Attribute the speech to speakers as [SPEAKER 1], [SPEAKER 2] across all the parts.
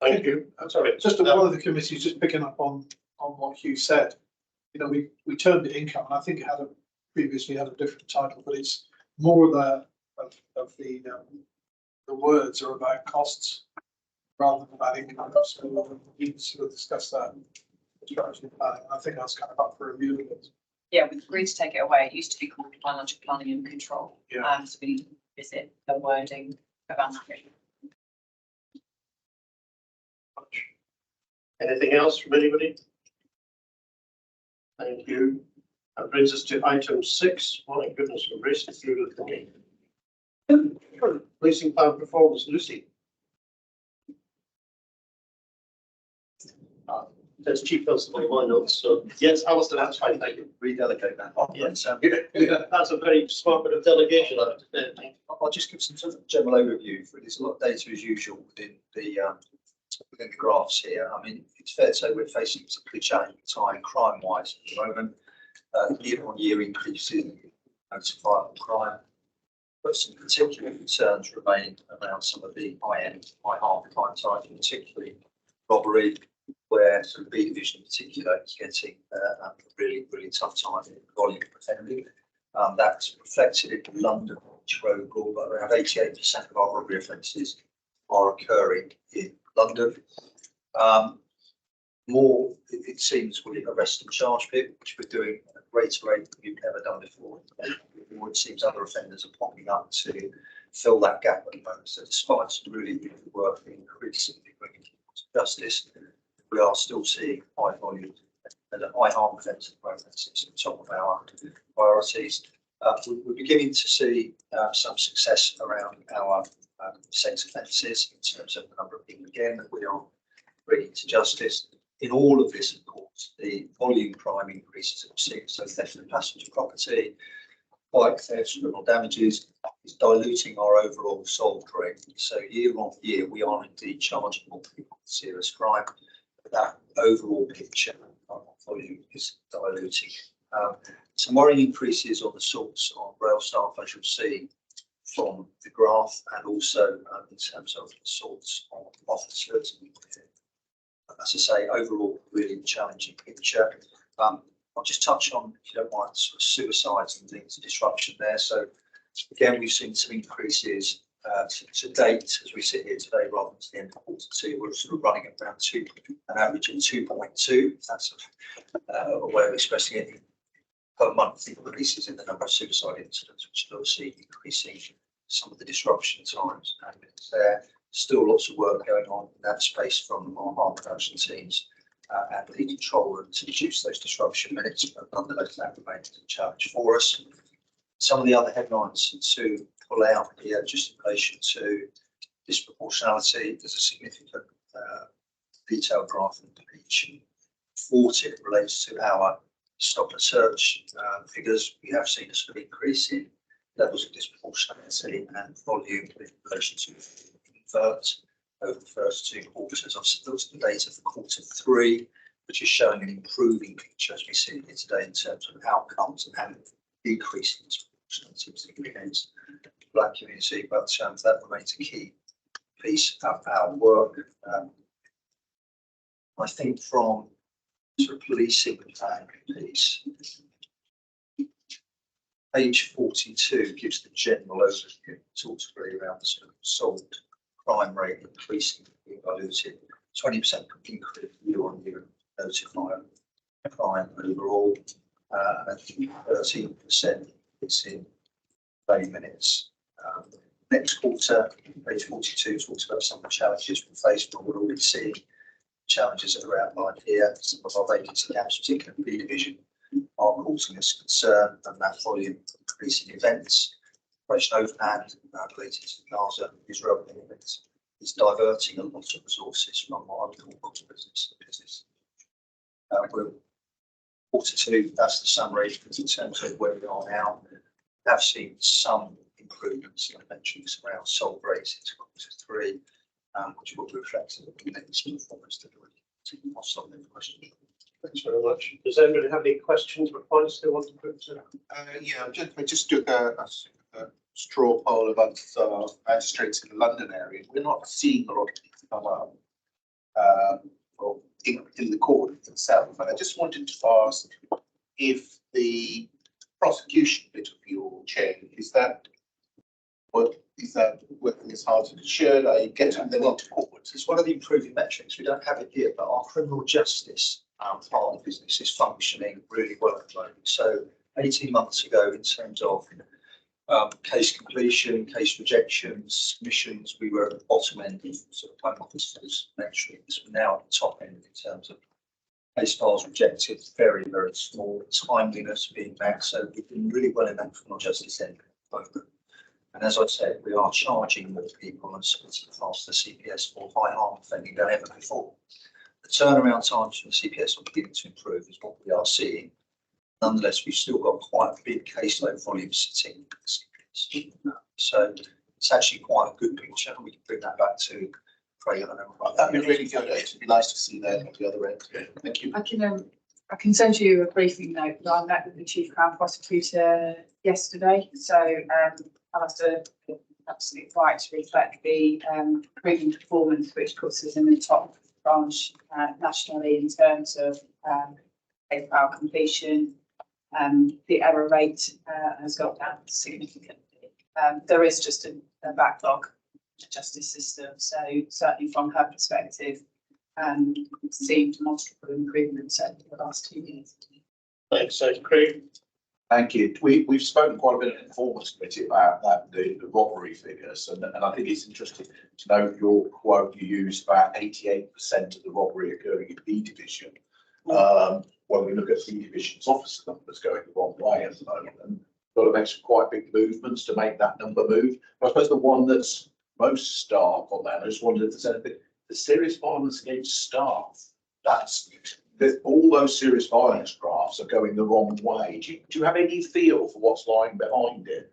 [SPEAKER 1] Thank you. I'm sorry.
[SPEAKER 2] Just one of the committees, just picking up on what Hugh said. You know, we termed it income, and I think it had previously had a different title, but it's more of the words are about costs rather than about income. So we can sort of discuss that in strategy planning. I think that's kind of up for review.
[SPEAKER 3] Yeah, we've agreed to take it away. It used to be called financial planning and control.
[SPEAKER 2] Yeah.
[SPEAKER 3] So we need to visit the wording around that.
[SPEAKER 1] Anything else from anybody? Thank you. That brings us to item 6. My goodness, we're racing through the thing. Policing plan performance, Lucy. That's Chief Constable in my notes, so yes, Alistair, that's fine, thank you.
[SPEAKER 4] Redelegate that.
[SPEAKER 1] Yes, that's a very smart bit of delegation.
[SPEAKER 4] I'll just give some sort of general overview. There's a lot of data as usual within the graphs here. I mean, it's fair to say we're facing a particularly challenging time crime-wise at the moment. Year-on-year increases in notifiable crime, but some particular concerns remain around some of the high-end, high-harm crime types, particularly robbery, where sort of B division in particular is getting a really tough time in volume of offending. That's reflected in London, which were overall, but around 88% of our robbery offences are occurring in London. More, it seems, we arrest and charge people, which we're doing at a greater rate than we've never done before. It seems other offenders are popping up to fill that gap at the moment. So despite some really good work increasingly bringing people to justice, we are still seeing high volume and a high harm offence at the moment. It's at the top of our priorities. We're beginning to see some success around our sex offences in terms of the number of people again that we are bringing to justice. In all of this, of course, the volume crime increases that we've seen, so theft of passenger property, bike theft, criminal damages, is diluting our overall solved rate. So year on year, we are indeed charging more people with serious crime, but that overall picture of volume is diluting. Some worrying increases on assaults on rail staff, as you'll see from the graph, and also in terms of assaults on officers. As I say, overall, really challenging picture. I'll just touch on, if you don't mind, sort of suicides and things, disruption there. So again, we've seen some increases to date as we sit here today, rather than to the end of Q2. We're sort of running at around an average of 2.2. That's a way of expressing it per month. Increases in the number of suicide incidents, which is obviously increasing some of the disruption times. And it's there. Still lots of work going on in that space from our harm reduction teams and the control room to reduce those disruption minutes, but nonetheless that remains a challenge for us. Some of the other headlines to pull out here, just in relation to disproportionality, there's a significant detailed graph in page 40 that relates to our stop and search figures. We have seen a sort of increase in levels of disproportionality and volume in relation to over the first 2 quarters. I've looked at the data for Q3, which is showing an improving picture as we see here today in terms of outcomes and decreasing disproportionality, particularly against the black community. But that remains a key piece of our work. I think from sort of policing piece, page 42 gives the general overview. Talks really around the sort of solved crime rate increasing, being diluted, 20% increase year on year notified crime overall, and 13% is in 30 minutes. Next quarter, page 42 talks about some of the challenges we face, but we're already seeing challenges that are outlined here. Some of our vacancy gaps, particularly in B division, are causing us concern, and that volume increasing events. Operation Overhand related to Gaza, Israel events, is diverting a lot of resources from what I would call business. We're Q2, that's the summary in terms of where we are now. We have seen some improvements, I mentioned this around solve rates into Q3, which will be reflected in the next performance delivery. I'll stop there for questions.
[SPEAKER 1] Thanks very much. Does anybody have any questions or points they want to put to?
[SPEAKER 5] Yeah, I just took a straw poll about magistrates in the London area. We're not seeing a lot of people come up. well, in the court itself. And I just wanted to ask if the prosecution bit of your chain, is that working as hard as it should? Are you getting them into court?
[SPEAKER 4] It's one of the improving metrics. We don't have it here, but our criminal justice part of the business is functioning really well at the moment. So 18 months ago, in terms of case completion, case rejections, submissions, we were at the bottom end of sort of home officers metrics. We're now at the top end in terms of case files rejected, very, very small, timeliness being met. So we've been really well in that criminal justice end at the moment. And as I said, we are charging more people and splitting faster CPS for high harm offending than ever before. The turnaround times from the CPS are beginning to improve is what we are seeing. Nonetheless, we've still got quite a big caseload volume sitting in the CPS. So it's actually quite a good picture. We can bring that back to Craig. I don't know.
[SPEAKER 5] Right, that'd be really good. It'd be nice to see that at the other end. Thank you.
[SPEAKER 3] I can send you a briefing note that I met with the Chief Crown Prosecutor yesterday. So I'll have to absolutely right to reflect the improving performance, which puts us in the top branch nationally in terms of case file completion. The error rate has got down significantly. There is just a backlog in the justice system. So certainly from her perspective, seen demonstrable improvements over the last 2 years.
[SPEAKER 1] Thanks, Craig.
[SPEAKER 6] Thank you. We've spoken quite a bit in the Performance Committee about that, the robbery figures, and I think it's interesting to note your quote. You used about 88% of the robbery occurring in B division. When we look at B division's officer numbers going the wrong way at the moment, and got to make some quite big movements to make that number move. But I suppose the one that's most stark on that, I just wondered if there's anything, the serious violence against staff. All those serious violence graphs are going the wrong way. Do you have any feel for what's lying behind it?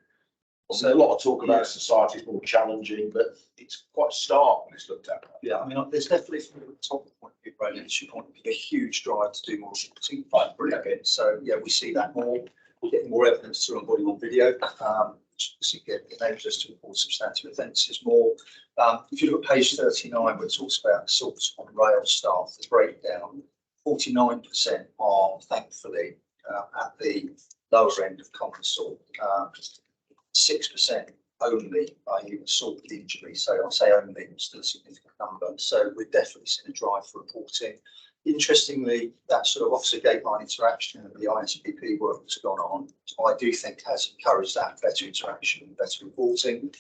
[SPEAKER 6] So a lot of talk about society is more challenging, but it's quite stark when it's looked at.
[SPEAKER 4] Yeah, I mean, there's definitely from the top point of view, industry point of view, a huge drive to do more shooting, right? Brilliant. So yeah, we see that more. We're getting more evidence through on body on video, which enables us to report substantive offences more. If you look at page 39, where it talks about assaults on rail staff, the breakdown, 49% are thankfully at the lower end of common assault. 6% only are assault with injury. So I'll say only, it's still a significant number. So we're definitely seeing a drive for reporting. Interestingly, that sort of officer gate-line interaction and the ISPP work that's gone on, I do think has encouraged that better interaction and better reporting.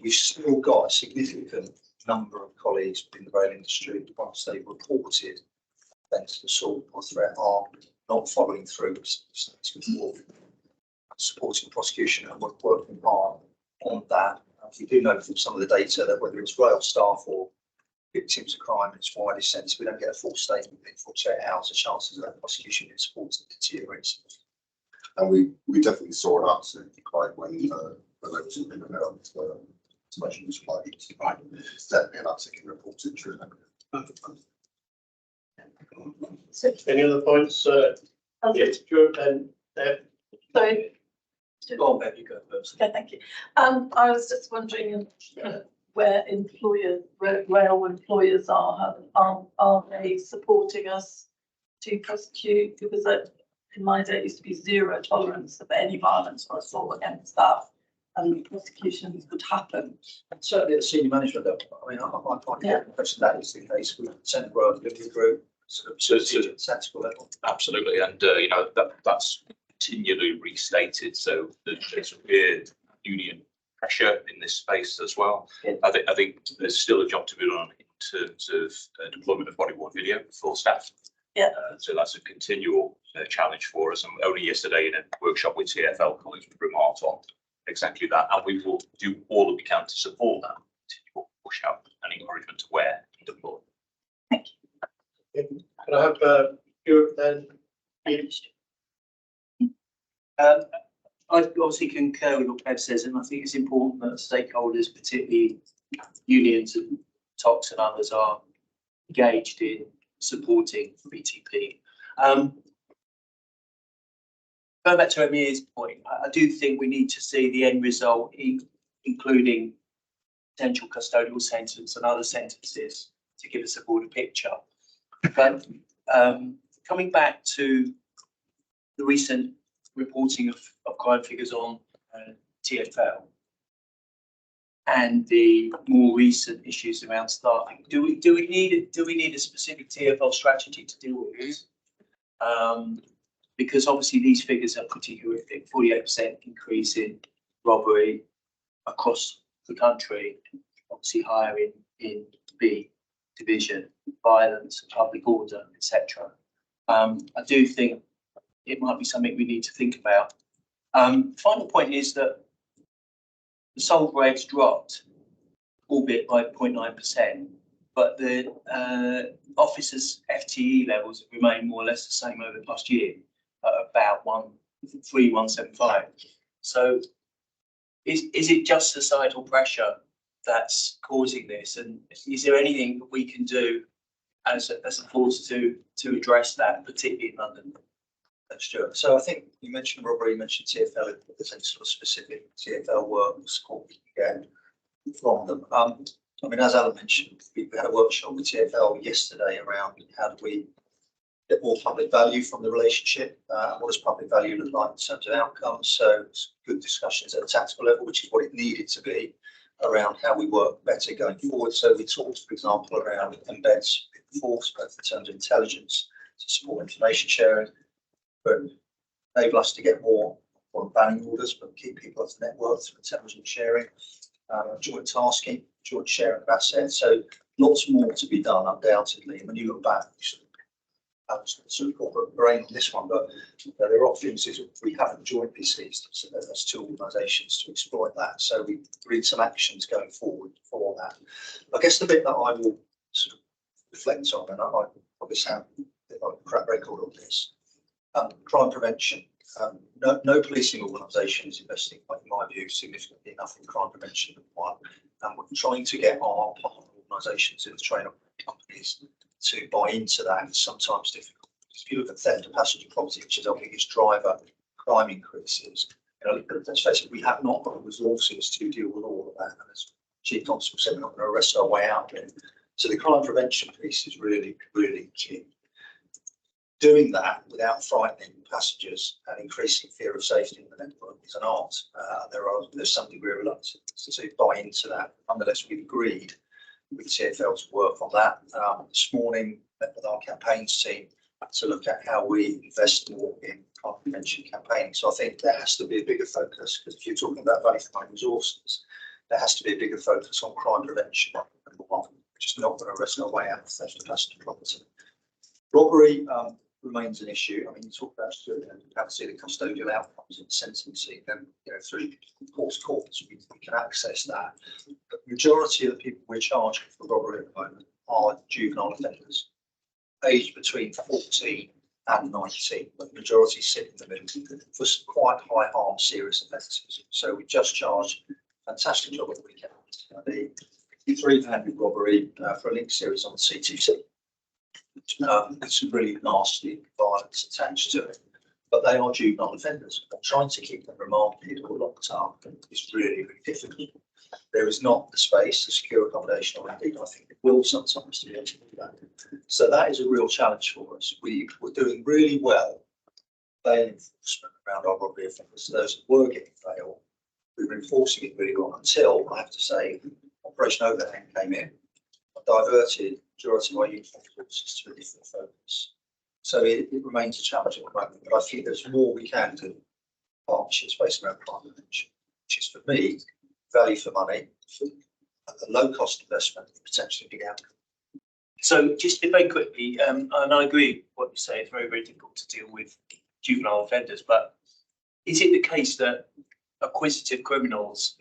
[SPEAKER 4] We've still got a significant number of colleagues in the rail industry, once they've reported offence, assault or threat, are not following through before supporting prosecution, and we're working hard on that. We do know from some of the data that whether it's rail staff or victims of crime, it's widely sensitive. We don't get a full statement within 48 hours. The chances of that prosecution being supported deteriorates.
[SPEAKER 5] And we definitely saw an uptick quite when the loads have been around to measure this quite right. There's definitely an uptick in reported true.
[SPEAKER 1] Any other points? Yes, Stuart and Deb.
[SPEAKER 7] Sorry.
[SPEAKER 4] Go on, Bev, you go first.
[SPEAKER 7] Okay, thank you. I was just wondering where rail employers are they supporting us to prosecute? Because in my day it used to be zero tolerance of any violence or assault against staff, and prosecutions would happen.
[SPEAKER 4] And certainly at the senior management level, I mean, I can't get the impression that is the case with Central Rail Delivery Group, sort of sensible level.
[SPEAKER 8] Absolutely, and that's continually restated. So there's weird union pressure in this space as well.
[SPEAKER 7] Yeah.
[SPEAKER 8] I think there's still a job to be done in terms of deployment of body-worn video for staff.
[SPEAKER 7] Yeah.
[SPEAKER 8] So that's a continual challenge for us. And only yesterday in a workshop with TfL colleagues, we remarked on exactly that, and we will do all that we can to support that, to push out and encouragement to wear and deploy.
[SPEAKER 7] Thank you.
[SPEAKER 1] Can I have Stuart then?
[SPEAKER 9] I obviously concur with what Bev says, and I think it's important that stakeholders, particularly unions and TOCs and others, are engaged in supporting BTP. Going back to Amir's point, I do think we need to see the end result, including potential custodial sentence and other sentences to give us a broader picture. But coming back to the recent reporting of crime figures on TfL and the more recent issues around staffing, do we need a specific TfL strategy to deal with this? Because obviously these figures are pretty horrific. 48% increase in robbery across the country, obviously higher in B division, violence, public order, etc. I do think it might be something we need to think about. Final point is that the sold rates dropped, albeit by 0.9%, but the officers' FTE levels have remained more or less the same over the past year, at about 1.3175. So is it just societal pressure that's causing this? And is there anything that we can do as a force to address that, particularly in London?
[SPEAKER 4] That's true. So I think you mentioned robbery, you mentioned TfL, if there's any sort of specific TfL work or support we can get from them. I mean, as Alan mentioned, we had a workshop with TfL yesterday around how do we get more public value from the relationship, what does public value look like in terms of outcomes. So it's good discussions at a tactical level, which is what it needed to be, around how we work better going forward. So we talked, for example, around embeds in force, both in terms of intelligence to support information sharing, but enable us to get more banning orders, but keep people off the network through intelligence sharing, joint tasking, joint sharing of assets. So lots more to be done, undoubtedly. And when you look back, I was sort of corporate brain on this one, but there are opportunities we haven't jointly seized. So there's two organisations to exploit that. So we read some actions going forward for that. I guess the bit that I will sort of reflect on, and I probably sound like a crap record on this, crime prevention. No policing organisation is investing, in my view, significantly enough in crime prevention. And we're trying to get our partner organisations in the train companies to buy into that. It's sometimes difficult. If you look at theft of passenger property, which is our biggest driver, crime increases. Let's face it, we have not got the resources to deal with all of that. And as Chief Constable said, we're not going to arrest our way out of it. So the crime prevention piece is really, really key. Doing that without frightening passengers and increasing fear of safety in the network is an art. There's some degree of reluctance to buy into that. Nonetheless, we've agreed with TfL to work on that. This morning, met with our campaigns team to look at how we invest more in crime prevention campaigning. So I think there has to be a bigger focus, because if you're talking about value for money resources, there has to be a bigger focus on crime prevention, number one, which is not going to arrest our way out of theft of passenger property. Robbery remains an issue. I mean, you talk about how to see the custodial outcomes in sentencing, then through courts we can access that. But the majority of the people we're charging for robbery at the moment are juvenile offenders, aged between 14 and 19, but the majority sit in the middle for some quite high harm serious offences. So we just charged a fantastic job at the weekend. The 3-handed robbery for a link series on the CTC. It's some really nasty violence attached to it, but they are juvenile offenders. Trying to keep them remanded or locked up is really, really difficult. There is not the space to secure accommodation, or indeed I think it will sometimes to be able to do that. So that is a real challenge for us. We're doing really well bail enforcement around our robbery offenders. Those who were getting bail, we were enforcing it really well until, I have to say, Operation Overhand came in, diverted majority of our uniform forces to a different focus. So it remains a challenge at the moment, but I think there's more we can do. Partnerships based around crime prevention, which is for me value for money, a low cost investment, potentially big outcome.
[SPEAKER 9] So just very quickly, and I agree with what you say, it's very, very difficult to deal with juvenile offenders, but is it the case that acquisitive criminals,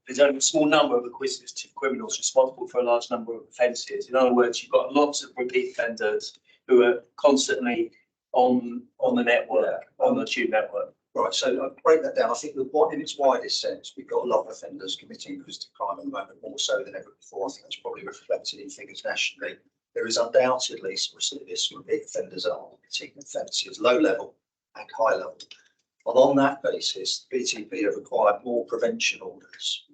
[SPEAKER 9] there's only a small number of acquisitive criminals responsible for a large number of offences? In other words, you've got lots of repeat offenders who are constantly on the network, on the tube network.
[SPEAKER 4] Right, so I'll break that down. I think in its widest sense, we've got a lot of offenders committing acquisitive crime at the moment, more so than ever before. I think that's probably reflected in figures nationally. There is undoubtedly some recidivists, repeat offenders are committing offences, low level and high level. And on that basis, the BTP have acquired more prevention orders,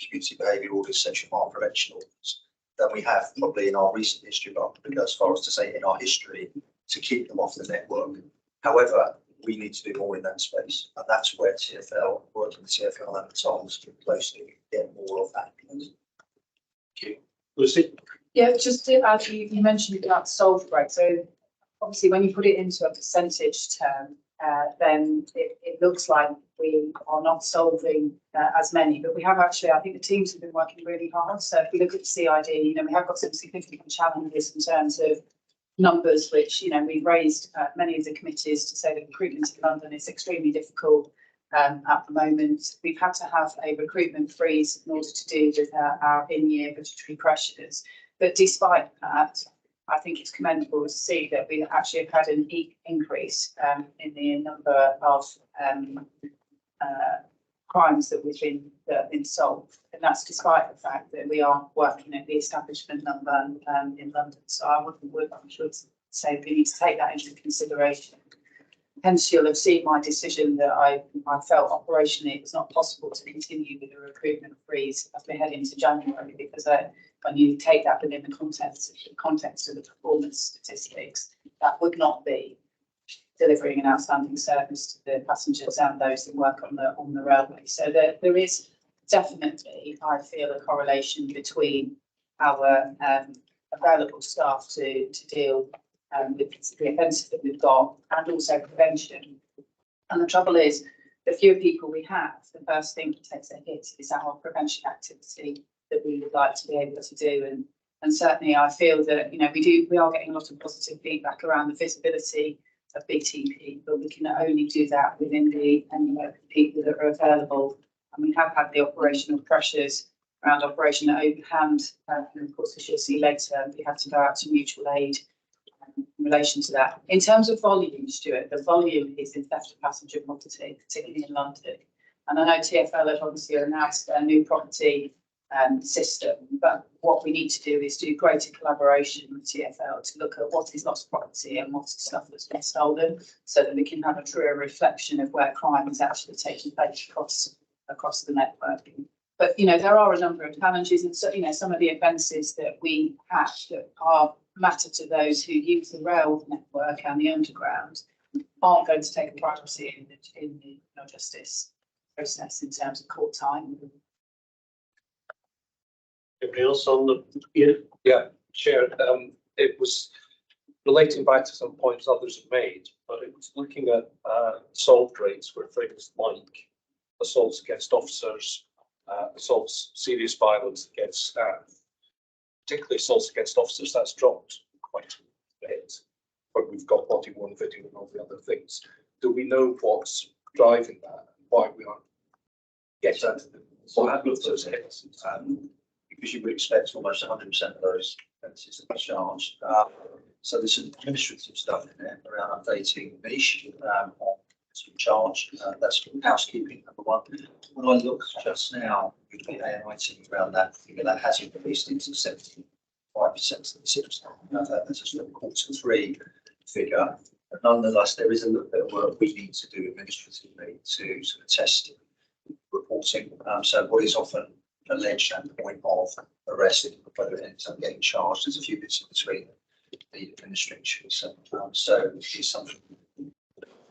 [SPEAKER 4] community behaviour orders, sexual harm prevention orders, than we have probably in our recent history, but I'm going to go as far as to say in our history, to keep them off the network. However, we need to do more in that space, and that's where TfL, working with TfL and the Times closely, get more of that.
[SPEAKER 1] Lucy?
[SPEAKER 3] Yeah, just to add, you mentioned about solve rate. So obviously when you put it into a percentage term, then it looks like we are not solving as many, but we have actually, I think the teams have been working really hard. So if we look at CID, we have got some significant challenges in terms of numbers, which, we've raised many of the committees to say that recruitment in London is extremely difficult at the moment. We've had to have a recruitment freeze in order to deal with our in-year budgetary pressures. But despite that, I think it's commendable to see that we actually have had an increase in the number of crimes that we've been solved, and that's despite the fact that we are working at the establishment number in London. So I should say we need to take that into consideration. Hence, you'll have seen my decision that I felt operationally it was not possible to continue with the recruitment freeze as we head into January, because when you take that within the context of the performance statistics, that would not be delivering an outstanding service to the passengers and those that work on the railway. So there is definitely, I feel, a correlation between our available staff to deal with the offences that we've got, and also prevention. And the trouble is, the fewer people we have, the first thing that takes a hit is our prevention activity that we would like to be able to do. And certainly I feel that, we are getting a lot of positive feedback around the visibility of BTP, but we can only do that within the people that are available. And we have had the operational pressures around Operation Overhand. And of course, as you'll see later, we have to go out to mutual aid in relation to that. In terms of volume, Stuart, the volume is in theft of passenger property, particularly in London. And I know TfL have obviously announced their new property system, but what we need to do is do greater collaboration with TfL to look at what is lost property and what is stuff that's been stolen, so that we can have a truer reflection of where crime is actually taking place across the network. But there are a number of challenges, and so some of the offences that we have that matter to those who use the rail network and the underground aren't going to take a priority in the justice process in terms of court time.
[SPEAKER 1] Anybody else on the?
[SPEAKER 10] Yeah, Chair. It was relating back to some points others have made, but it was looking at assault rates where things like assaults against officers, assaults, serious violence against staff, particularly assaults against officers, that's dropped quite a bit. But we've got body worn video and all the other things. Do we know what's driving that? Why we aren't getting to the
[SPEAKER 4] So I've looked at those hits, because you would expect almost 100% of those offences to be charged. So there's some administrative stuff in there around updating niche on some charge. That's housekeeping, number one. When I look just now with the ANI team around that figure, that has increased into 75% of the system. That's a sort of Q3 figure. But nonetheless, there is a little bit of work we need to do administratively to sort of test reporting. So what is often alleged at the point of arrest, whether it ends up getting charged, there's a few bits in between the administration. So it's something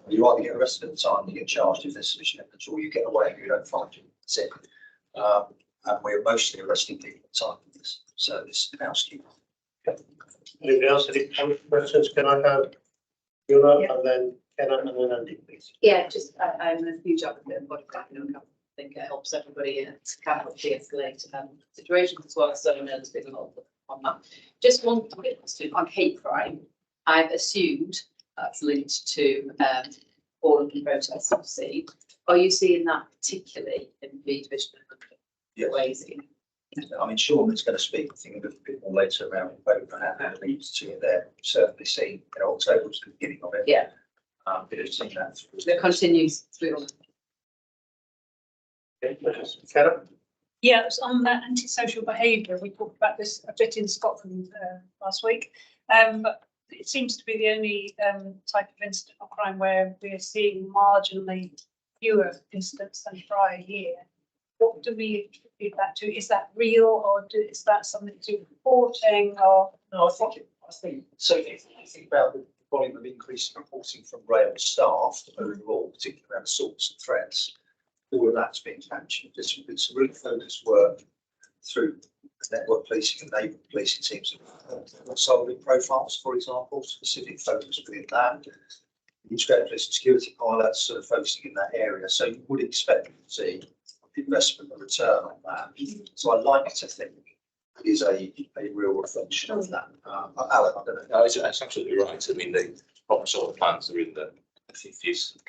[SPEAKER 4] you either get arrested at the time, you get charged if there's sufficient evidence, or you get away and you don't find it. That's it. And we're mostly arresting people at the time of this. So this is housekeeping.
[SPEAKER 1] Anybody else? Any questions? Can I have Fiona and then Kenna and then Andy, please?
[SPEAKER 11] Yeah, just I'm a huge advocate of body cam. I think it helps everybody to kind of de-escalate situations as well. So there's been a lot on that. Just one quick question on hate crime. I've assumed that's linked to all of the protests I've seen. Are you seeing that particularly in the division of
[SPEAKER 4] Yes.
[SPEAKER 11] ways?
[SPEAKER 4] I mean, Sean is going to speak, I think, a little bit more later around OVERHAND and leads to it there. Certainly seen in October was the beginning of it.
[SPEAKER 11] Yeah.
[SPEAKER 4] But it's seen that through.
[SPEAKER 11] That continues through.
[SPEAKER 1] Okay, Kenna?
[SPEAKER 12] Yeah, it was on that antisocial behaviour. We talked about this a bit in Scotland last week. But it seems to be the only type of incident or crime where we're seeing marginally fewer incidents than prior year. What do we feedback to? Is that real, or is that something to do with reporting, or?
[SPEAKER 9] No, I think, so if you think about the volume of increase in reporting from rail staff overall, particularly around assaults and threats, all of that's being captured. It's really focused work through network policing and neighbourhood policing teams, solving profiles, for example, specific focus within that. Integrated police and security pilots sort of focusing in that area. So you would expect to see investment and return on that. So I like to think it is a real reflection of that. Alan, I don't know.
[SPEAKER 8] No, it's absolutely right. I mean, the problem solving plans are in the 50s in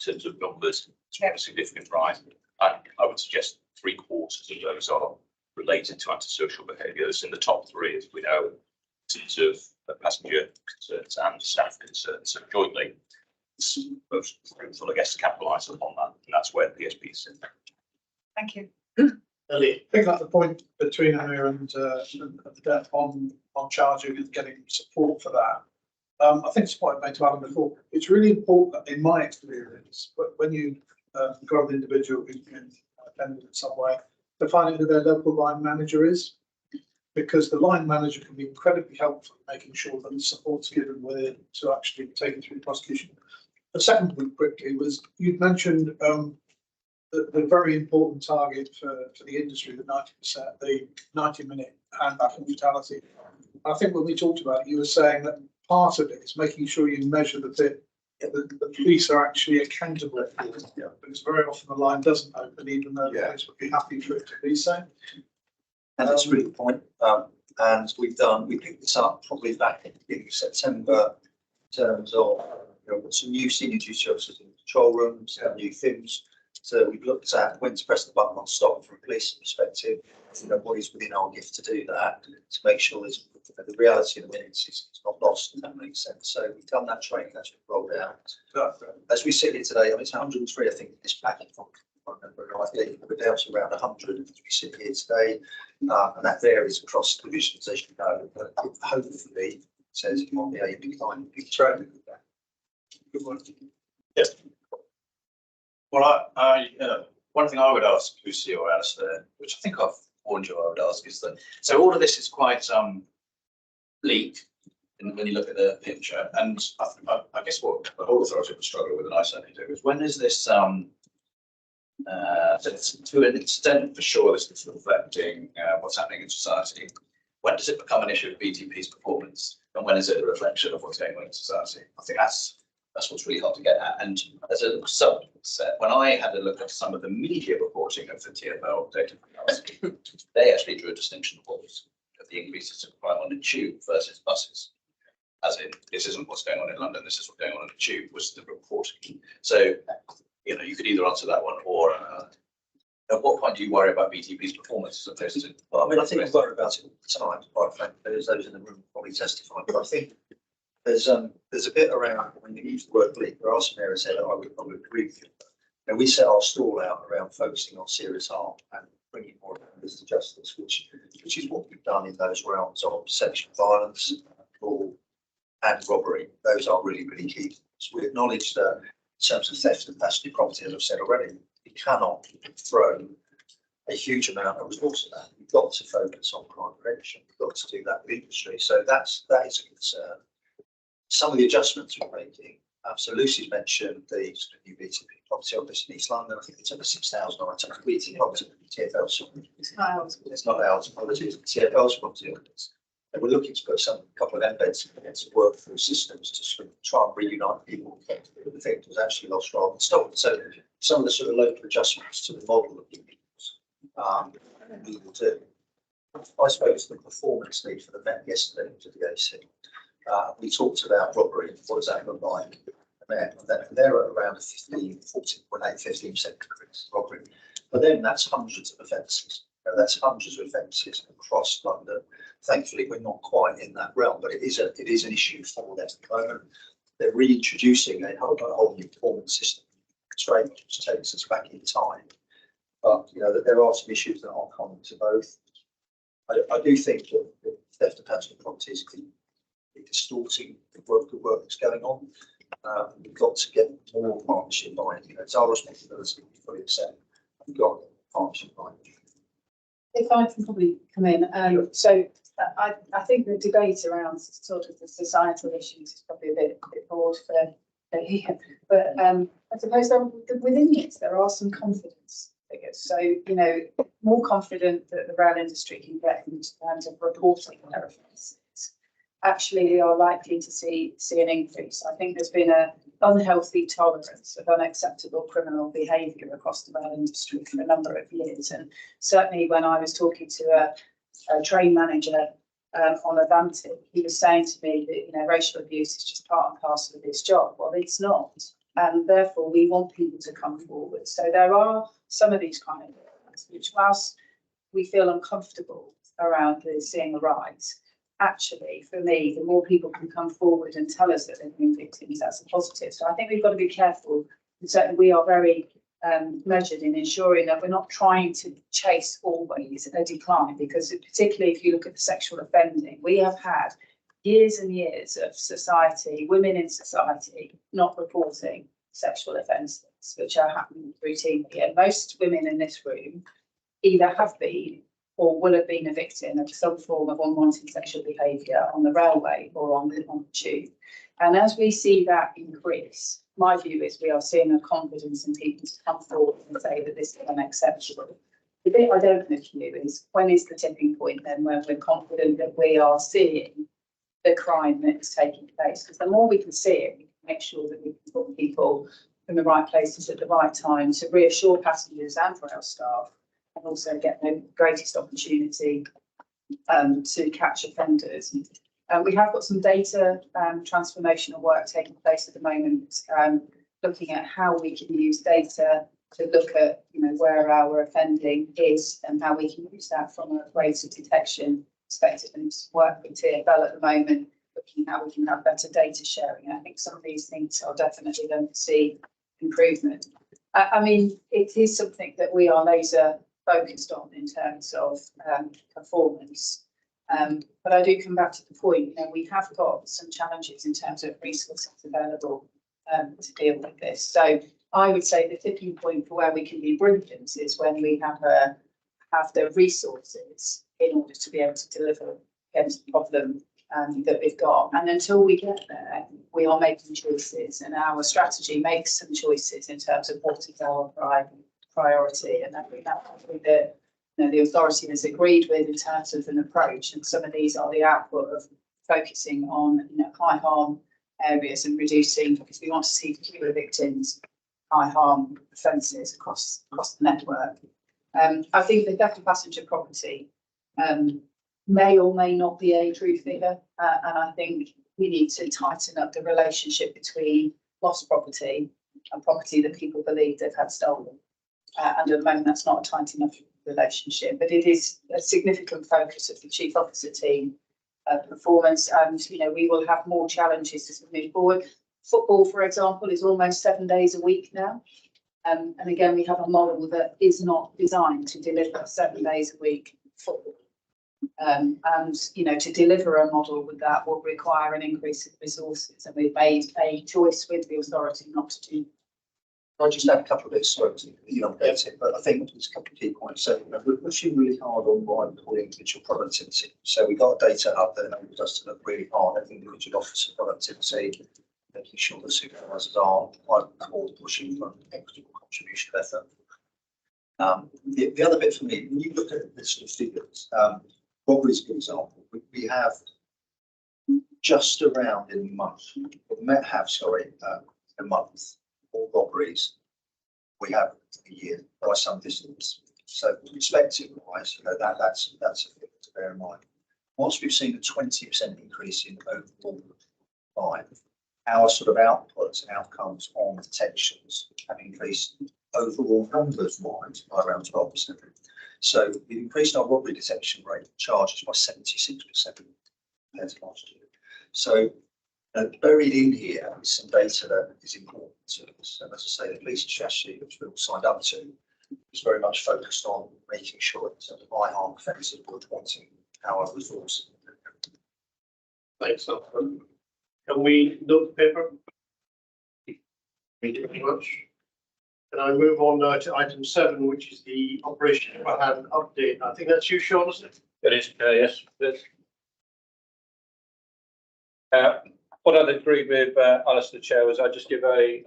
[SPEAKER 8] terms of numbers. It's quite a significant rise. I would suggest 3/4 of those are related to antisocial behaviours. In the top three, as we know, in terms of passenger concerns and staff concerns. So jointly, it's most fruitful, I guess, to capitalise upon that, and that's where PSP is in.
[SPEAKER 12] Thank you.
[SPEAKER 2] Picking up the point between Amir and the debt on charging and getting support for that. I think it's a point made to Alan before. It's really important, in my experience, when you got an individual who's been offended in some way, to find out who their local line manager is, because the line manager can be incredibly helpful in making sure that the support's given within to actually take it through the prosecution. The second point quickly was you'd mentioned the very important target for the industry, the 90%, the 90-minute handback and fatality. I think when we talked about it, you were saying that part of it is making sure you measure the bit that the police are actually accountable for, because very often the line doesn't open, even though the police would be happy for it to be so.
[SPEAKER 4] And that's a really good point. And we picked this up probably back at the beginning of September in terms of, some new senior duty officers in the control rooms, new things. So we've looked at when to press the button on stop from a police perspective, what is within our gift to do that, to make sure there's the reality of the minutes is not lost, if that makes sense. So we've done that training, that's been rolled out. As we sit here today, I mean, it's 103, I think, this packet, if I remember rightly. We're down to around 100 as we sit here today, and that varies across divisions, as you know, but hopefully says it might be a decline in picture.
[SPEAKER 2] Good one.
[SPEAKER 13] Yes. Well, one thing I would ask Lucy or Alistair, which I think I've warned you I would ask, is that, so all of this is quite bleak when you look at the picture, and I guess what the whole authority would struggle with, and I certainly do, is when is this, to an extent for sure this is reflecting what's happening in society, when does it become an issue of BTP's performance, and when is it a reflection of what's going on in society? I think that's what's really hard to get at. And as a subset, when I had a look at some of the media reporting of the TfL data, they actually drew a distinction of the increases in crime on the tube versus buses. As in, this isn't what's going on in London, this is what's going on in the tube, was the reporting. So, you could either answer that one, or at what point do you worry about BTP's performance as opposed to?
[SPEAKER 4] Well, I mean, I think we worry about it all the time, quite frankly. There's those in the room probably testify, but I think there's a bit around, when you use the word bleak, there are some areas there that I would agree with you. We set our stall out around focusing on serious harm and bringing more offenders to justice, which is what we've done in those realms of sexual violence, fraud, and robbery. Those are really, really key. So we acknowledge that in terms of theft of passenger property, as I've said already, we cannot throw a huge amount of resources at that. We've got to focus on crime prevention. We've got to do that with industry. So that is a concern. Some of the adjustments we're making. So Lucy's mentioned the sort of new BTP property office in East London. I think it's over 6,000 items. BTP property, TfL's. It's not ours, apologies. TfL's property office. And we're looking to put a couple of embeds in to work through systems to sort of try and reunite people with the thing that was actually lost rather than stolen. So some of the sort of local adjustments to the model that we will do. I spoke to the performance lead for the Met yesterday to the AC. We talked about robbery. What does that look like? And they're at around a 15% increase robbery. But then that's hundreds of offences. That's hundreds of offences across London. Thankfully, we're not quite in that realm, but it is an issue for them at the moment. They're reintroducing a whole new performance system, which takes us back in time. But that there are some issues that are common to both. I do think that theft of personal properties can be distorting the work that's going on. We've got to get more partnership behind. It's our responsibility to fully accept. We've got partnership behind.
[SPEAKER 3] If I can probably come in, so I think the debate around sort of the societal issues is probably a bit broad for here, but I suppose within it there are some confidence figures. So, you know, more confident that the rail industry can get in terms of reporting their offences. Actually, we are likely to see an increase. I think there's been an unhealthy tolerance of unacceptable criminal behaviour across the rail industry for a number of years. And certainly when I was talking to a train manager on Avanti, he was saying to me that, you know, racial abuse is just part and parcel of this job. Well, it's not. And therefore, we want people to come forward. So there are some of these kind of things which, whilst we feel uncomfortable around seeing a rise, actually, for me, the more people can come forward and tell us that they've been victims, that's a positive. So I think we've got to be careful. And certainly we are very measured in ensuring that we're not trying to chase always a decline, because particularly if you look at the sexual offending, we have had years and years of society, women in society, not reporting sexual offences, which are happening routinely. And most women in this room either have been or will have been a victim of some form of unwanted sexual behaviour on the railway or on the tube. And as we see that increase, my view is we are seeing a confidence in people to come forward and say that this is unacceptable. The bit I don't know is, when is the tipping point then when we're confident that we are seeing the crime that is taking place? Because the more we can see it, we can make sure that we can put people in the right places at the right time to reassure passengers and rail staff, and also get the greatest opportunity to catch offenders. We have got some data transformational work taking place at the moment, looking at how we can use data to look at, you know, where our offending is and how we can use that from a rates of detection perspective, and work with TfL at the moment, looking at how we can have better data sharing. I think some of these things are definitely going to see improvement. I mean, it is something that we are laser focused on in terms of performance. But I do come back to the point, you know, we have got some challenges in terms of resources available to deal with this. So I would say the tipping point for where we can be brilliant is when we have the resources in order to be able to deliver against the problem that we've got. And until we get there, we are making choices, and our strategy makes some choices in terms of what is our priority, and that we have the, you know, the authority has agreed with in terms of an approach. And some of these are the output of focusing on, you know, high harm areas and reducing, because we want to see fewer victims, high harm offences across the network. I think the theft of passenger property may or may not be a true figure, and I think we need to tighten up the relationship between lost property and property that people believe they've had stolen. And at the moment, that's not a tight enough relationship, but it is a significant focus of the chief officer team performance. And, you know, we will have more challenges as we move forward. Football, for example, is almost 7 days a week now. And again, we have a model that is not designed to deliver 7 days a week football. And, you know, to deliver a model with that will require an increase in resources. And we've made a choice with the authority not to do.
[SPEAKER 4] I'll just add a couple of bits, sorry, you know, but I think there's a couple of key points. So, you know, we're pushing really hard on what I call individual productivity. So we've got data up that enables us to look really hard at individual officer productivity, making sure the supervisors are quite core pushing for equitable contribution of effort. The other bit for me, when you look at this sort of figures, robberies, for example, we have just around in a month, a month, all robberies we have a year by some distance. So perspective wise, you know, that's a thing to bear in mind. Once we've seen a 20% increase in overall crime, our sort of outputs and outcomes on detections have increased overall numbers wise by around 12%. So we've increased our robbery detection rate charges by 76% compared to last year. So buried in here is some data that is important to us. And as I say, the police strategy, which we've all signed up to, is very much focused on making sure that the high harm offences we're wanting our resources.
[SPEAKER 1] Thanks, Alfred. Can we note the paper? Thank you very much. And I move on now to item 7, which is the Operation Overhand update. I think that's you, Sean, isn't it?
[SPEAKER 10] It is, yes. What I'd agree with Alistair, Chair, was I just give a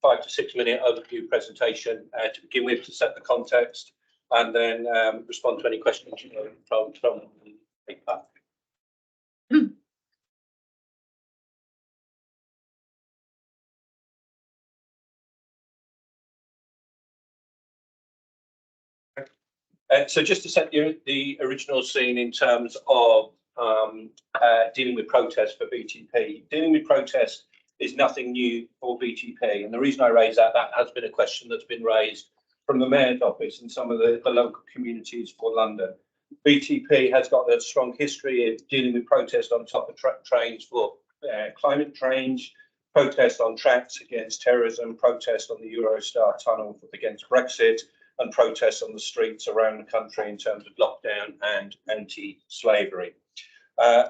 [SPEAKER 10] 5 to 6 minute overview presentation to begin with to set the context, and then respond to any questions from the paper. So just to set the original scene in terms of dealing with protests for BTP. Dealing with protests is nothing new for BTP, and the reason I raise that has been a question that's been raised from the Mayor's office and some of the local communities for London. BTP has got a strong history of dealing with protests on top of trains for climate change, protests on tracks against terrorism, protests on the Eurostar tunnel against Brexit, and protests on the streets around the country in terms of lockdown and anti-slavery.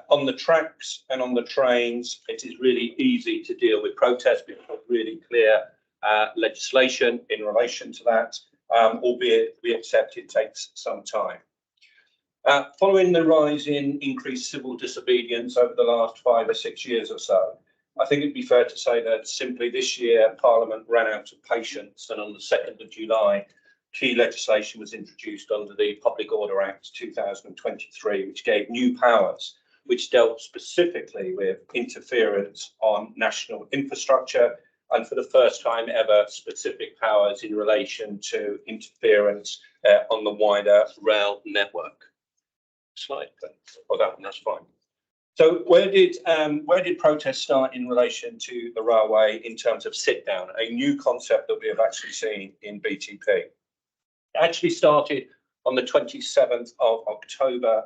[SPEAKER 10] On the tracks and on the trains, it is really easy to deal with protests because of really clear legislation in relation to that, albeit we accept it takes some time. Following the rise in increased civil disobedience over the last 5 or 6 years or so, I think it'd be fair to say that simply this year Parliament ran out of patience, and on the 2nd of July, key legislation was introduced under the Public Order Act 2023, which gave new powers, which dealt specifically with interference on national infrastructure, and for the first time ever, specific powers in relation to interference on the wider rail network. Slide, oh, that one, that's fine. So where did protests start in relation to the railway in terms of sit down, a new concept that we have actually seen in BTP? It actually started on the 27th of October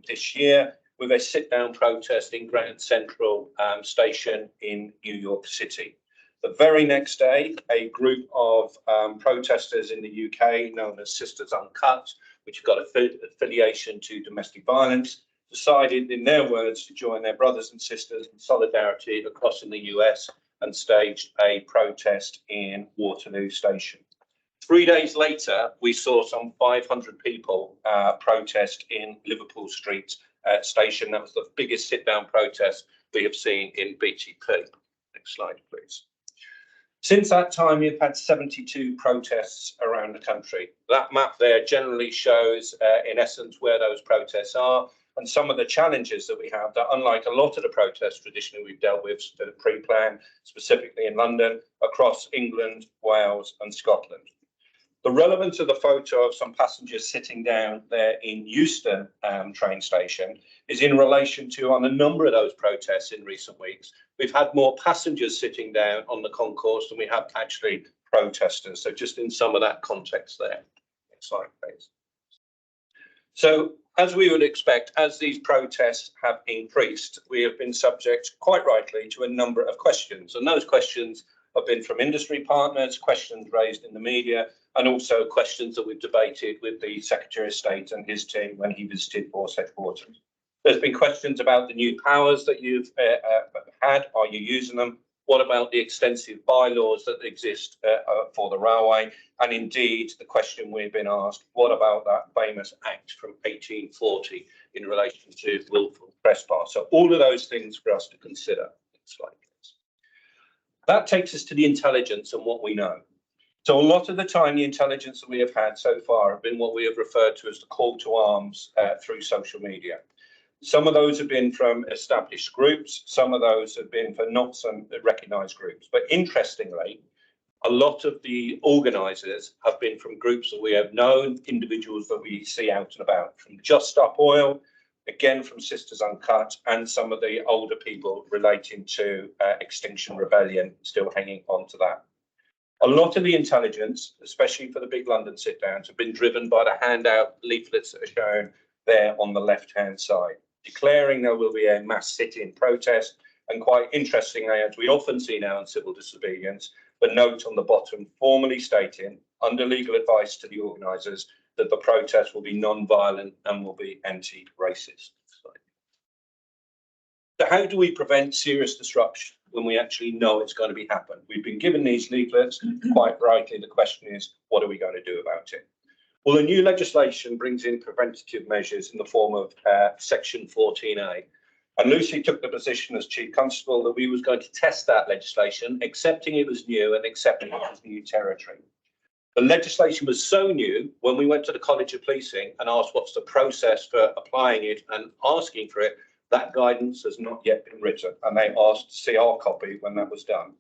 [SPEAKER 10] this year with a sit-down protest in Grand Central Station in New York City. The very next day, a group of protesters in the UK, known as Sisters Uncut, which have got affiliation to domestic violence, decided, in their words, to join their brothers and sisters in solidarity across in the US and staged a protest in Waterloo Station. 3 days later, we saw some 500 people protest in Liverpool Street Station. That was the biggest sit-down protest we have seen in BTP. Next slide, please. Since that time, we've had 72 protests around the country. That map there generally shows, in essence, where those protests are and some of the challenges that we have that, unlike a lot of the protests traditionally we've dealt with pre-planned, specifically in London, across England, Wales and Scotland. The relevance of the photo of some passengers sitting down there in Euston train station is in relation to, on a number of those protests in recent weeks, we've had more passengers sitting down on the concourse than we have actually protesters. So just in some of that context there. Next slide, please. So as we would expect, as these protests have increased, we have been subject, quite rightly, to a number of questions. And those questions have been from industry partners, questions raised in the media, and also questions that we've debated with the Secretary of State and his team when he visited Force Headquarters. There's been questions about the new powers that you've had. Are you using them? What about the extensive bylaws that exist for the railway? And indeed, the question we've been asked, what about that famous act from 1840 in relation to willful trespass? So all of those things for us to consider. Next slide, please. That takes us to the intelligence and what we know. So a lot of the time, the intelligence that we have had so far have been what we have referred to as the call to arms through social media. Some of those have been from established groups. Some of those have been for not some recognised groups. But interestingly, a lot of the organisers have been from groups that we have known, individuals that we see out and about, from Just Stop Oil, again from Sisters Uncut, and some of the older people relating to Extinction Rebellion, still hanging on to that. A lot of the intelligence, especially for the big London sit-downs, have been driven by the handout leaflets that are shown there on the left-hand side, declaring there will be a mass sit-in protest, and quite interestingly, as we often see now in civil disobedience, the note on the bottom formally stating, under legal advice to the organisers, that the protest will be non-violent and will be anti-racist. So how do we prevent serious disruption when we actually know it's going to be happen. We've been given these leaflets. Quite rightly, the question is, what are we going to do about it? Well, the new legislation brings in preventative measures in the form of Section 14A. And Lucy took the position as Chief Constable that we was going to test that legislation, accepting it was new and accepting it as new territory. The legislation was so new, when we went to the College of Policing and asked what's the process for applying it and asking for it, that guidance has not yet been written, and they asked to see our copy when that was done.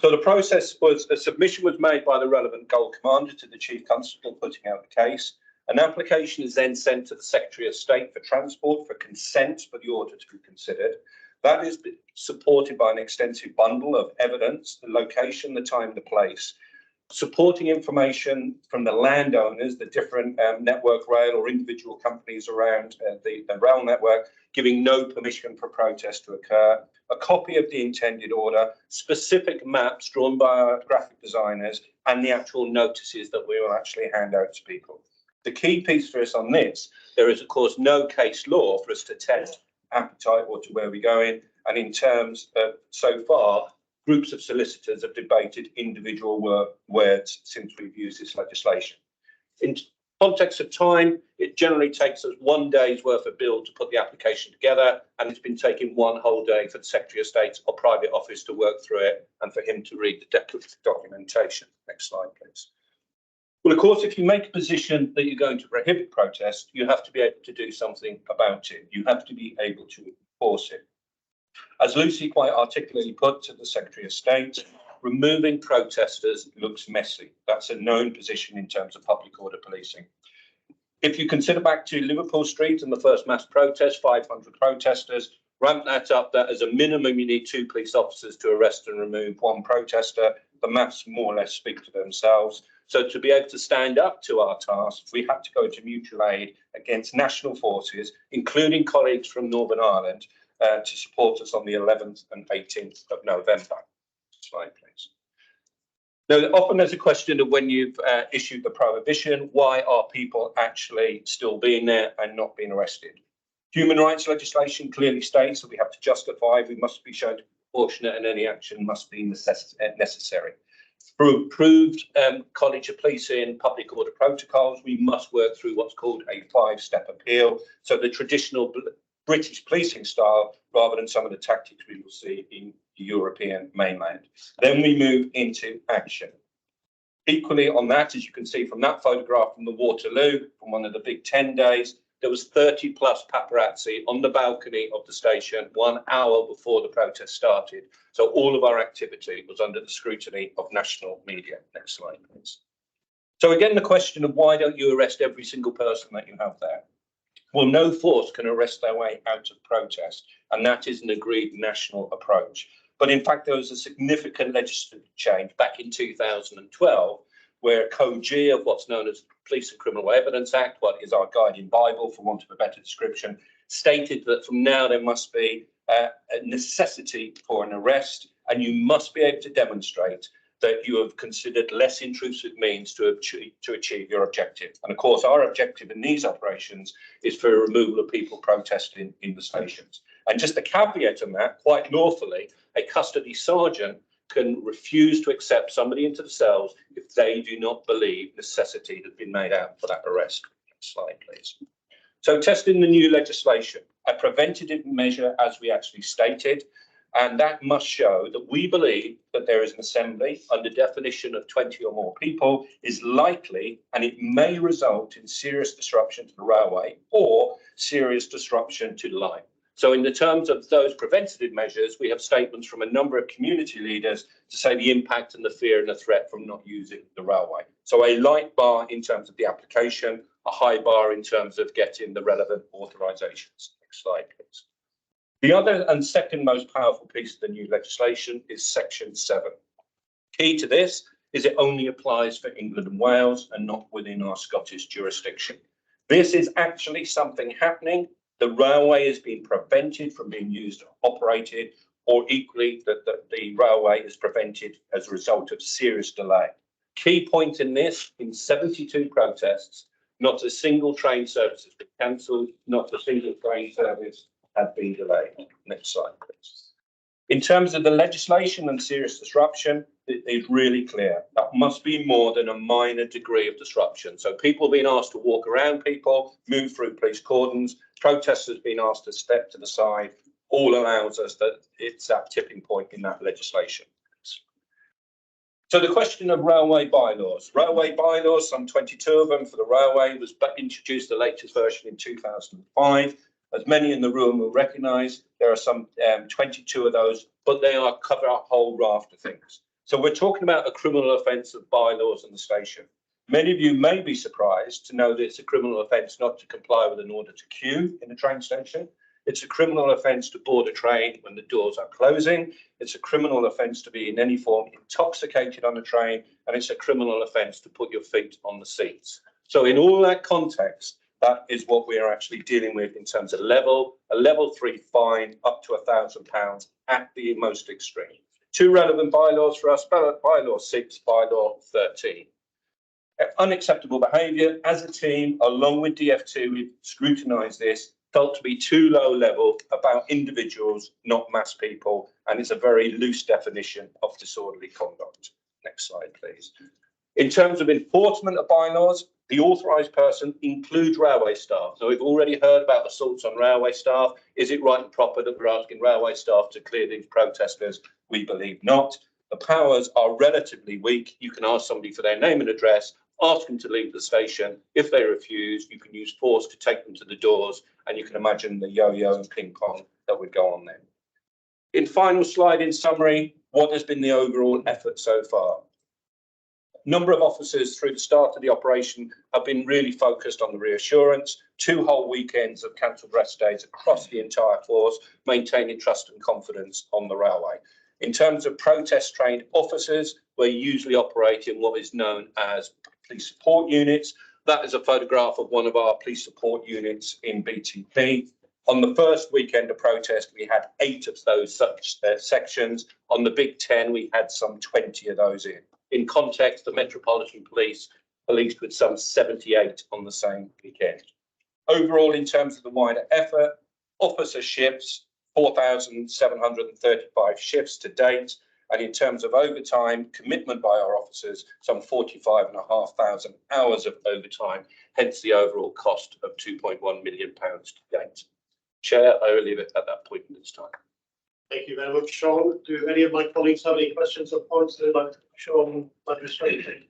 [SPEAKER 10] So the process was, a submission was made by the relevant Gold Commander to the Chief Constable putting out the case. An application is then sent to the Secretary of State for Transport for consent for the order to be considered. That is supported by an extensive bundle of evidence, the location, the time, the place, supporting information from the landowners, the different network rail or individual companies around the rail network, giving no permission for protest to occur, a copy of the intended order, specific maps drawn by our graphic designers, and the actual notices that we will actually hand out to people. The key piece for us on this, there is of course no case law for us to test appetite or to where we're going. And in terms of so far, groups of solicitors have debated individual words since we've used this legislation. In context of time, it generally takes us 1 day's worth of build to put the application together, and it's been taking 1 whole day for the Secretary of State or private office to work through it and for him to read the documentation. Next slide, please. Well, of course, if you make a position that you're going to prohibit protest, you have to be able to do something about it. You have to be able to enforce it. As Lucy quite articulately put to the Secretary of State, removing protesters looks messy. That's a known position in terms of public order policing. If you consider back to Liverpool Street and the first mass protest, 500 protesters, ramp that up, that as a minimum you need 2 police officers to arrest and remove 1 protester. The maths more or less speak for themselves. So to be able to stand up to our task, we had to go to mutual aid against national forces, including colleagues from Northern Ireland, to support us on the 11th and 18th of November. Slide, please. Now, often there's a question of when you've issued the prohibition, why are people actually still being there and not being arrested? Human rights legislation clearly states that we have to justify, we must be shown to be proportionate, and any action must be necessary. Through approved College of Policing public order protocols, we must work through what's called a 5-step appeal. So the traditional British policing style, rather than some of the tactics we will see in the European mainland. Then we move into action. Equally on that, as you can see from that photograph from the Waterloo, from one of the big 10 days, there was 30 plus paparazzi on the balcony of the station 1 hour before the protest started. So all of our activity was under the scrutiny of national media. Next slide, please. So again, the question of why don't you arrest every single person that you have there? Well, no force can arrest their way out of protest, and that is an agreed national approach. But in fact, there was a significant legislative change back in 2012, where Code G of what's known as the Police and Criminal Evidence Act, what is our guiding Bible, for want of a better description, stated that from now there must be a necessity for an arrest, and you must be able to demonstrate that you have considered less intrusive means to achieve your objective. And of course, our objective in these operations is for a removal of people protesting in the stations. And just a caveat on that, quite lawfully, a custody sergeant can refuse to accept somebody into the cells if they do not believe necessity has been made out for that arrest. Next slide, please. So testing the new legislation, a preventative measure as we actually stated, and that must show that we believe that there is an assembly under definition of 20 or more people is likely, and it may result in serious disruption to the railway or serious disruption to life. So in the terms of those preventative measures, we have statements from a number of community leaders to say the impact and the fear and the threat from not using the railway. So a light bar in terms of the application, a high bar in terms of getting the relevant authorisations. Next slide, please. The other and second most powerful piece of the new legislation is Section 7. Key to this is it only applies for England and Wales and not within our Scottish jurisdiction. This is actually something happening. The railway is being prevented from being used or operated, or equally that the railway is prevented as a result of serious delay. Key point in this, in 72 protests, not a single train service has been cancelled, not a single train service had been delayed. Next slide, please.
[SPEAKER 14] In terms of the legislation and serious disruption, it is really clear. That must be more than a minor degree of disruption. So people being asked to walk around people, move through police cordons, protesters being asked to step to the side, all allows us that it's that tipping point in that legislation. So the question of railway bylaws. Railway bylaws, some 22 of them for the railway, was introduced the latest version in 2005. As many in the room will recognise, there are some 22 of those, but they are cover a whole raft of things. So we're talking about a criminal offence of bylaws in the station. Many of you may be surprised to know that it's a criminal offence not to comply with an order to queue in a train station. It's a criminal offence to board a train when the doors are closing. It's a criminal offence to be in any form intoxicated on a train, and it's a criminal offence to put your feet on the seats. So in all that context, that is what we are actually dealing with in terms of a level 3 fine up to £1,000 at the most extreme. Two relevant bylaws for us, bylaw 6, bylaw 13. Unacceptable behaviour. As a team, along with DF2, we've scrutinised this, felt to be too low level about individuals, not mass people, and it's a very loose definition of disorderly conduct. Next slide, please. In terms of enforcement of bylaws, the authorised person includes railway staff. So we've already heard about assaults on railway staff. Is it right and proper that we're asking railway staff to clear these protesters? We believe not. The powers are relatively weak. You can ask somebody for their name and address, ask them to leave the station. If they refuse, you can use force to take them to the doors, and you can imagine the yo-yo and ping pong that would go on then. In final slide, in summary, what has been the overall effort so far? Number of officers through the start of the operation have been really focused on the reassurance, 2 whole weekends of cancelled rest days across the entire force, maintaining trust and confidence on the railway. In terms of protest trained officers, we're usually operating what is known as police support units. That is a photograph of one of our police support units in BTP. On the first weekend of protest, we had 8 of those such sections. On the Big 10, we had some 20 of those in. In context, the Metropolitan Police policed with some 78 on the same weekend. Overall, in terms of the wider effort, officer shifts, 4,735 shifts to date. And in terms of overtime, commitment by our officers, some 45,500 hours of overtime, hence the overall cost of £2.1 million to date. Chair, I will leave it at that point in this time.
[SPEAKER 1] Thank you very much, Sean. Do any of my colleagues have any questions or points they'd like to Sean administration?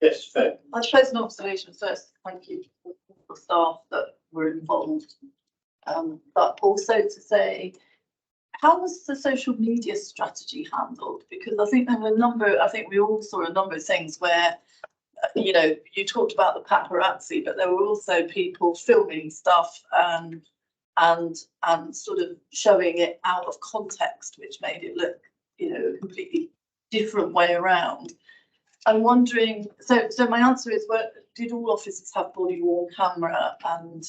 [SPEAKER 1] Yes, fair.
[SPEAKER 7] I suppose an observation first. Thank you for the staff that were involved, but also to say, how was the social media strategy handled? Because I think there were I think we all saw a number of things where, you know, you talked about the paparazzi, but there were also people filming stuff and sort of showing it out of context, which made it look, you know, a completely different way around. I'm wondering, so my answer is, did all officers have body worn camera and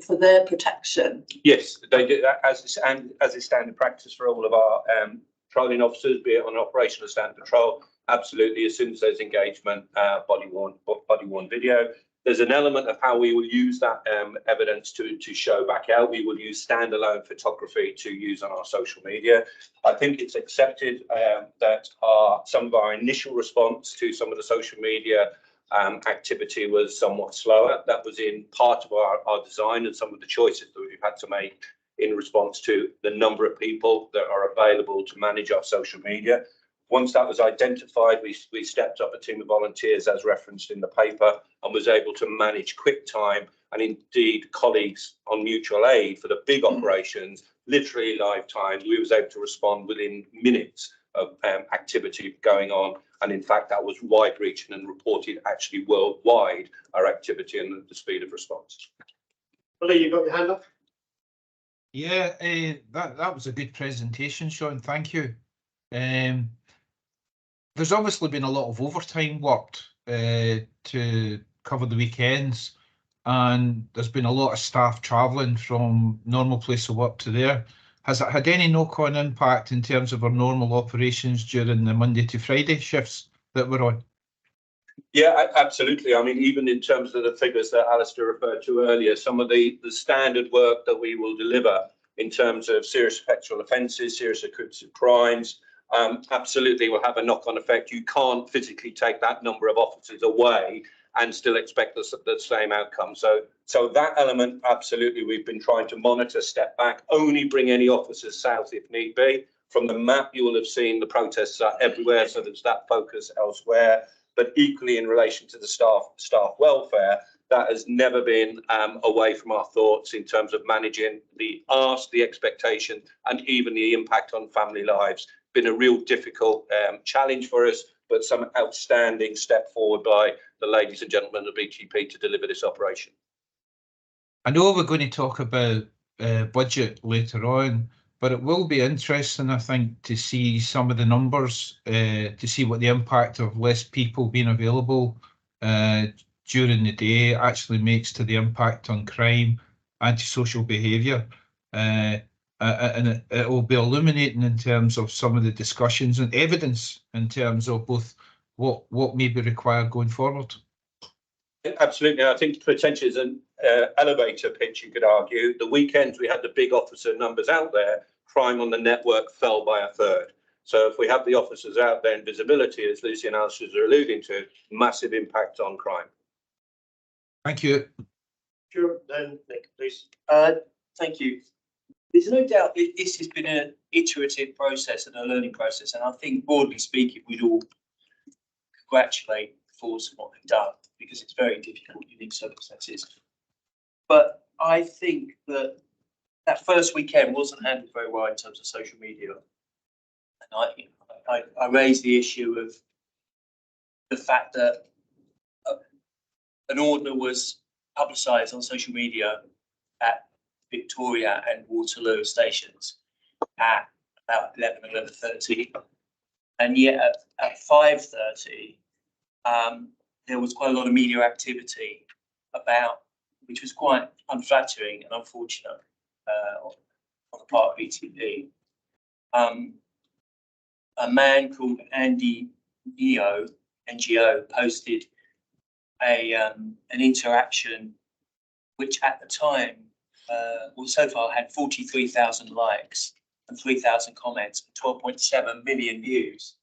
[SPEAKER 7] for their protection?
[SPEAKER 14] Yes, they did, as is standard practice for all of our patrolling officers, be it on operational standard patrol. Absolutely, as soon as there's engagement, body worn video. There's an element of how we will use that evidence to show back out. We will use standalone photography to use on our social media. I think it's accepted that some of our initial response to some of the social media activity was somewhat slower. That was in part of our design and some of the choices that we've had to make in response to the number of people that are available to manage our social media. Once that was identified, we stepped up a team of volunteers, as referenced in the paper, and was able to manage quick time, and indeed colleagues on mutual aid for the big operations, literally live time. We was able to respond within minutes of activity going on, and in fact that was wide reaching and reported actually worldwide, our activity and the speed of response.
[SPEAKER 1] Billy, you got your hand up?
[SPEAKER 15] Yeah, that was a good presentation, Sean, thank you. There's obviously been a lot of overtime worked to cover the weekends, and there's been a lot of staff travelling from normal place of work to there. Has it had any knock-on impact in terms of our normal operations during the Monday to Friday shifts that we're on?
[SPEAKER 14] Yeah, absolutely. I mean, even in terms of the figures that Alistair referred to earlier, some of the standard work that we will deliver in terms of serious sexual offences, serious accrued crimes, absolutely will have a knock-on effect. You can't physically take that number of officers away and still expect the same outcome. So that element, absolutely, we've been trying to monitor, step back, only bring any officers south if need be. From the map, you will have seen the protests are everywhere, so there's that focus elsewhere. But equally in relation to the staff welfare, that has never been away from our thoughts in terms of managing the ask, the expectation, and even the impact on family lives. Been a real difficult challenge for us, but some outstanding step forward by the ladies and gentlemen of BTP to deliver this operation.
[SPEAKER 15] I know we're going to talk about budget later on, but it will be interesting, I think, to see some of the numbers, to see what the impact of less people being available during the day actually makes to the impact on crime, antisocial behaviour. And it will be illuminating in terms of some of the discussions and evidence in terms of both what may be required going forward.
[SPEAKER 14] Absolutely. I think potentially is an elevator pitch, you could argue. The weekends we had the big officer numbers out there, crime on the network fell by a third. So if we have the officers out there in visibility, as Lucy and Alistair are alluding to, massive impact on crime.
[SPEAKER 15] Thank you.
[SPEAKER 1] Sure, then Nick, please.
[SPEAKER 9] Thank you. There's no doubt this has been an iterative process and a learning process, and I think broadly speaking, we'd all congratulate the force on what they've done, because it's very difficult, unique circumstances. But I think that first weekend wasn't handled very well in terms of social media. And I raised the issue of the fact that an order was publicised on social media at Victoria and Waterloo stations at about 11:30, and yet at 5:30 there was quite a lot of media activity about, which was quite unflattering and unfortunate on the part of BTP. A man called Andy NGO posted an interaction which at the time, well, so far had 43,000 likes and 3,000 comments and 12.7 million views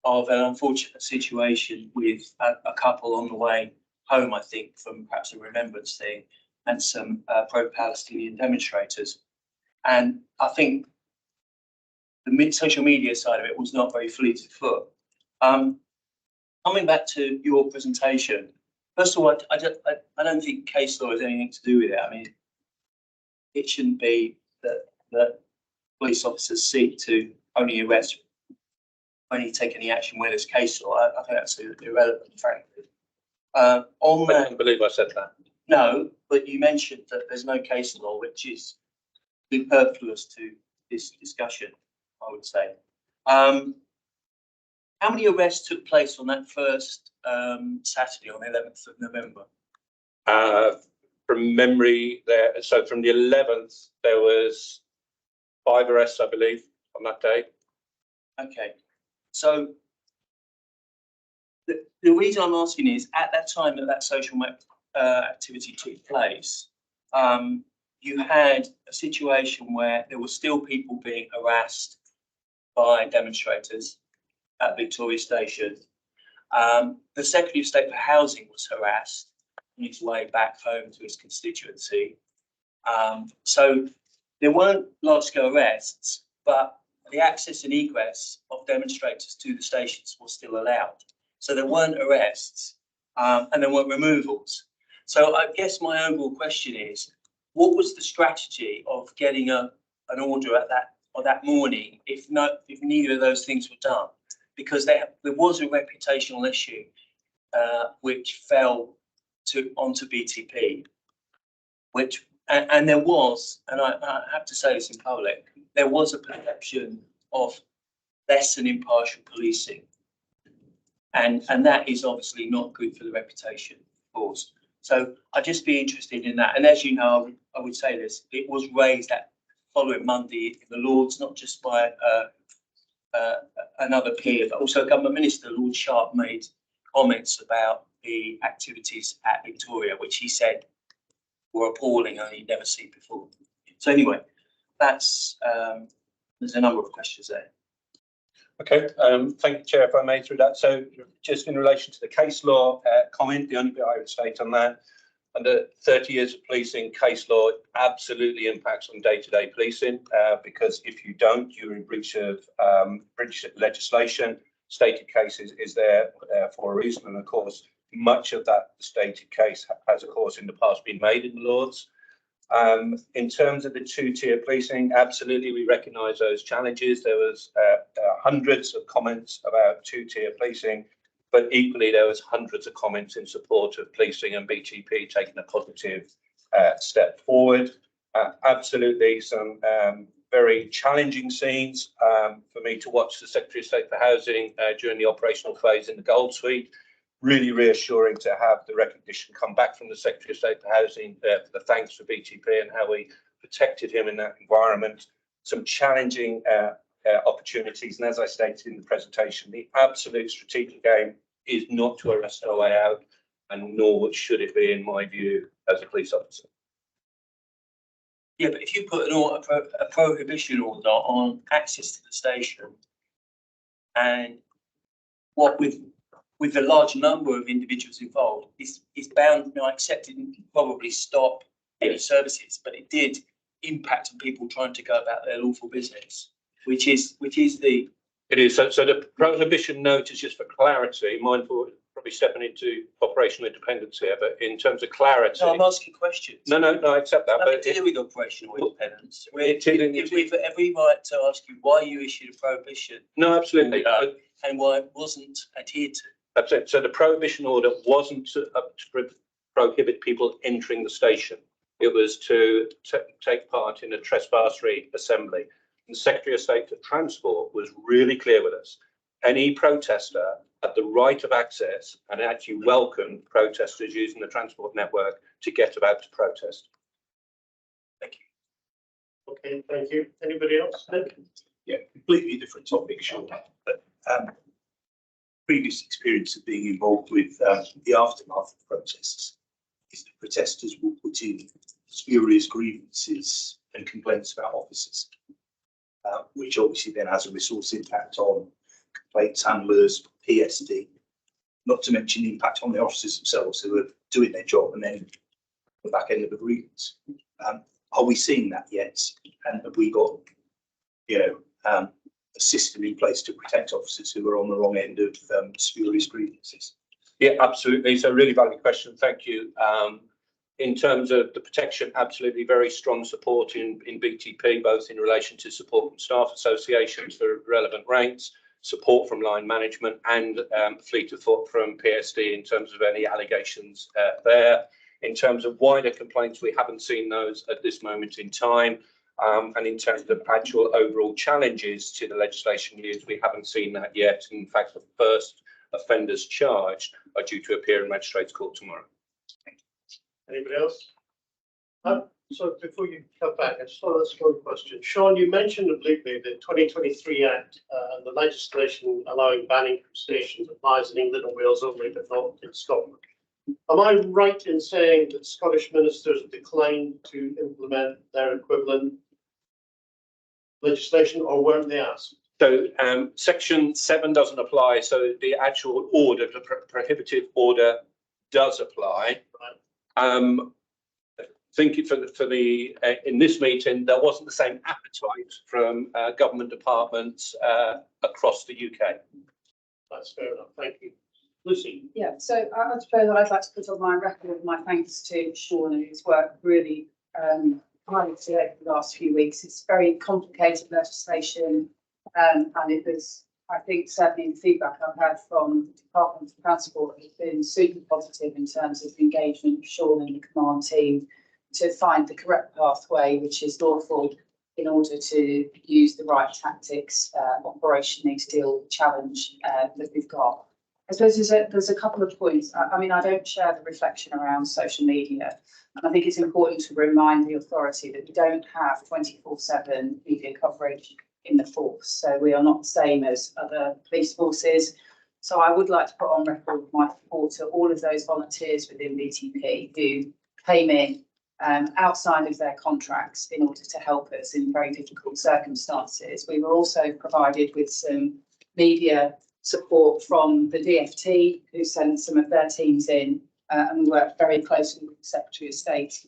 [SPEAKER 9] of an unfortunate situation with a couple on the way home, I think, from perhaps a remembrance thing, and some pro-Palestinian demonstrators. And I think the social media side of it was not very fleet of foot. Coming back to your presentation, first of all, I don't think case law has anything to do with it. I mean, it shouldn't be that police officers seek to only take any action where there's case law. I think that's irrelevant, frankly. I don't
[SPEAKER 14] believe I said that.
[SPEAKER 9] No, but you mentioned that there's no case law, which is superfluous to this discussion, I would say. How many arrests took place on that first Saturday, on the 11th of November?
[SPEAKER 14] From memory, so from the 11th, there was 5 arrests, I believe, on that day.
[SPEAKER 9] Okay, so the reason I'm asking is, at that time that social activity took place, you had a situation where there were still people being harassed by demonstrators at Victoria Station. The Secretary of State for Housing was harassed on his way back home to his constituency. So there weren't large-scale arrests, but the access and egress of demonstrators to the stations was still allowed. So there weren't arrests and there weren't removals. So I guess my overall question is, what was the strategy of getting an order at that morning if neither of those things were done? Because there was a reputational issue which fell onto BTP, and there was, and I have to say this in public, there was a perception of less than impartial policing, and that is obviously not good for the reputation, of course. So I'd just be interested in that. And as you know, I would say this: it was raised that following Monday in the Lords, not just by another peer, but also Government Minister Lord Sharp made comments about the activities at Victoria, which he said were appalling and he'd never seen before. So anyway, that's, there's a number of questions there.
[SPEAKER 14] Okay, thank you, Chair, if I may through that. So just in relation to the case law comment, the only bit I would state on that, under 30 years of policing, case law absolutely impacts on day-to-day policing, because if you don't, you're in breach of legislation. Stated case is there for a reason, and of course, much of that stated case has, of course, in the past been made in the Lords. In terms of the two-tier policing, absolutely, we recognise those challenges. There was hundreds of comments about two-tier policing, but equally there was hundreds of comments in support of policing and BTP taking a positive step forward. Absolutely, some very challenging scenes for me to watch the Secretary of State for Housing during the operational phase in the Gold Suite. Really reassuring to have the recognition come back from the Secretary of State for Housing for the thanks for BTP and how we protected him in that environment. Some challenging opportunities, and as I stated in the presentation, the absolute strategic aim is not to arrest our way out, and nor should it be, in my view, as a police officer.
[SPEAKER 9] Yeah, but if you put a prohibition order on access to the station, and what with the large number of individuals involved, is bound, I accept it, probably stop any services, but it did impact on people trying to go about their lawful business, which is the.
[SPEAKER 14] It is. So the prohibition note is just for clarity, mindful, probably stepping into operational independence here, but in terms of clarity.
[SPEAKER 9] No, I'm asking questions.
[SPEAKER 14] No, I accept that.
[SPEAKER 9] Nothing to do with operational independence.
[SPEAKER 14] We've
[SPEAKER 9] every right to ask you why you issued a prohibition.
[SPEAKER 14] No, absolutely.
[SPEAKER 9] And why it wasn't adhered to.
[SPEAKER 14] That's it. So the prohibition order wasn't to prohibit people entering the station. It was to take part in a trespass-free assembly. And the Secretary of State for Transport was really clear with us. Any protester had the right of access and actually welcomed protesters using the transport network to get about to protest.
[SPEAKER 9] Thank you.
[SPEAKER 1] Okay, thank you. Anybody else?
[SPEAKER 6] Yeah, completely different topic, Sean. But previous experience of being involved with the aftermath of protests is that protesters will put in spurious grievances and complaints about officers, which obviously then has a resource impact on complaints handlers, PSD, not to mention the impact on the officers themselves who are doing their job and then the back end of the grievance. Are we seeing that yet? And have we got, a system in place to protect officers who are on the wrong end of spurious grievances?
[SPEAKER 14] Yeah, absolutely. So really valid question. Thank you. In terms of the protection, absolutely very strong support in BTP, both in relation to support from staff associations for relevant ranks, support from line management, and fleet of foot from PSD in terms of any allegations there. In terms of wider complaints, we haven't seen those at this moment in time. And in terms of actual overall challenges to the legislation used, we haven't seen that yet. In fact, the first offenders charged are due to appear in Magistrates Court tomorrow.
[SPEAKER 1] Anybody else? So before you come back, I just want to ask one question. Sean, you mentioned obliquely the 2023 Act and the legislation allowing banning from stations applies in England and Wales only, but not in Scotland. Am I right in saying that Scottish ministers declined to implement their equivalent legislation, or weren't they asked?
[SPEAKER 14] So Section 7 doesn't apply, so the actual order, the prohibitive order, does apply. I think in this meeting there wasn't the same appetite from government departments across the UK.
[SPEAKER 1] That's fair enough. Thank you, Lucy.
[SPEAKER 3] Yeah, so I suppose I'd like to put on my record my thanks to Sean and his work really tirelessly over the last few weeks. It's very complicated legislation, and it was, I think, certainly the feedback I've had from the Department of Transport has been super positive in terms of engagement with Sean and the command team to find the correct pathway, which is lawful, in order to use the right tactics operationally to deal with the challenge that we've got. I suppose there's a couple of points. I mean, I don't share the reflection around social media, and I think it's important to remind the authority that we don't have 24/7 media coverage in the force, so we are not the same as other police forces. So I would like to put on record my support to all of those volunteers within BTP who came in outside of their contracts in order to help us in very difficult circumstances. We were also provided with some media support from the DfT, who sent some of their teams in, and we worked very closely with the Secretary of State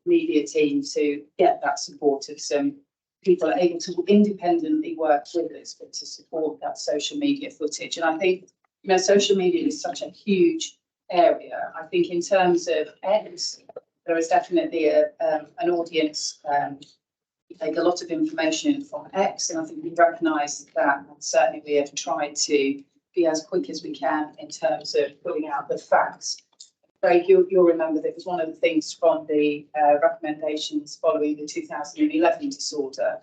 [SPEAKER 3] media team to get that support of some people able to independently work with us, but to support that social media footage. And I think, you know, social media is such a huge area. I think in terms of X, there is definitely an audience. We take a lot of information from X, and I think we recognise that, and certainly we have tried to be as quick as we can in terms of putting out the facts. Craig, you'll remember that it was one of the things from the recommendations following the 2011 disorder,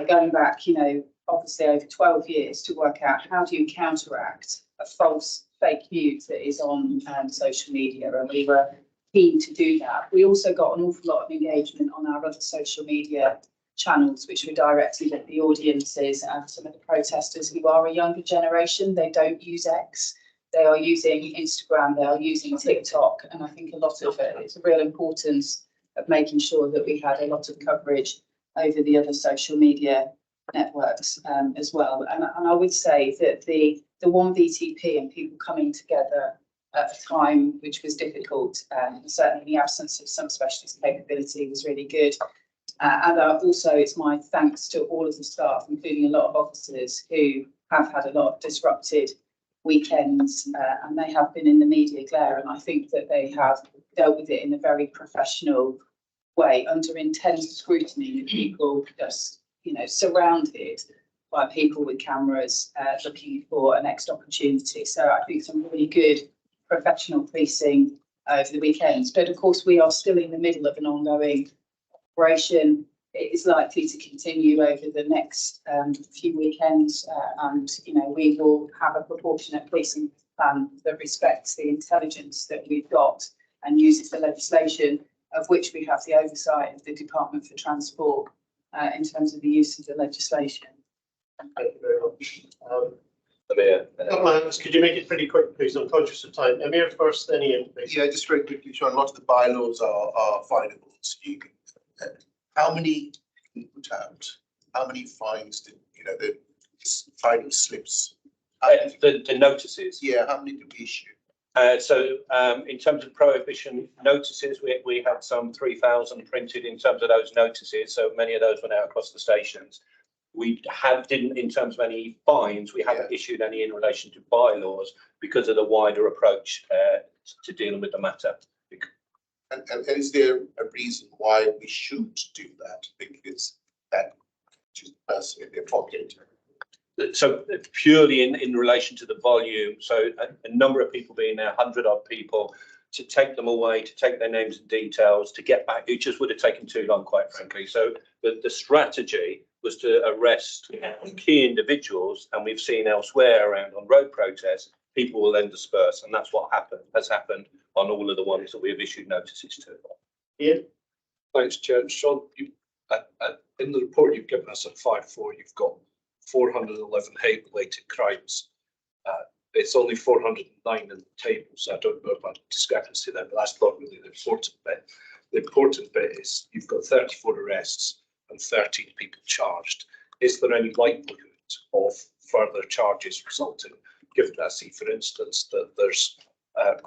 [SPEAKER 3] going back, you know, obviously over 12 years to work out how do you counteract a false fake news that is on social media, and we were keen to do that. We also got an awful lot of engagement on our other social media channels, which were directed at the audiences and some of the protesters who are a younger generation. They don't use X. They are using Instagram, they are using TikTok, and I think a lot of it, it's a real importance of making sure that we had a lot of coverage over the other social media networks as well. And I would say that the one VTP and people coming together at a time which was difficult, and certainly the absence of some specialist capability was really good. And also it's my thanks to all of the staff, including a lot of officers who have had a lot of disrupted weekends, and they have been in the media glare, and I think that they have dealt with it in a very professional way under intense scrutiny of people just, you know, surrounded by people with cameras looking for a next opportunity. So I think some really good professional policing over the weekends. But of course, we are still in the middle of an ongoing operation. It is likely to continue over the next few weekends, and you know, we will have a proportionate policing plan that respects the intelligence that we've got and uses the legislation of which we have the oversight of the Department for Transport in terms of the use of the legislation.
[SPEAKER 1] Thank you very much.
[SPEAKER 13] Amir,
[SPEAKER 1] Couple of hands. Could you make it pretty quick, please? I'm conscious of time. Amir first, then Ian, please.
[SPEAKER 6] Yeah, just very quickly, Sean, a lot of the bylaws are findable. So you can, how many put out? How many fines did, you know, the final slips?
[SPEAKER 14] The notices.
[SPEAKER 6] Yeah, how many did we issue?
[SPEAKER 14] So in terms of prohibition notices, we had some 3,000 printed in terms of those notices. So many of those went out across the stations. We didn't, in terms of any fines, we haven't issued any in relation to bylaws because of the wider approach to dealing with the matter.
[SPEAKER 6] And is there a reason why we should do that? Because that is personally appropriate.
[SPEAKER 14] So purely in relation to the volume, so a number of people being there, 100 odd people, to take them away, to take their names and details, to get back, it just would have taken too long, quite frankly. So the strategy was to arrest key individuals, and we've seen elsewhere around on road protests, people will then disperse, and that's what has happened on all of the ones that we have issued notices to.
[SPEAKER 1] Ian?
[SPEAKER 10] Thanks, Chair. Sean, in the report you've given us at 5.4, you've got 411 hate-related crimes. It's only 409 in the table, so I don't know about discrepancy there, but that's not really the important bit. The important bit is you've got 34 arrests and 13 people charged. Is there any likelihood of further charges resulting, given that, see, for instance, that there's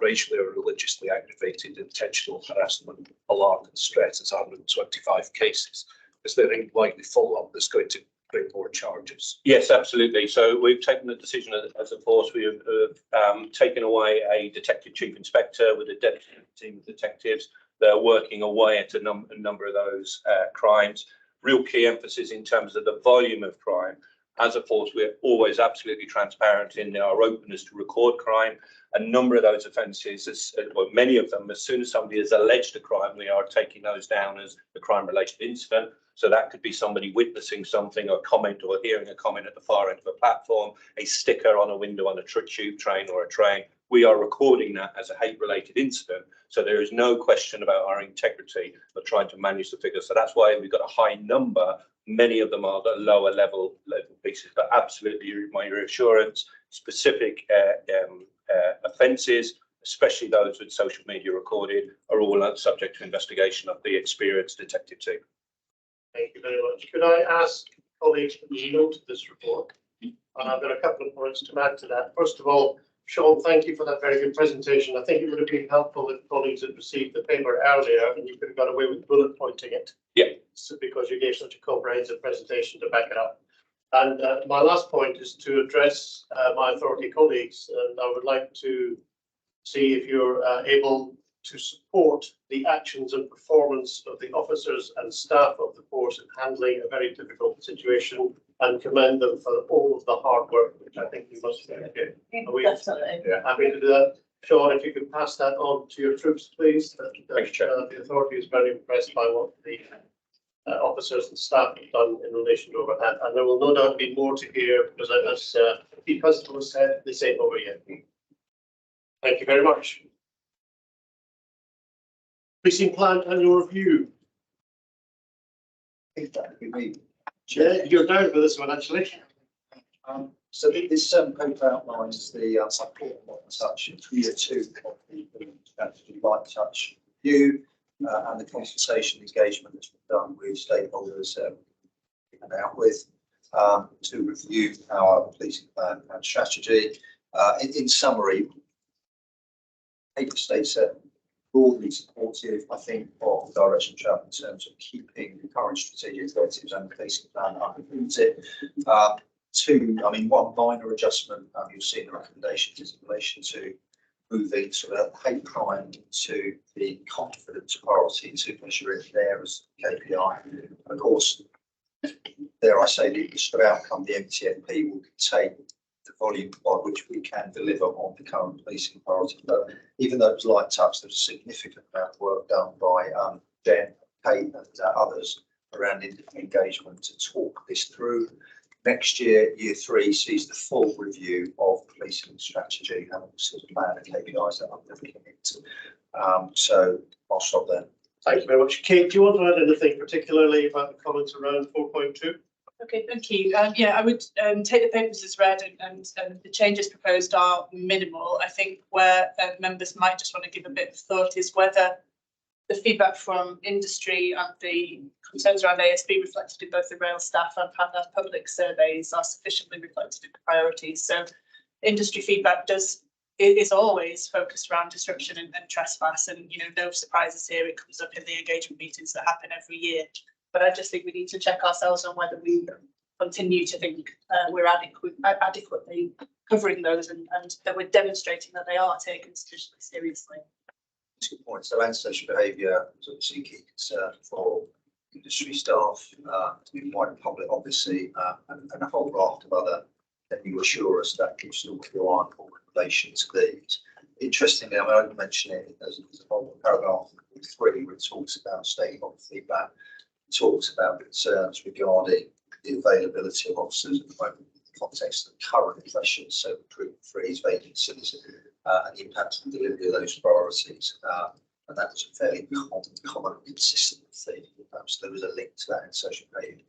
[SPEAKER 10] racially or religiously aggravated intentional harassment, alarm and stress is 125 cases? Is there any likely follow-up that's going to bring more charges?
[SPEAKER 14] Yes, absolutely. So we've taken the decision as a force. We have taken away a detective chief inspector with a dedicated team of detectives. They're working away at a number of those crimes. Real key emphasis in terms of the volume of crime. As a force, we're always absolutely transparent in our openness to record crime. A number of those offences, well, many of them, as soon as somebody has alleged a crime, we are taking those down as a crime-related incident. So that could be somebody witnessing something, or comment, or hearing a comment at the far end of a platform, a sticker on a window on a tube train or a train. We are recording that as a hate-related incident. So there is no question about our integrity of trying to manage the figures. So that's why we've got a high number. Many of them are the lower level pieces, but absolutely my reassurance, specific offences, especially those with social media recorded, are all subject to investigation of the experienced detective team.
[SPEAKER 1] Thank you very much. Could I ask colleagues to note this report? And I've got a couple of points to add to that. First of all, Sean, thank you for that very good presentation. I think it would have been helpful if colleagues had received the paper earlier and you could have got away with bullet pointing it.
[SPEAKER 14] Yeah.
[SPEAKER 1] So because you gave such a comprehensive presentation to back it up. And my last point is to address my authority colleagues, and I would like to see if you're able to support the actions and performance of the officers and staff of the force in handling a very difficult situation, and commend them for all of the hard work, which I think you must do. Are we
[SPEAKER 7] Definitely.
[SPEAKER 1] happy to do that? Sean, if you could pass that on to your troops, please.
[SPEAKER 14] Thank you,
[SPEAKER 1] The authority is very impressed by what the officers and staff have done in relation to overhead, and there will no doubt be more to hear because, as Pete Constable said, this ain't over yet. Thank you very much. Policing plan annual review.
[SPEAKER 4] I think that would be me.
[SPEAKER 1] Yeah, you're down for this one actually.
[SPEAKER 4] So this paper outlines the support and such in year 2 of the strategy light touch review and the consultation engagement that's been done with stakeholders and out with to review our policing plan and strategy. In summary, paper states broadly supportive, I think, of the direction of travel in terms of keeping the current strategic objectives and the policing plan underpins it. One minor adjustment you'll see in the recommendations is in relation to moving sort of hate crime to the confidence priority to measure it there as KPI. And of course, dare I say, the sort of outcome, the MTFP will contain the volume by which we can deliver on the current policing priority. But even though it was light touch, there's a significant amount of work done by Jen, Kate and others around engagement to talk this through. Next year, year 3 sees the full review of policing strategy and also the plan and KPIs that I'm looking into. So I'll stop there.
[SPEAKER 1] Thank you very much. Kate, do you want to add anything particularly about the comments around 4.2?
[SPEAKER 3] Okay, thank you. I would take the papers as read, and the changes proposed are minimal. I think where members might just want to give a bit of thought is whether the feedback from industry and the concerns around ASB reflected in both the rail staff and public surveys are sufficiently reflected in the priorities. So industry feedback is always focused around disruption and trespass, and no surprises here. It comes up in the engagement meetings that happen every year. But I just think we need to check ourselves on whether we continue to think we're adequately covering those and that we're demonstrating that they are taken sufficiently seriously.
[SPEAKER 4] That's a good point. So antisocial behaviour is obviously a key concern for industry staff, the wider public, obviously, and a whole raft of other. Then you assure us that you still keep your eye on in relation to these. Interestingly, I would mention it as a whole paragraph 3, where it talks about stakeholder feedback, it talks about concerns regarding the availability of officers at the moment in the context of current pressures, so recruitment freeze, vacancies, and the impact on delivery of those priorities. And that was a fairly common and consistent theme. So there was a link to that in social behaviour.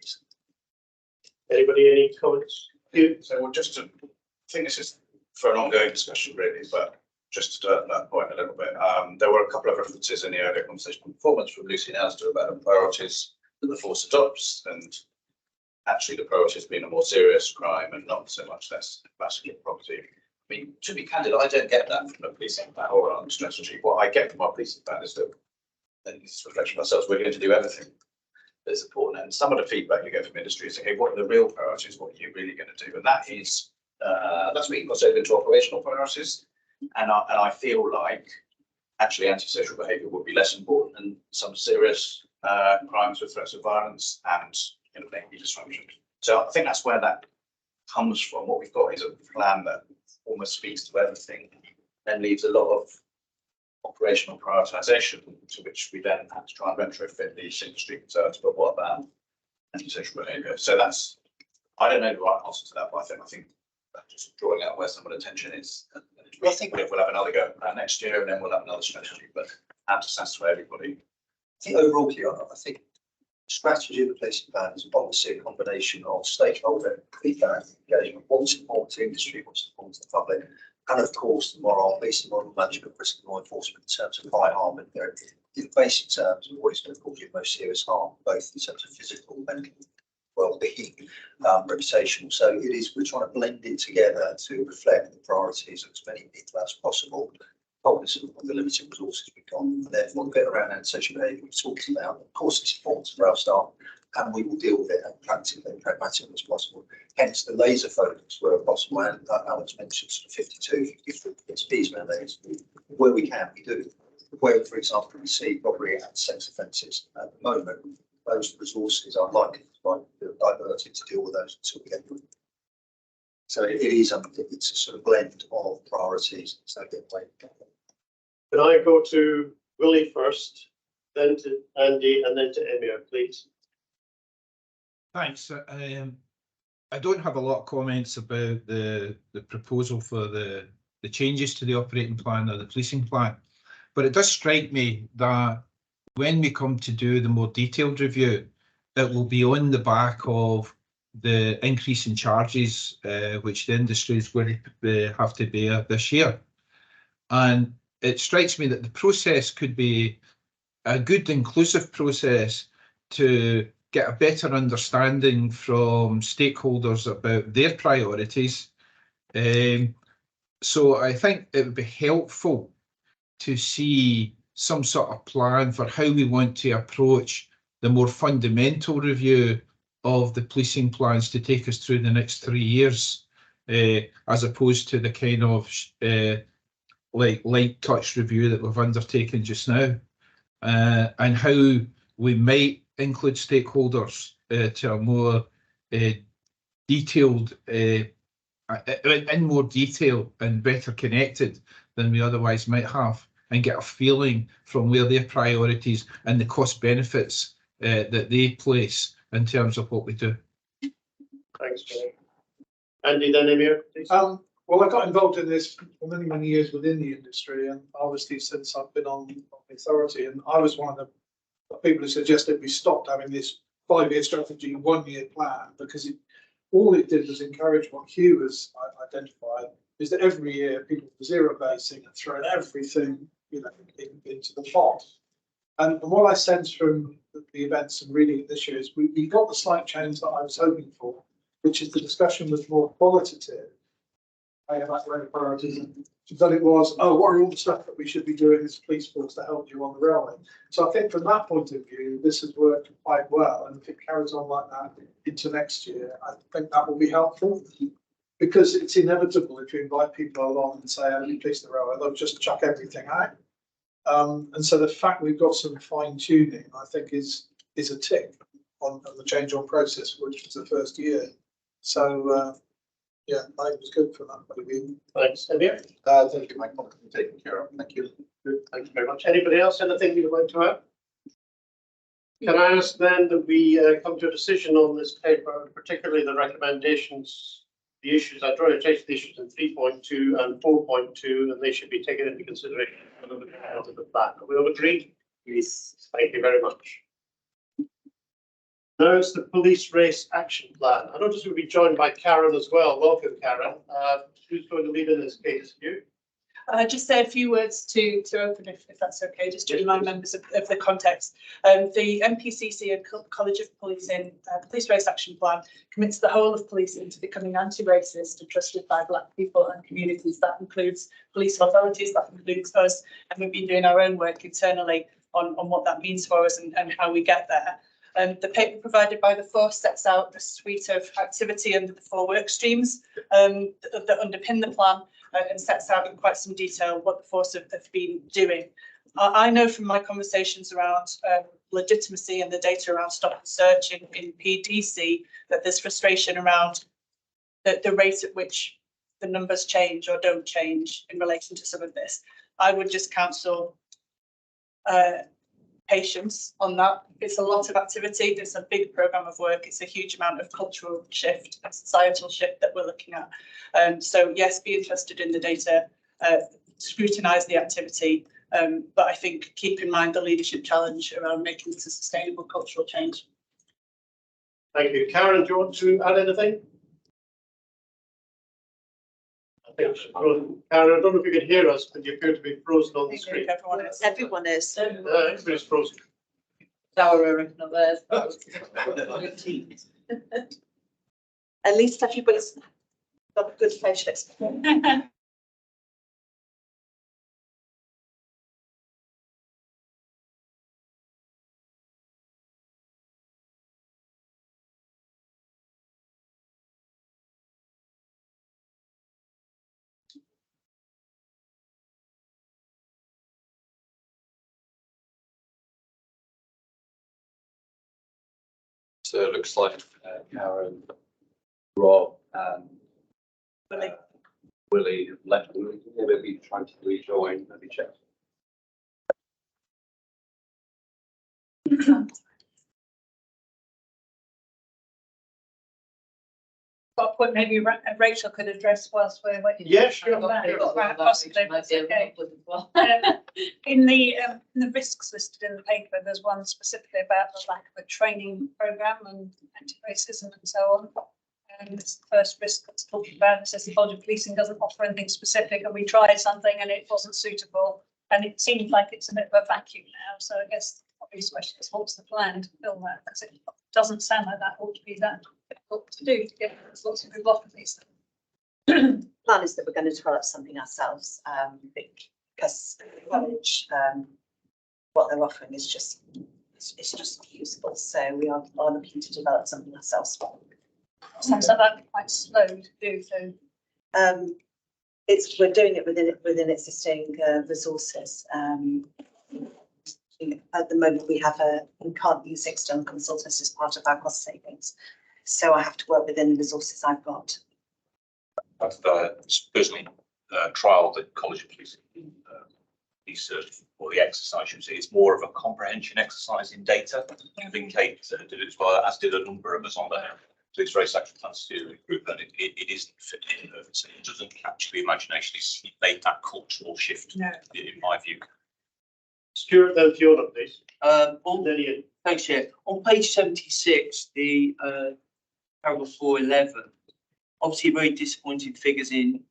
[SPEAKER 1] Anybody, any comments?
[SPEAKER 13] So well, just to, I think this is for an ongoing discussion really, but just to develop that point a little bit. There were a couple of references in the earlier conversation on performance from Lucy and Alistair about the priorities that the force adopts, and actually the priorities being a more serious crime and not so much less massacre property. I mean, to be candid, I don't get that from a policing plan or on strategy. What I get from our policing plan is that, and this is a reflection of ourselves, we're going to do everything that's important. And some of the feedback you get from industry is, okay, what are the real priorities? What are you really going to do? And that is, that's what you consider into operational priorities. And I feel like actually antisocial behaviour would be less important than some serious crimes with threats of violence and maybe disruption. So I think that's where that comes from. What we've got is a plan that almost speaks to everything, then leaves a lot of operational prioritisation, to which we then have to try and retrofit these industry concerns. But what about antisocial behaviour? So that's, I don't know the right answer to that, but I think that's just drawing out where some of the tension is. I think we'll have another go next year, and then we'll have another strategy, but how to satisfy everybody.
[SPEAKER 4] I think overall, I think strategy of the policing plan is obviously a combination of stakeholder feedback, engagement, what's important to industry, what's important to the public, And of course, the moral basic model management, risk and law enforcement in terms of high harm, and in basic terms, what is going to cause you most serious harm, both in terms of physical, mental well-being, reputational. So it is, we're trying to blend it together to reflect the priorities of as many people as possible, cognizant of the limited resources we've got. And therefore, the bit around antisocial behaviour we talked about, of course, it's important for our staff, and we will deal with it as practically and pragmatically as possible. Hence the laser focus where possible, and Alex mentioned sort of 52, 53 PSPs mandates. Where we can, we do. Where, for example, we see robbery and sex offences at the moment, those resources are likely to be diverted to deal with those until we get them. So it is it's a sort of blend of priorities. So
[SPEAKER 1] Can I go to Willie first, then to Andy, and then to Emir, please?
[SPEAKER 15] Thanks. I don't have a lot of comments about the proposal for the changes to the operating plan or the policing plan, but it does strike me that when we come to do the more detailed review, it will be on the back of the increase in charges which the industry is going to have to bear this year. And it strikes me that the process could be a good inclusive process to get a better understanding from stakeholders about their priorities. So I think it would be helpful to see some sort of plan for how we want to approach the more fundamental review of the policing plans to take us through the next 3 years, as opposed to the kind of like light touch review that we've undertaken just now, and how we might include stakeholders to a more detailed, in more detail and better connected than we otherwise might have, and get a feeling from where their priorities and the cost benefits that they place in terms of what we do.
[SPEAKER 1] Thanks, Willie. Andy, then Emir, please.
[SPEAKER 2] Well, I got involved in this for many, many years within the industry, and obviously since I've been on the authority, and I was one of the people who suggested we stopped having this 5-year strategy, 1-year plan, because all it did was encourage what Hugh has identified, is that every year people were zero basing and throwing everything, into the pot. And what I sense from the events and reading it this year is we got the slight change that I was hoping for, which is the discussion was more qualitative. I have priorities, than it was, what are all the stuff that we should be doing as a police force to help you on the railway? So I think from that point of view, this has worked quite well. And if it carries on like that into next year, I think that will be helpful, because it's inevitable if you invite people along and say, how do you police the railway? They'll just chuck everything out. And so the fact we've got some fine tuning, I think, is a tick on the change on process, which was the first year. So, yeah, I think it was good for that point of view.
[SPEAKER 1] Thanks, Emir.
[SPEAKER 6] Thank you, Mike. Taken care of. Thank you.
[SPEAKER 1] Good, thank you very much. Anybody else, anything you'd like to add? Can I ask then that we come to a decision on this paper, particularly the recommendations, the issues, I draw attention to the issues in 3.2 and 4.2, and they should be taken into consideration of the plan. Are we all agreed? Yes. Thank you very much. Now it's the police race action plan. I notice we'll be joined by Karen as well. Welcome, Karen. Who's going to lead in this case? You?
[SPEAKER 12] Just say a few words to open, if that's okay, just to remind members of the context. The MPCC and College of Policing Police Race Action Plan commits the whole of policing to becoming anti-racist and trusted by Black people and communities. That includes police authorities, that includes us, and we've been doing our own work internally on what that means for us and how we get there. The paper provided by the force sets out a suite of activity under the 4 work streams that underpin the plan, and sets out in quite some detail what the force have been doing. I know from my conversations around legitimacy and the data around stop and search in PDC that there's frustration around the rate at which the numbers change or don't change in relation to some of this. I would just counsel patience on that. It's a lot of activity. It's a big programme of work. It's a huge amount of cultural shift and societal shift that we're looking at. So yes, be interested in the data, scrutinise the activity, but I think keep in mind the leadership challenge around making this a sustainable cultural change.
[SPEAKER 1] Thank you. Karen, do you want to add anything? think she's frozen. Karen, I don't know if you can hear us, but you appear to be frozen on the screen.
[SPEAKER 12] Everyone is.
[SPEAKER 1] Everybody's frozen.
[SPEAKER 11] Our original theirs.
[SPEAKER 7] At least everybody's got a good facial expression.
[SPEAKER 14] So it looks like Karen, Rob, and Willie have left. Maybe trying to rejoin. Let me check.
[SPEAKER 12] Got a point maybe Rachel could address whilst we're waiting.
[SPEAKER 1] Yeah, sure.
[SPEAKER 12] Possibly, that's okay. In the risks listed in the paper, there's one specifically about the lack of a training programme and anti-racism and so on. And it's the first risk that's talked about. It says the College of Policing doesn't offer anything specific, and we tried something and it wasn't suitable. And it seems like it's a bit of a vacuum now. So I guess the obvious question is, what's the plan to fill that? Because it doesn't sound like that ought to be that difficult to do. Yeah, there's lots of people offer these things.
[SPEAKER 7] Plan is that we're going to develop something ourselves, because college, what they're offering is just useful. So we are looking to develop something ourselves.
[SPEAKER 12] Sounds like that'd be quite slow to do. So
[SPEAKER 7] we're doing it within existing resources. At the moment, we can't use external consultants as part of our cost savings, so I have to work within the resources I've got.
[SPEAKER 8] I've personally trialled the College of Policing research or the exercise. You see, it's more of a comprehension exercise in data. I think Kate did it as well, as did a number of us on the Police Race Action Plan Steering Group, and it isn't fit in. It doesn't capture the imagination. It's made that cultural shift, in my view.
[SPEAKER 1] Stuart, then Fiona, please.
[SPEAKER 9] Thanks, Chair. On page 76, the paragraph 411, obviously very disappointing figures in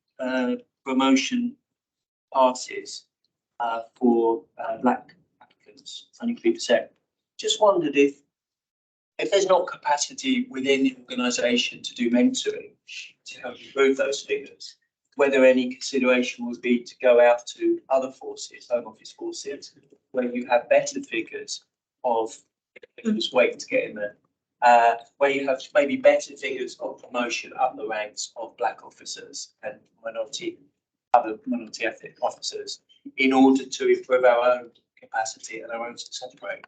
[SPEAKER 9] promotion passes for black applicants, only 3%. Just wondered if there's not capacity within the organisation to do mentoring to help improve those figures, whether any consideration would be to go out to other forces, Home Office forces, where you have better figures of who's waiting to get in there, where you have maybe better figures of promotion up the ranks of black officers and other minority ethnic officers, in order to improve our own capacity and our own success rate.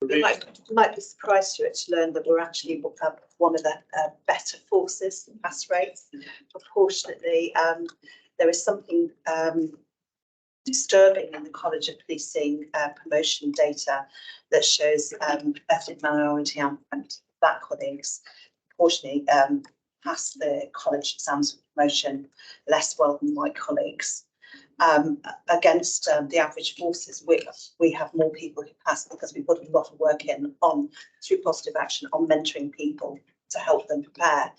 [SPEAKER 7] You might be surprised to learn that we're actually one of the better forces in pass rates. Proportionately, there is something disturbing in the College of Policing promotion data that shows ethnic minority and black colleagues proportionally pass the college exams for promotion less well than white colleagues. Against the average forces, we have more people who pass because we put a lot of work in through positive action on mentoring people to help them prepare.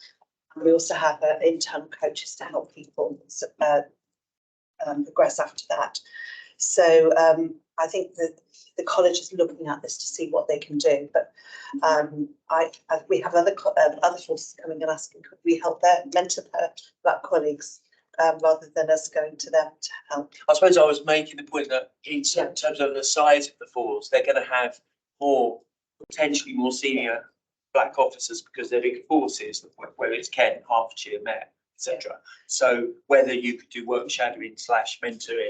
[SPEAKER 7] And we also have internal coaches to help people progress after that. So I think that the college is looking at this to see what they can do. But we have other forces coming and asking, could we help mentor their black colleagues? Rather than us going to them to help.
[SPEAKER 9] I suppose I was making the point that in terms of the size of the force, they're going to have potentially more senior black officers because they're big forces, whether it's Kent, Hertfordshire, Met, etc. So whether you could do work shadowing / mentoring,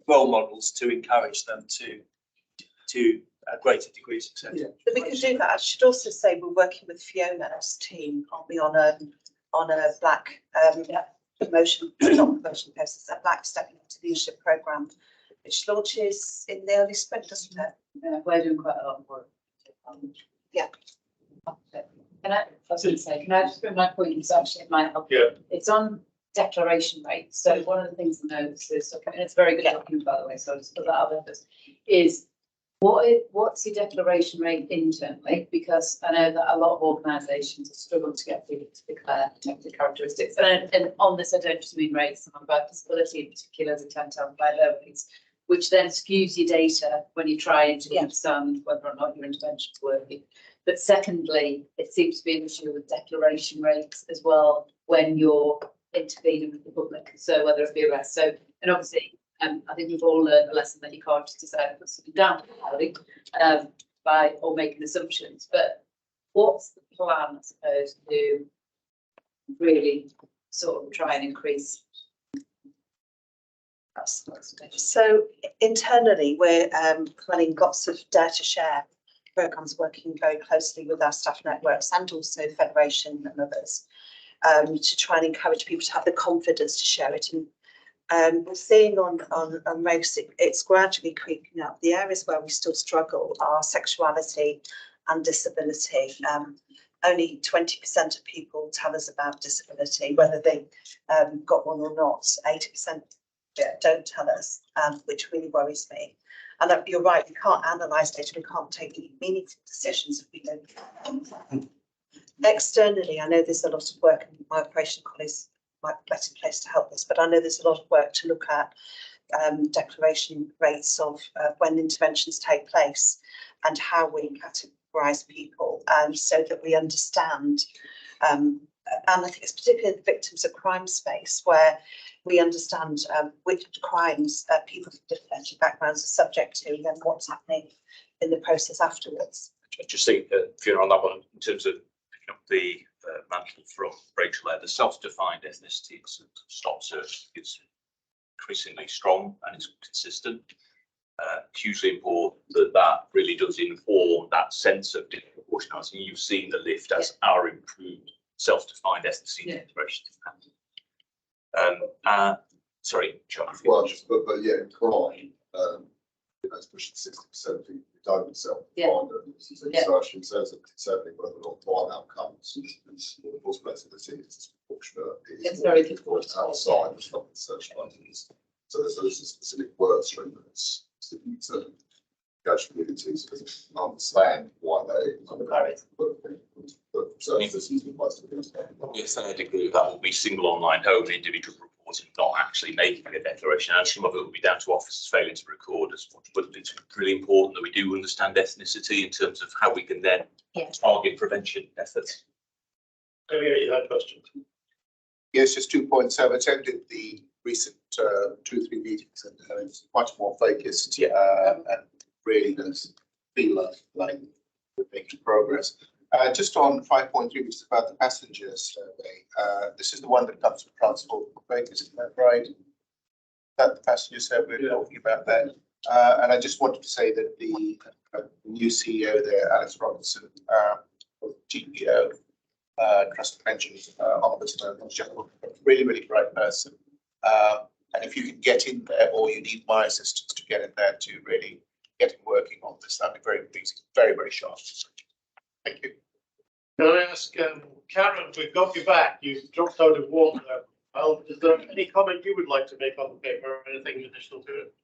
[SPEAKER 9] role models to encourage them to a greater degree of success.
[SPEAKER 7] Yeah. So we could do that. I should also say we're working with Fiona's team, aren't we, on a black not promotion process, a black stepping into leadership programme, which launches in the early spring, doesn't it?
[SPEAKER 11] Yeah, we're doing quite a lot of work.
[SPEAKER 7] Yeah.
[SPEAKER 11] Can I just bring my point? It's actually, it might help.
[SPEAKER 1] Yeah.
[SPEAKER 11] It's on declaration rates. So one of the things I noticed is, and it's a very good document, by the way, so I'll just put that out there, is What's your declaration rate internally? Because I know that a lot of organisations have struggled to get people to declare protected characteristics. And on this, I don't just mean race, I'm about disability in particular, as a 10 times by loads, which then skews your data when you're trying to understand whether or not your intervention is working. But secondly, it seems to be an issue with declaration rates as well when you're intervening with the public. So whether it be arrest. So, and obviously, I think we've all learned a lesson that you can't just decide to put something down by or making assumptions. But what's the plan, I suppose, to really sort of try and increase?
[SPEAKER 16] So internally, we're planning lots of dare to share programs, working very closely with our staff networks and also Federation and others to try and encourage people to have the confidence to share it. And we're seeing on race, it's gradually creeping up. The areas where we still struggle are sexuality and disability. Only 20% of people tell us about disability, whether they got one or not. 80% don't tell us, which really worries me. And you're right, we can't analyse data, we can't take meaningful decisions if we don't. Externally, I know there's a lot of work, and my operational colleagues might be better placed to help us, but I know there's a lot of work to look at declaration rates of when interventions take place and how we categorise people so that we understand. And I think it's particularly the victims of crime space where we understand which crimes people from different ethnic backgrounds are subject to and then what's happening in the process afterwards.
[SPEAKER 8] I just think, Fiona, on that one, in terms of picking up the mantle from Rachel there, the self-defined ethnicity stop search is increasingly strong and it's consistent. It's hugely important that that really does inform that sense of disproportionality. You've seen the lift as our improved self-defined ethnicity declaration. Sorry, John.
[SPEAKER 5] Well, but yeah, crime, it's pushing 60% of people who don't self-define research in terms of determining whether or not crime outcomes of course flexibility is disproportionate.
[SPEAKER 11] It's very difficult
[SPEAKER 5] outside of stopping search findings. So there's a specific work stream that's specific to engage communities to understand why they
[SPEAKER 8] Yes, I agree with that. Will be single online home, individual reporting, not actually making a declaration. And some of it will be down to officers failing to record as much. But it's really important that we do understand ethnicity in terms of how we can then target prevention efforts.
[SPEAKER 1] You had a question.
[SPEAKER 6] Yes, just 2 points. I've attended the recent 2 or 3 meetings and it's much more focused and really does feel like we're making progress. Just on 5.3, which is about the passenger survey, this is the one that comes from Transport Focus, is that right? That the passenger survey, we're talking about that. And I just wanted to say that the new CEO there, Alex Robinson, GPO, Trust Pensions Ombudsman, really bright person. And if you can get in there, or you need my assistance to get in there to really get him working on this, that'd be very pleasing, very sharp. Thank you.
[SPEAKER 1] Can I ask, Karen, we've got you back. You've dropped out of water. Well, is there any comment you would like to make on the paper or anything additional to it?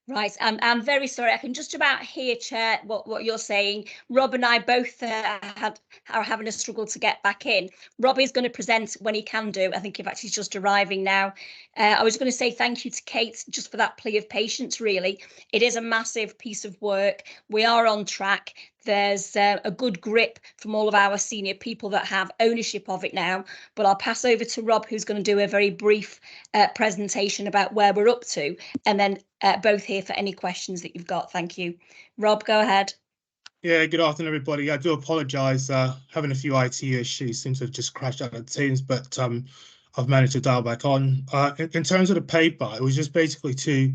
[SPEAKER 17] Right, I'm very sorry. I can just about hear, Chair, what you're saying. Rob and I both are having a struggle to get back in. Rob is going to present when he can do. I think in fact he's just arriving now. I was going to say thank you to Kate just for that plea of patience, really. It is a massive piece of work. We are on track. There's a good grip from all of our senior people that have ownership of it now. But I'll pass over to Rob, who's going to do a very brief presentation about where we're up to, and then both here for any questions that you've got. Thank you. Rob, go ahead.
[SPEAKER 18] Yeah, good afternoon, everybody. I do apologise, having a few IT issues, seems to have just crashed out of Teams, but I've managed to dial back on. In terms of the paper, it was just basically to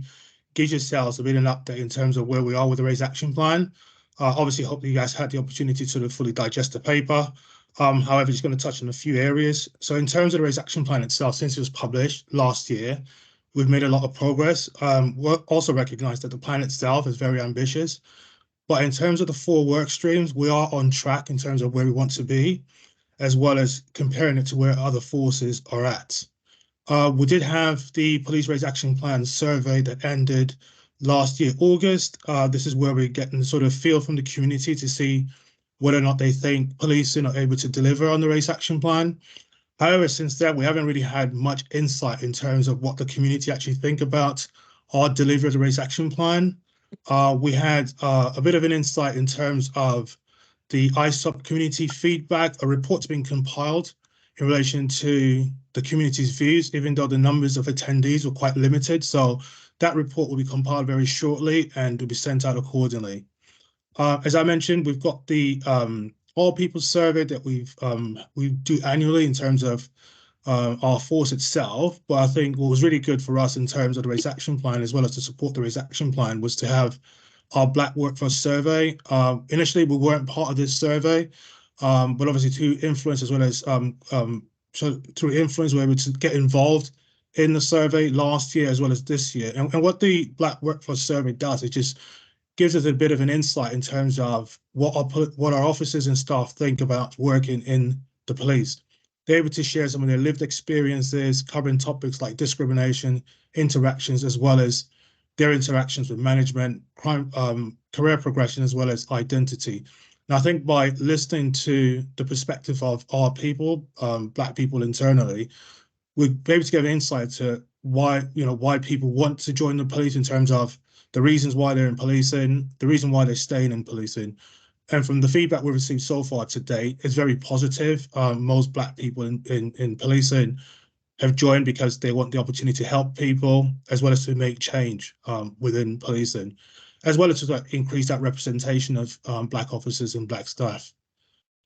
[SPEAKER 18] give yourselves a bit of an update in terms of where we are with the Raise Action Plan. Obviously, hopefully you guys had the opportunity to sort of fully digest the paper. However, just going to touch on a few areas. So in terms of the Raise Action Plan itself, since it was published last year, we've made a lot of progress. We also recognise that the plan itself is very ambitious. But in terms of the 4 work streams, we are on track in terms of where we want to be, as well as comparing it to where other forces are at. We did have the Police Raise Action Plan survey that ended last year, August. This is where we're getting sort of feel from the community to see whether or not they think policing are able to deliver on the race action plan. However, since then, we haven't really had much insight in terms of what the community actually think about our delivery of the race action plan. We had a bit of an insight in terms of the ISOP community feedback. A report's been compiled in relation to the community's views, even though the numbers of attendees were quite limited. So that report will be compiled very shortly and will be sent out accordingly. As I mentioned, we've got the All People survey that we do annually in terms of our force itself. But I think what was really good for us in terms of the race action plan, as well as to support the race action plan, was to have our Black Workforce Survey. Initially, we weren't part of this survey, but obviously through influence as well as so through influence, we were able to get involved in the survey last year as well as this year. And what the Black Workforce Survey does, it just gives us a bit of an insight in terms of what our officers and staff think about working in the police. They're able to share some of their lived experiences, covering topics like discrimination, interactions, as well as their interactions with management, crime, career progression, as well as identity. And I think by listening to the perspective of our people, Black people internally, we'll be able to give an insight to why people want to join the police in terms of the reasons why they're in policing, the reason why they're staying in policing. And from the feedback we've received so far to date, it's very positive. Most Black people in policing have joined because they want the opportunity to help people, as well as to make change within policing, as well as to increase that representation of Black officers and Black staff.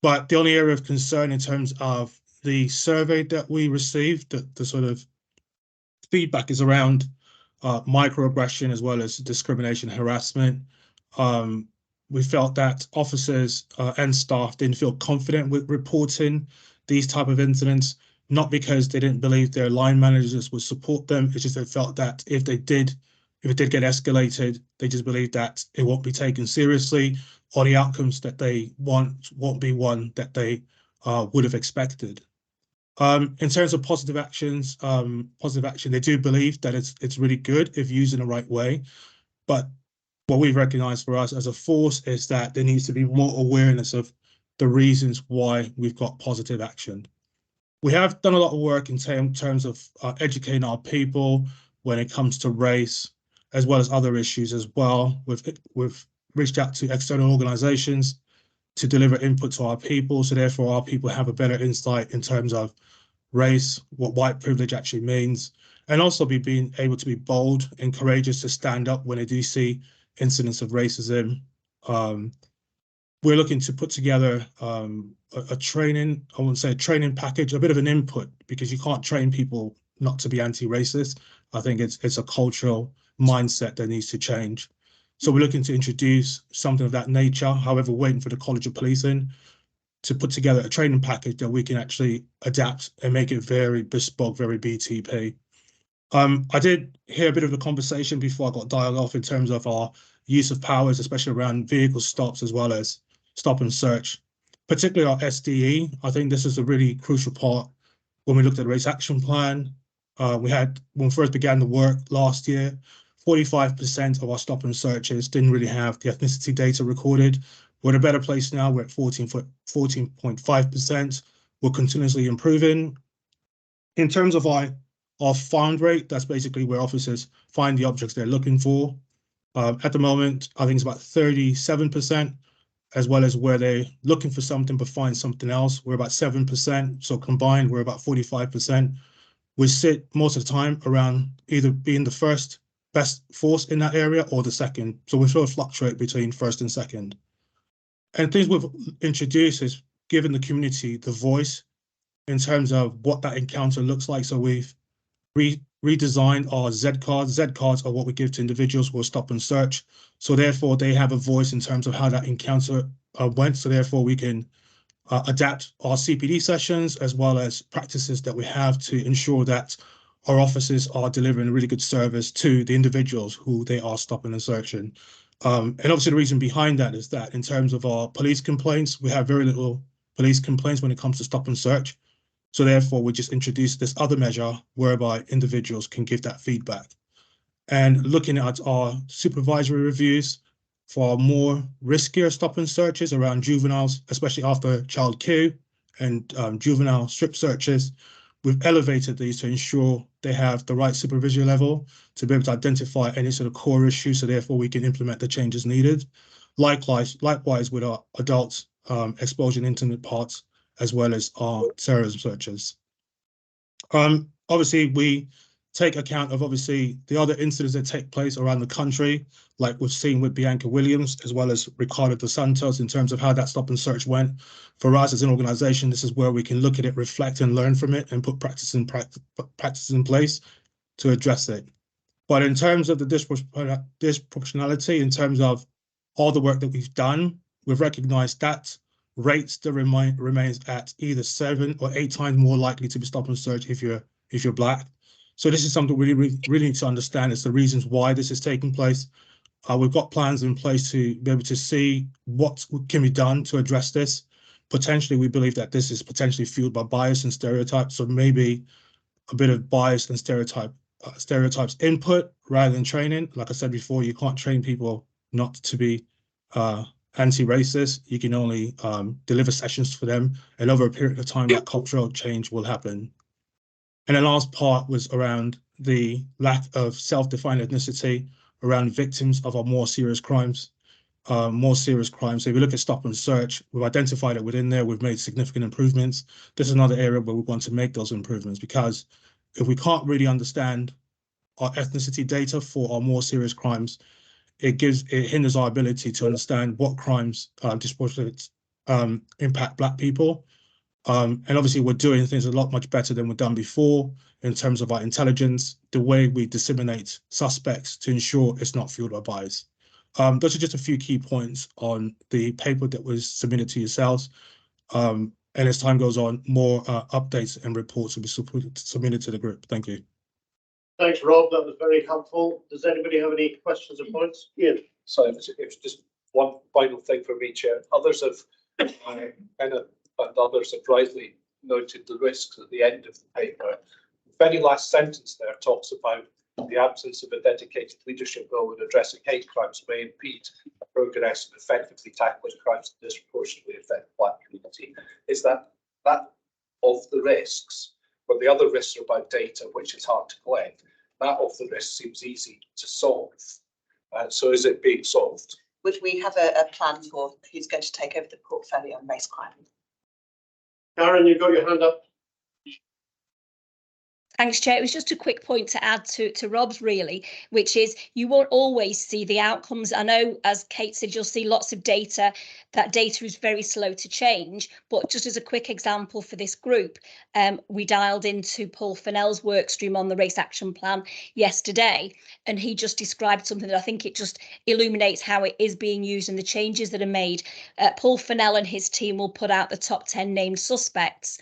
[SPEAKER 18] But the only area of concern in terms of the survey that we received, the sort of feedback, is around microaggression as well as discrimination, harassment. We felt that officers and staff didn't feel confident with reporting these type of incidents, not because they didn't believe their line managers would support them. It's just they felt that if it did get escalated, they just believed that it won't be taken seriously, or the outcomes that they want won't be one that they would have expected. In terms of positive action, they do believe that it's really good if used in the right way. But what we've recognized for us as a force is that there needs to be more awareness of the reasons why we've got positive action. We have done a lot of work in terms of educating our people when it comes to race, as well as other issues as well. We've reached out to external organizations to deliver input to our people, so therefore our people have a better insight in terms of race, what white privilege actually means, and also being able to be bold and courageous to stand up when they do see incidents of racism. We're looking to put together a training, I wouldn't say a training package, a bit of an input, because you can't train people not to be anti-racist. I think it's a cultural mindset that needs to change. So we're looking to introduce something of that nature. However, waiting for the College of Policing to put together a training package that we can actually adapt and make it very bespoke, very BTP. I did hear a bit of a conversation before I got dialed off in terms of our use of powers, especially around vehicle stops as well as stop and search, particularly our SDE. I think this is a really crucial part when we looked at the race action plan. When we first began the work last year, 45% of our stop and searches didn't really have the ethnicity data recorded. We're in a better place now. We're at 14.5%. We're continuously improving. In terms of our find rate, that's basically where officers find the objects they're looking for. At the moment, I think it's about 37%, as well as where they're looking for something but find something else. We're about 7%. So combined, we're about 45%. We sit most of the time around either being the first best force in that area or the second. So we sort of fluctuate between first and second. And things we've introduced is giving the community the voice in terms of what that encounter looks like. So we've redesigned our Z cards. Z cards are what we give to individuals who will stop and search. So therefore, they have a voice in terms of how that encounter went. So therefore, we can adapt our CPD sessions as well as practices that we have to ensure that our officers are delivering a really good service to the individuals who they are stopping and searching. And obviously the reason behind that is that in terms of our police complaints, we have very little police complaints when it comes to stop and search. So therefore we just introduced this other measure whereby individuals can give that feedback. and looking at our supervisory reviews for more riskier stop and searches around juveniles, especially after child Q and juvenile strip searches. We've elevated these to ensure they have the right supervision level to be able to identify any sort of core issues, so therefore we can implement the changes needed. Likewise with our adult exposure and intimate parts, as well as our terrorism searches. Obviously, we take account of obviously the other incidents that take place around the country, like we've seen with Bianca Williams, as well as Ricardo dos Santos, in terms of how that stop and search went. For us as an organization, this is where we can look at it, reflect and learn from it, and put practice in place to address it. But in terms of the disproportionality, in terms of all the work that we've done, we've recognized that rate still remains at either 7 or 8 times more likely to be stop and search if you're Black. So this is something we really need to understand. It's the reasons why this is taking place. We've got plans in place to be able to see what can be done to address this. Potentially, we believe that this is potentially fueled by bias and stereotypes, so maybe a bit of bias and stereotypes input rather than training. Like I said before, you can't train people not to be anti-racist. You can only deliver sessions for them, and over a period of time, that cultural change will happen. And the last part was around the lack of self-defined ethnicity around victims of our more serious crimes. So if we look at stop and search, we've identified it within there. We've made significant improvements. This is another area where we want to make those improvements, because if we can't really understand our ethnicity data for our more serious crimes, it hinders our ability to understand what crimes disproportionately impact Black people. And obviously we're doing things a lot much better than we've done before in terms of our intelligence, the way we disseminate suspects to ensure it's not fueled by bias. Those are just a few key points on the paper that was submitted to yourselves. And as time goes on, more updates and reports will be submitted to the group. Thank you.
[SPEAKER 1] Thanks, Rob. That was very helpful. Does anybody have any questions or points? Ian?
[SPEAKER 10] So it was just one final thing for me, Chair. Others have and others have rightly noted the risks at the end of the paper. The very last sentence there talks about the absence of a dedicated leadership role in addressing hate crimes may impede progress in effectively tackling crimes that disproportionately affect the Black community. Is that of the risks? But the other risks are about data, which is hard to collect. That of the risk seems easy to solve. So is it being solved?
[SPEAKER 16] Would we have a plan for who's going to take over the portfolio on race crime?
[SPEAKER 1] Karen, you've got your hand up.
[SPEAKER 17] Thanks, Chair. It was just a quick point to add to Rob's, really, which is you won't always see the outcomes. I know, as Kate said, you'll see lots of data. That data is very slow to change. But just as a quick example for this group, we dialed into Paul Fennell's work stream on the Race Action Plan yesterday, and he just described something that I think it just illuminates how it is being used and the changes that are made. Paul Fennell and his team will put out the top 10 named suspects.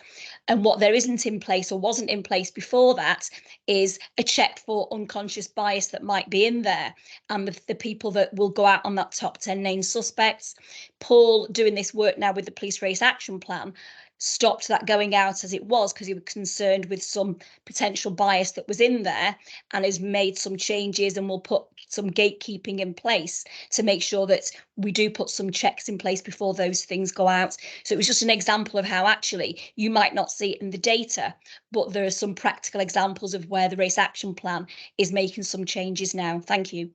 [SPEAKER 17] And what there isn't in place or wasn't in place before that is a check for unconscious bias that might be in there, and the people that will go out on that top 10 named suspects. Paul, doing this work now with the Police Race Action Plan, stopped that going out as it was because he was concerned with some potential bias that was in there, and has made some changes and will put some gatekeeping in place to make sure that we do put some checks in place before those things go out. So it was just an example of how actually you might not see it in the data, but there are some practical examples of where the Race Action Plan is making some changes now. Thank you.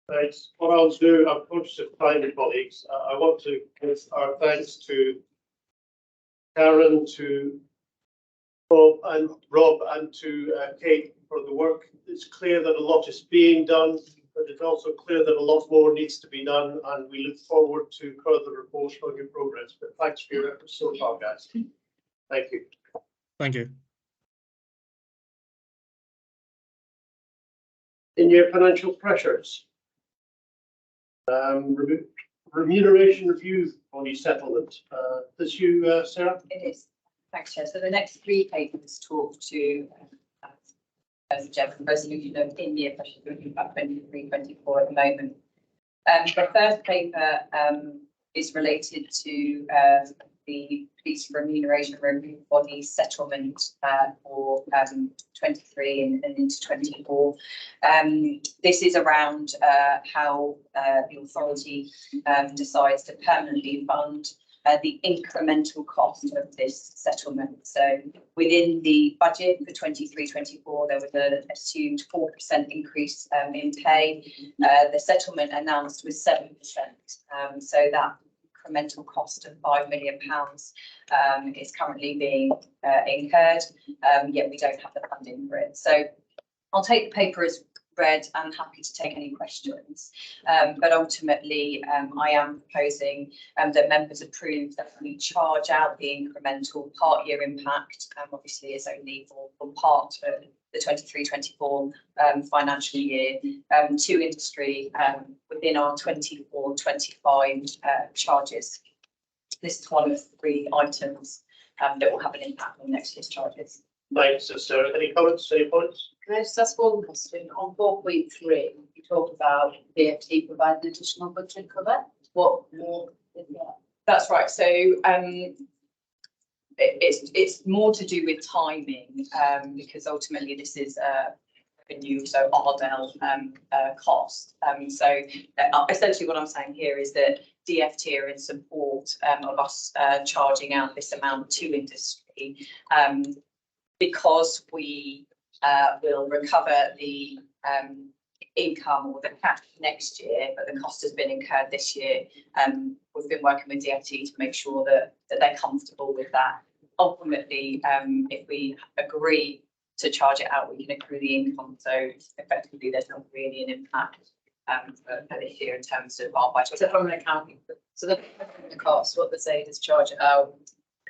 [SPEAKER 1] Thanks. What I'll do, I'm conscious of time, colleagues. I want to give our thanks to Karen, to Rob, and to Kate for the work. It's clear that a lot is being done, but it's also clear that a lot more needs to be done, and we look forward to further reports on your progress. But thanks for your efforts so far, guys. Thank you.
[SPEAKER 18] Thank you.
[SPEAKER 1] In your financial pressures, remuneration review on your settlement. This you, Sarah?
[SPEAKER 11] It is. Thanks, Chair. So the next 3 papers talk to as a general resolution of in-year pressures looking about 23-24 at the moment. The first paper is related to the police remuneration review body settlement for 23 and into 24. This is around how the authority decides to permanently fund the incremental cost of this settlement. So within the budget for 23-24, there was an assumed 4% increase in pay. The settlement announced was 7%. So that incremental cost of £5 million is currently being incurred, yet we don't have the funding for it. So I'll take the paper as read and happy to take any questions. But ultimately, I am proposing that members approve that we charge out the incremental part year impact. Obviously, it's only for part of the 23-24 financial year to industry within our 24-25 charges. This is one of 3 items that will have an impact on next year's charges.
[SPEAKER 1] Thanks, Sarah. Any comments, any points?
[SPEAKER 11] Can I just ask one question? On 4.3, you talk about BFT providing additional budget cover. What more is that? That's right. So it's more to do with timing because ultimately this is revenue, so Ardell cost. So essentially what I'm saying here is that DFT are in support of us charging out this amount to industry because we will recover the income or the cash next year, but the cost has been incurred this year. We've been working with DFT to make sure that they're comfortable with that. Ultimately, if we agree to charge it out, we can accrue the income. So effectively, there's not really an impact for this year in terms of our budget. So from an accounting, so the cost, what they say is charge it out.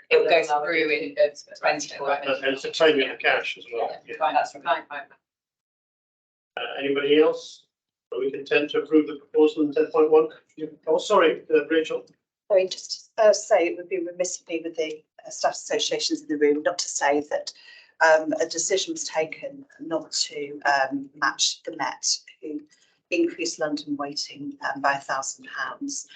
[SPEAKER 11] It will go through in 24.
[SPEAKER 1] And it's a timing of cash as well.
[SPEAKER 11] Yeah, fine, that's fine.
[SPEAKER 1] Anybody else? Are we content to approve the proposal in 10.1? Oh, sorry, Rachel.
[SPEAKER 16] Sorry, just to say it would be remiss of me with the staff associations in the room not to say that a decision was taken not to match the Met, who increased London weighting by £1,000.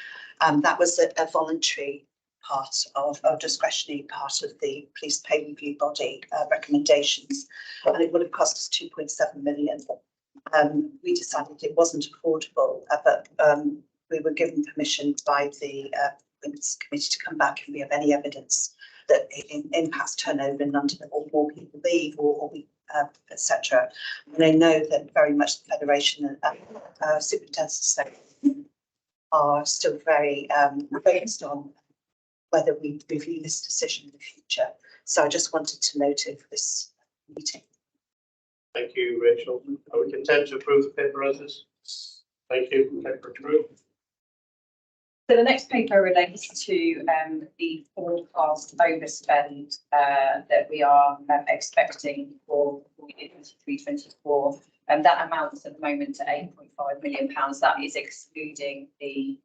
[SPEAKER 16] That was a voluntary part of discretionary part of the police pay review body recommendations, and it would have cost us 2.7 million. We decided it wasn't affordable, but we were given permission by the committee to come back if we have any evidence that it impacts turnover in London or more people leave or etc. And I know that very much the Federation and superintendents are still very focused on whether we review this decision in the future. So I just wanted to note it for this meeting.
[SPEAKER 1] Thank you, Rachel. Are we content to approve the paper as is? Thank you. Paper approved.
[SPEAKER 11] So the next paper relates to the forecast overspend that we are expecting for 23-24, and that amounts at the moment to £8.5 million. That is excluding the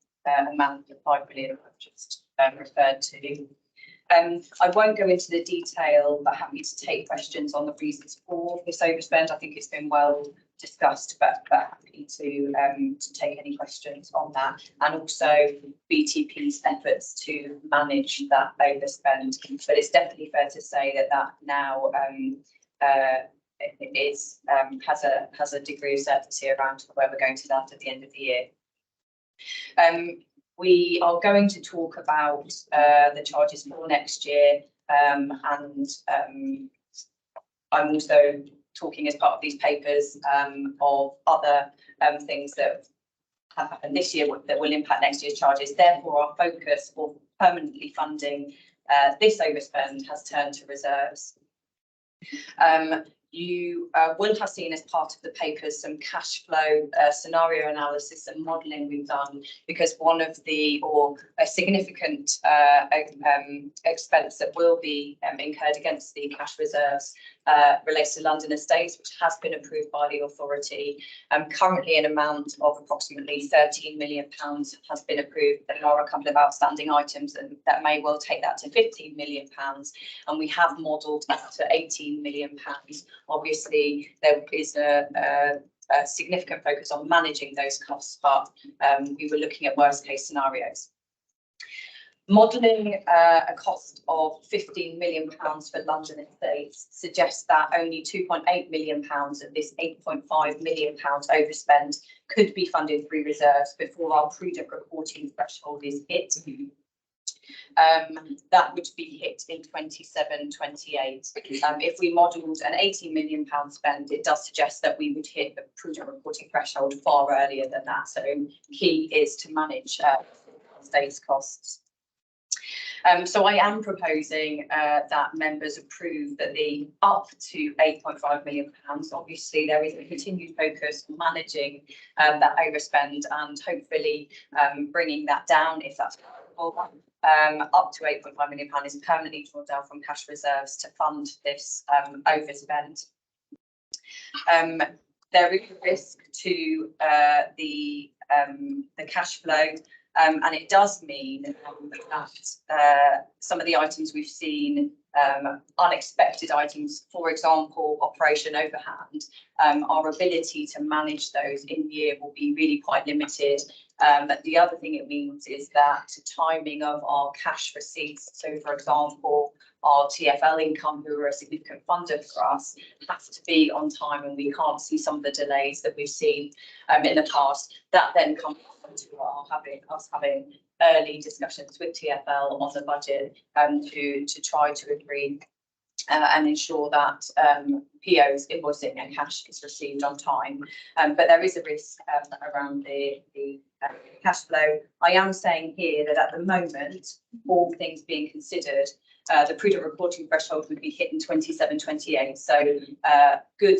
[SPEAKER 11] amount of £5 million I've just referred to. I won't go into the detail, but happy to take questions on the reasons for this overspend. I think it's been well discussed, but happy to take any questions on that, and also BTP's efforts to manage that overspend. But it's definitely fair to say that now is has a degree of certainty around where we're going to land at the end of the year. We are going to talk about the charges for next year, and I'm also talking as part of these papers of other things that have happened this year that will impact next year's charges. Therefore, our focus for permanently funding this overspend has turned to reserves. You will have seen as part of the papers some cash flow scenario analysis and modelling we've done, because one of a significant expense that will be incurred against the cash reserves relates to London Estates, which has been approved by the authority. Currently an amount of approximately £13 million has been approved. There are a couple of outstanding items that may well take that to £15 million, and we have modelled up to £18 million. Obviously, there is a significant focus on managing those costs, but we were looking at worst case scenarios. Modelling a cost of £15 million for London estates suggests that only £2.8 million of this £8.5 million overspend could be funded through reserves before our prudent reporting threshold is hit. That would be hit in 27-28. If we modelled an £18 million spend, it does suggest that we would hit the prudent reporting threshold far earlier than that. So key is to manage estates costs. So I am proposing that members approve that the up to £8.5 million. Obviously, there is a continued focus on managing that overspend and hopefully bringing that down if that's possible. Up to £8.5 million is permanently drawn down from cash reserves to fund this overspend. There is a risk to the cash flow, and it does mean that some of the items we've seen, unexpected items, for example, Operation Overhand, our ability to manage those in year will be really quite limited. The other thing it means is that timing of our cash receipts, so for example, our TfL income, who are a significant funder for us, has to be on time, and we can't see some of the delays that we've seen in the past. That then comes to us having early discussions with TfL on the budget to try to agree and ensure that POs, invoicing and cash is received on time. But there is a risk around the cash flow. I am saying here that at the moment, all things being considered, the prudent reporting threshold would be hit in 27-28. So good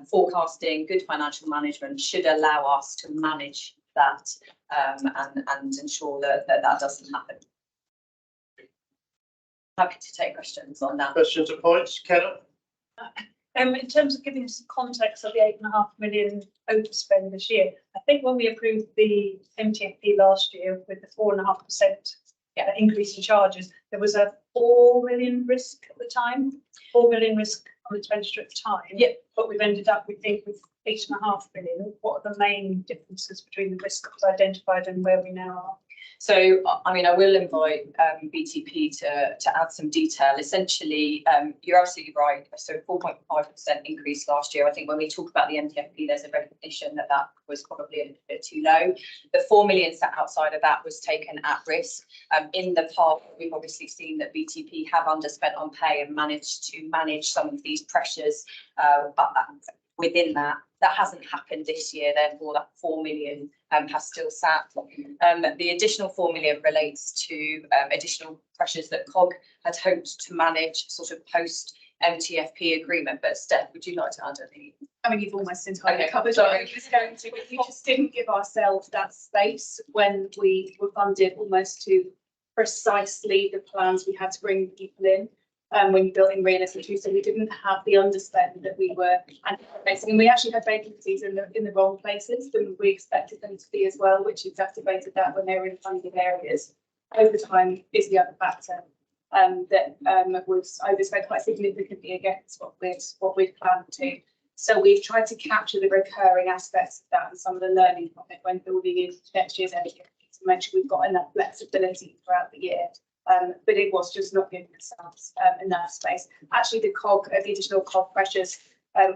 [SPEAKER 11] forecasting, good financial management should allow us to manage that and ensure that that doesn't happen. Happy to take questions on that.
[SPEAKER 1] Questions or points, Kenna?
[SPEAKER 12] In terms of giving some context of the £8.5 million overspend this year, I think when we approved the MTFP last year with the 4.5% increase in charges, there was a £4 million risk at the time, £4 million risk on expenditure at the time.
[SPEAKER 11] Yeah.
[SPEAKER 12] But we've ended up, we think, with £8.5 million. What are the main differences between the risk that was identified and where we now are?
[SPEAKER 11] So, I mean, I will invite BTP to add some detail. Essentially, you're absolutely right. So 4.5% increase last year. I think when we talk about the MTFP, there's a recognition that that was probably a little bit too low. The 4 million sat outside of that was taken at risk. In the past, we've obviously seen that BTP have underspent on pay and managed to manage some of these pressures. But within that hasn't happened this year. Therefore, that 4 million has still sat. The additional 4 million relates to additional pressures that COG had hoped to manage sort of post MTFP agreement. But Steph, would you like to add anything?
[SPEAKER 3] I mean, you've almost entirely covered
[SPEAKER 11] sorry.
[SPEAKER 3] what I was going to, but we just didn't give ourselves that space when we were funded almost to precisely the plans we had to bring people in. When you're building realistic, so we didn't have the underspend that we were anticipating, and we actually had vacancies in the wrong places than we expected them to be as well, which exacerbated that when they were in funded areas. Overtime is the other factor that was overspent quite significantly against what we'd planned to. So we've tried to capture the recurring aspects of that and some of the learning from it when building into next year's MTFP to make sure we've got enough flexibility throughout the year. But it was just not giving ourselves enough space. Actually, the additional COG pressures,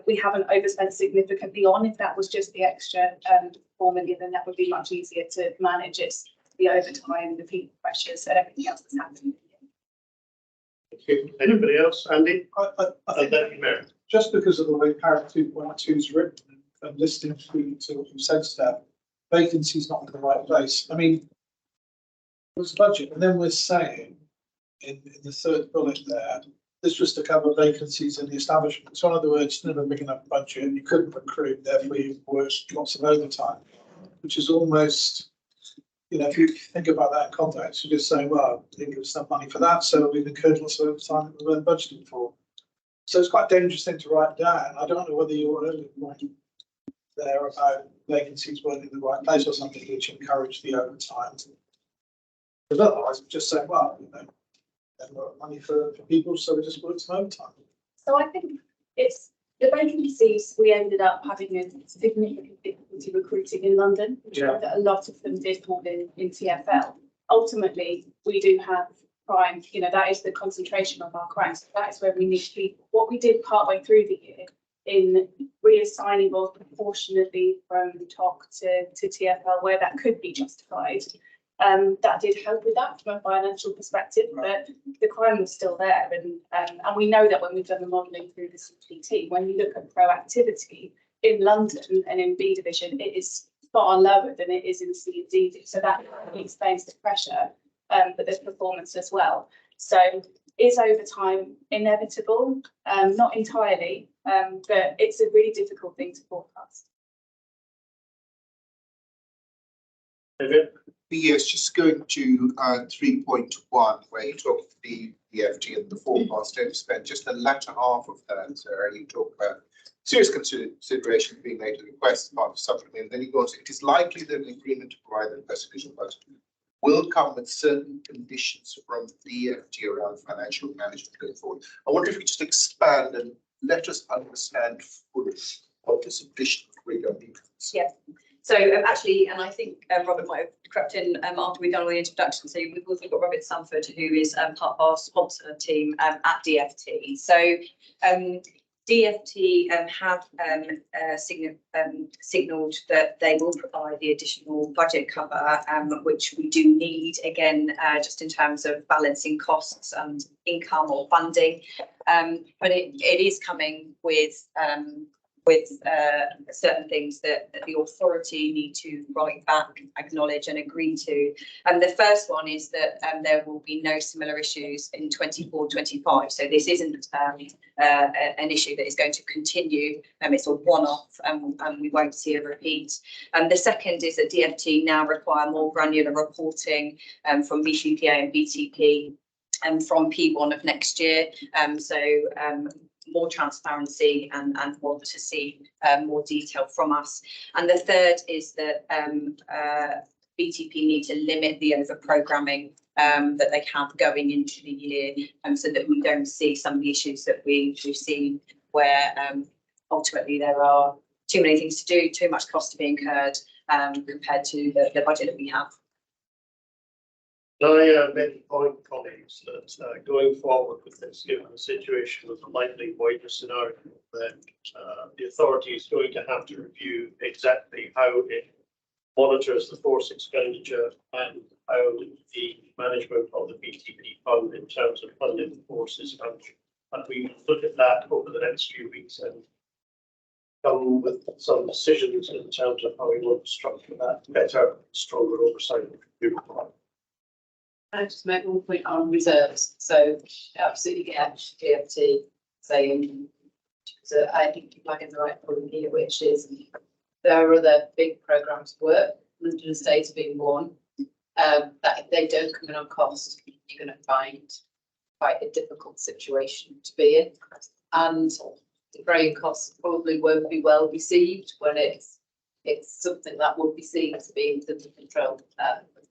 [SPEAKER 3] we haven't overspent significantly on. If that was just the extra 4 million, then that would be much easier to manage. It's the overtime, the people pressures, and everything else that's happening.
[SPEAKER 1] Anybody else? Andy?
[SPEAKER 2] I think just because of the way paragraph 2.2 is written and listening to what you said, Steph, vacancy's not in the right place. I mean, was budget, and then we're saying in the third bullet there, this was to cover vacancies in the establishment. So in other words, never big enough budget, you couldn't recruit, therefore you worked lots of overtime, which is almost, you know, if you think about that in context, you're just saying, well, we didn't give us enough money for that, so we've incurred lots of overtime that we weren't budgeting for. So it's quite a dangerous thing to write down. I don't know whether you're earlier point there about vacancies weren't in the right place or something which encouraged the overtime. Because otherwise, we're just saying, well, you know, they've got money for people, so we just work some overtime.
[SPEAKER 3] So I think it's the vacancies we ended up having a significant difficulty recruiting in London, which meant that a lot of them did fall in TfL.
[SPEAKER 12] ultimately we do have crime, you know, that is the concentration of our crime. So that is where we need people. What we did partway through the year in reassigning more proportionately from TOC to TFL where that could be justified. That did help with that from a financial perspective, but the crime was still there. And we know that when we've done the modelling through the CPT, when you look at proactivity in London and in B division, it is far lower than it is in C and D. So that explains the pressure, but there's performance as well. So is overtime inevitable? Not entirely, but it's a really difficult thing to forecast.
[SPEAKER 6] Yes, just going to 3.1, where you talk of the DFT and the forecast don't spend, just the latter half of that, you talk about serious consideration being made to the request part of supplement, and then he goes, it is likely that an agreement to provide the investigation budget will come with certain conditions from DFT around financial management going forward. I wonder if you could just expand and let us understand fully what this additional rigor means.
[SPEAKER 11] Yeah. So actually, and I think Robert might have crept in after we've done all the introduction. So we've also got Robert Sanford, who is part of our sponsor team at DFT. So DFT have signalled that they will provide the additional budget cover, which we do need, again, just in terms of balancing costs and income or funding. But it is coming with certain things that the authority need to write back, acknowledge and agree to. And the first one is that there will be no similar issues in 24-25. So this isn't an issue that is going to continue. It's a one-off and we won't see a repeat. The second is that DFT now require more granular reporting from BCPA and BTP from P1 of next year. More transparency and want to see more detail from us. And the third is that BTP need to limit the over programming that they have going into the year, so that we don't see some of the issues that we've seen where ultimately there are too many things to do, too much cost to be incurred compared to the budget that we have.
[SPEAKER 1] I make a point, colleagues, that going forward with this, given the situation of the likely wider scenario, that the authority is going to have to review exactly how it monitors the force expenditure and how the management of the BTP fund in terms of funding the forces. And we look at that over the next few weeks and come with some decisions in terms of how we want to structure that better, stronger oversight.
[SPEAKER 11] Can I just make one point on reserves? So absolutely get DFT saying, so I think you're flagging the right point here, which is there are other big programmes of work, London Estates being one, that if they don't come in on cost, you're going to find quite a difficult situation to be in. And the growing costs probably won't be well received when it's something that will be seen to be in the control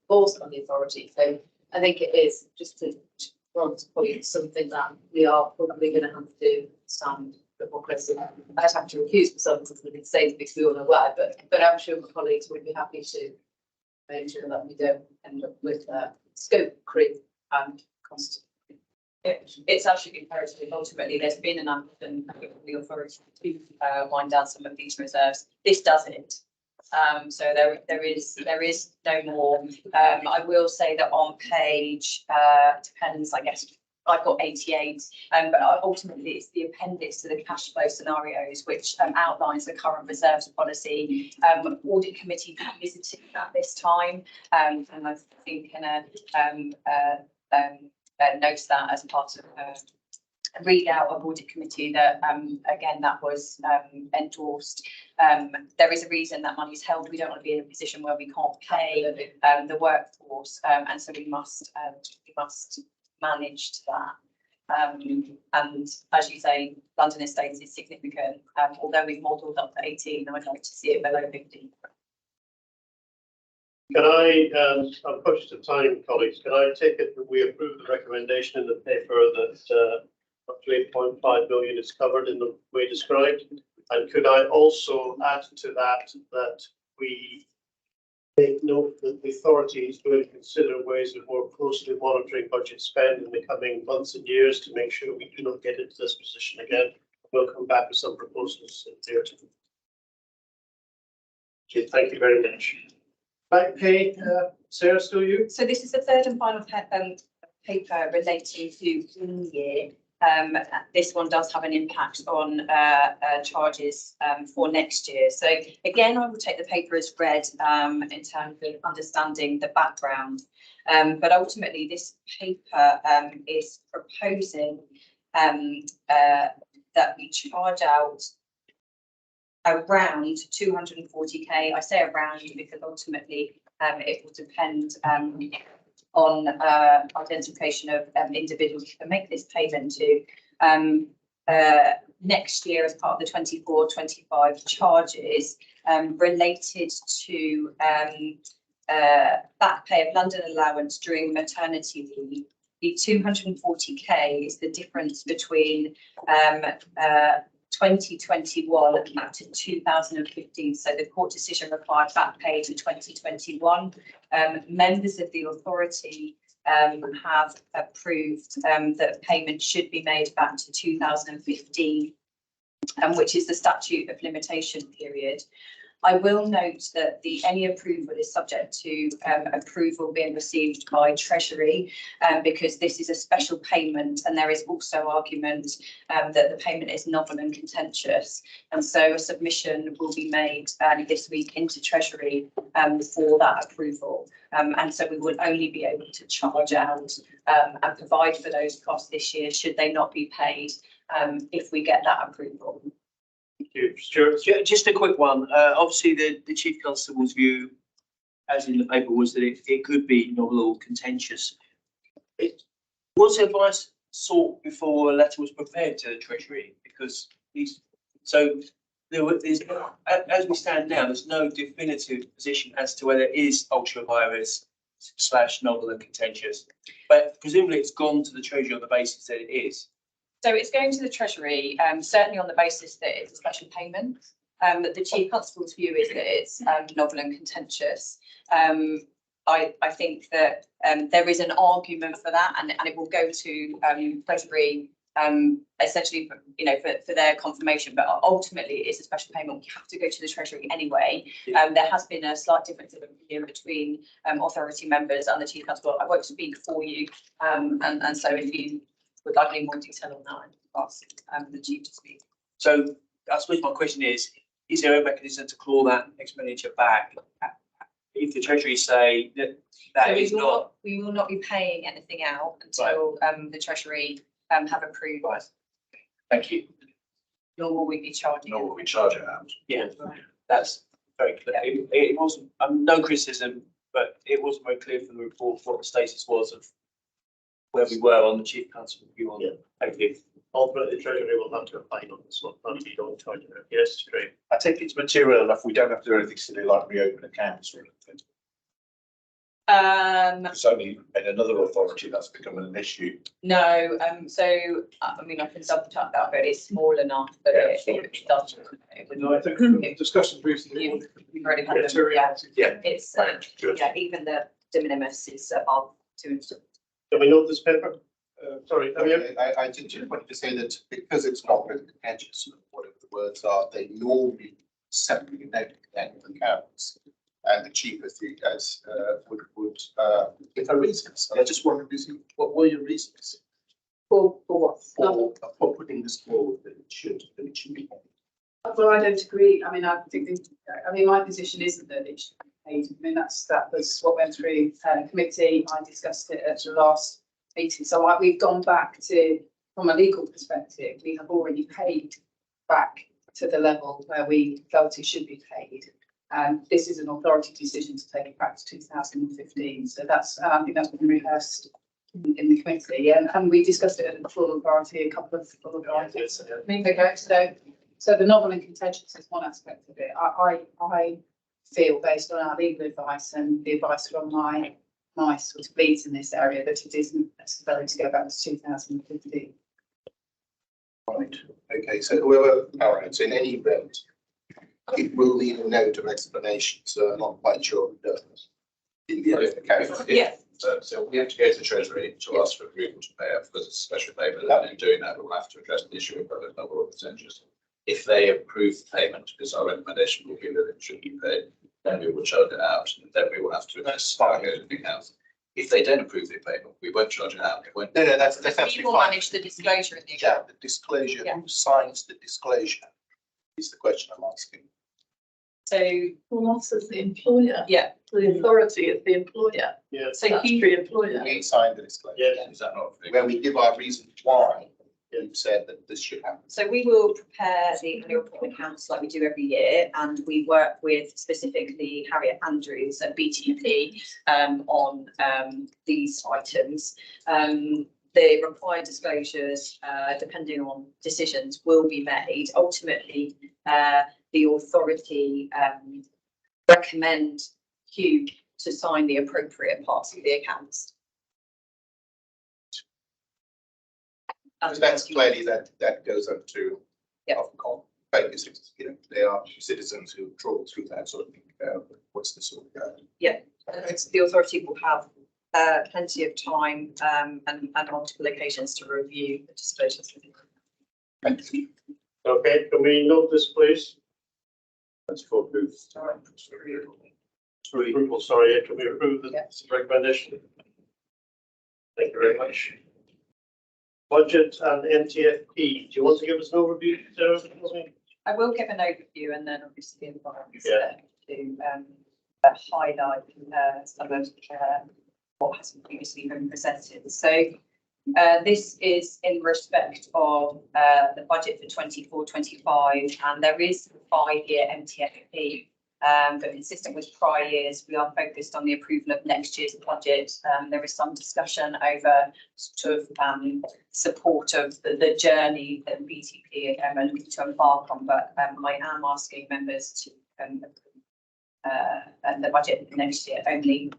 [SPEAKER 11] forced on the authority. So I think it is just to point something that we are probably going to have to stand before Chris. I'd have to recuse myself because we did say because we all know why, but I'm sure my colleagues would be happy to make sure that we don't end up with scope creep and cost. It's actually imperative. Ultimately, there's been an ambition from the authority to wind down some of these reserves. This does it. So there is no more. I will say that on page depends, I guess I've got 88, but ultimately it's the appendix to the cash flow scenarios which outlines the current reserves policy. Audit committee visited at this time, and I think notes that as part of a readout of audit committee that again that was endorsed. There is a reason that money is held. We don't want to be in a position where we can't pay the workforce, and so we must manage to that. And as you say, London Estates is significant. Although we've modelled up to 18, I'd like to see it below 15.
[SPEAKER 1] Can I, I'm conscious of time, colleagues, can I take it that we approve the recommendation in the paper that up to 8.5 million is covered in the way described? And could I also add to that that we Make note that the authority is going to consider ways of more closely monitoring budget spend in the coming months and years to make sure we do not get into this position again. We'll come back with some proposals there too. Okay, thank you very much. Back pay, Sarah, still you?
[SPEAKER 19] So this is the third and final paper relating to in-year. This one does have an impact on charges for next year. So again, I will take the paper as read in terms of understanding the background. But ultimately, this paper is proposing that we charge out around 240k. I say around because ultimately it will depend on identification of individuals who can make this payment to. Next year, as part of the 24-25 charges related to back pay of London allowance during maternity leave, the 240k is the difference between 2021 up to 2015. So the court decision required back pay to 2021. Members of the authority have approved that payment should be made back to 2015, which is the statute of limitation period. I will note that any approval is subject to approval being received by Treasury because this is a special payment, and there is also argument that the payment is novel and contentious. And so a submission will be made this week into Treasury for that approval. And so we will only be able to charge out and provide for those costs this year should they not be paid if we get that approval.
[SPEAKER 1] Stuart.
[SPEAKER 9] Just a quick one. Obviously, the Chief Constable's view, as in the paper, was that it could be novel or contentious. Was advice sought before a letter was prepared to the Treasury? Because as we stand now, there's no definitive position as to whether it is ultra virus / novel and contentious. But presumably, it's gone to the Treasury on the basis that it is.
[SPEAKER 19] So it's going to the Treasury, certainly on the basis that it's a special payment. The Chief Constable's view is that it's novel and contentious. I think that there is an argument for that, and it will go to Treasury essentially, for their confirmation. But ultimately, it's a special payment. We have to go to the Treasury anyway. There has been a slight difference of opinion between authority members and the Chief Constable. I won't speak for you, and so if you would like any more detail on that, I'd ask the Chief to speak.
[SPEAKER 9] So I suppose my question is there a mechanism to claw that expenditure back if the Treasury say that is not?
[SPEAKER 19] We will not be paying anything out until the Treasury have approved.
[SPEAKER 9] Right. Thank you.
[SPEAKER 19] Nor will we be charging.
[SPEAKER 6] Nor will we charge it out.
[SPEAKER 9] Yeah, that's very clear. It wasn't no criticism, but it wasn't very clear from the report what the status was of where we were on the Chief Constable view on it. Thank you.
[SPEAKER 1] Ultimately, the Treasury will have to apply on this one. You don't charge it. Yes, great.
[SPEAKER 6] I think it's material enough. We don't have to do anything silly like reopen accounts or anything. It's only in another authority that's become an issue.
[SPEAKER 19] No, so I mean, I can double check that, but it's small enough that it doesn't.
[SPEAKER 2] No, I think discussion briefly.
[SPEAKER 19] You've already had them, yeah. It's even the de minimis is above 2.
[SPEAKER 1] Can we note this paper? Sorry,
[SPEAKER 5] I just wanted to say that because it's not really contentious, whatever the words are, they normally separately note the annual accounts. And the chief as would give her reasons. I just wondered, what were your reasons?
[SPEAKER 3] For what?
[SPEAKER 5] For putting this forward that it should be.
[SPEAKER 3] Well, I don't agree. I mean, my position isn't that it should be paid. I mean, that was what went through committee. I discussed it at the last meeting. So we've gone back to, from a legal perspective, we have already paid back to the level where we felt it should be paid. This is an authority decision to take it back to 2015. So I think that's been rehearsed in the committee, and we discussed it at the full authority, a couple of full authorities. So the novel and contentious is one aspect of it. I feel, based on our legal advice and the advice from my sort of leads in this area, that it isn't necessary to go back to 2015.
[SPEAKER 5] Right. Okay. So whoever, all right. So in any event,
[SPEAKER 6] it will need a note of explanation, so I'm not quite sure it does.
[SPEAKER 7] Yeah.
[SPEAKER 13] So we have to go to the Treasury to ask for approval to pay out because it's a special payment, and in doing that, we'll have to address the issue of whether it's number of percentages. If they approve the payment, because our recommendation will be that it should be paid, then we will charge it out, and then we will have to address how it goes in the accounts. If they don't approve the payment, we won't charge it out. It won't.
[SPEAKER 6] No, that's
[SPEAKER 19] We
[SPEAKER 6] absolutely
[SPEAKER 19] will
[SPEAKER 6] fine.
[SPEAKER 19] manage the disclosure in the
[SPEAKER 6] Yeah,
[SPEAKER 19] account.
[SPEAKER 6] the disclosure,
[SPEAKER 19] Yeah.
[SPEAKER 6] who signs the disclosure is the question I'm asking.
[SPEAKER 19] So,
[SPEAKER 7] Well, us as the employer.
[SPEAKER 19] yeah,
[SPEAKER 7] The authority is the employer.
[SPEAKER 1] Yeah.
[SPEAKER 19] so he,
[SPEAKER 7] Statutory employer.
[SPEAKER 6] We sign the disclosure.
[SPEAKER 1] Yeah.
[SPEAKER 13] Is that not?
[SPEAKER 6] Where we give our reasons why we've said that this should happen.
[SPEAKER 19] so we will prepare the annual report accounts like we do every year, and we work with specifically Harriet Andrews at BTP on these items. The required disclosures, depending on decisions, will be made. Ultimately, the authority recommend Hugh to sign the appropriate parts of the accounts.
[SPEAKER 6] That's clearly that goes up to
[SPEAKER 19] Yeah.
[SPEAKER 6] Ofcom, because it's, you know, they are citizens who trawl through that sort of thing. What's the sort of
[SPEAKER 19] The authority will have plenty of time and multiple occasions to review the disclosures.
[SPEAKER 1] Okay, can we note this, please?
[SPEAKER 6] That's for proof.
[SPEAKER 1] Approval, sorry, can we approve the recommendation? Thank you very much. Budget and NTFP, do you want to give us an overview, Sarah?
[SPEAKER 19] I will give an overview and then obviously invite
[SPEAKER 1] Yeah.
[SPEAKER 19] to highlight some of what has previously been presented. So this is in respect of the budget for 24-25, and there is a 5-year MTFP. But consistent with prior years, we are focused on the approval of next year's budget. There is some discussion over sort of support of the journey that BTP are looking to embark on, but I am asking members to the budget for next year only.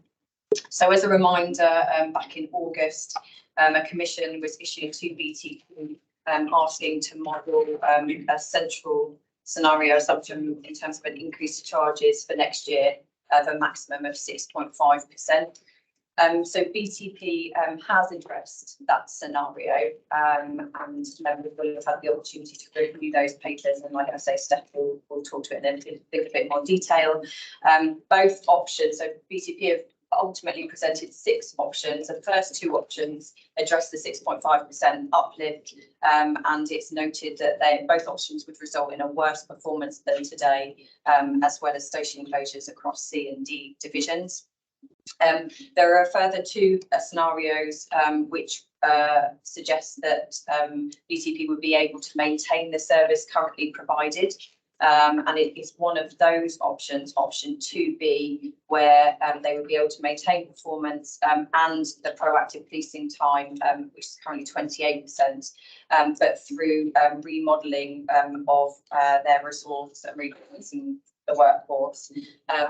[SPEAKER 19] So as a reminder, back in August, a commission was issued to BTP asking to model a central scenario assumption in terms of an increase to charges for next year of a maximum of 6.5%. So BTP has addressed that scenario, and members will have had the opportunity to review those papers. And like I say, Steph will talk to it in a bit more detail. Both options, so BTP have ultimately presented 6 options. The first 2 options address the 6.5% uplift, and it's noted that both options would result in a worse performance than today, as well as station closures across C and D divisions. There are a further 2 scenarios which suggest that BTP would be able to maintain the service currently provided. And it is one of those options, option 2B, where they would be able to maintain performance and the proactive policing time, which is currently 28%, but through remodelling of their resource and rebalancing the workforce,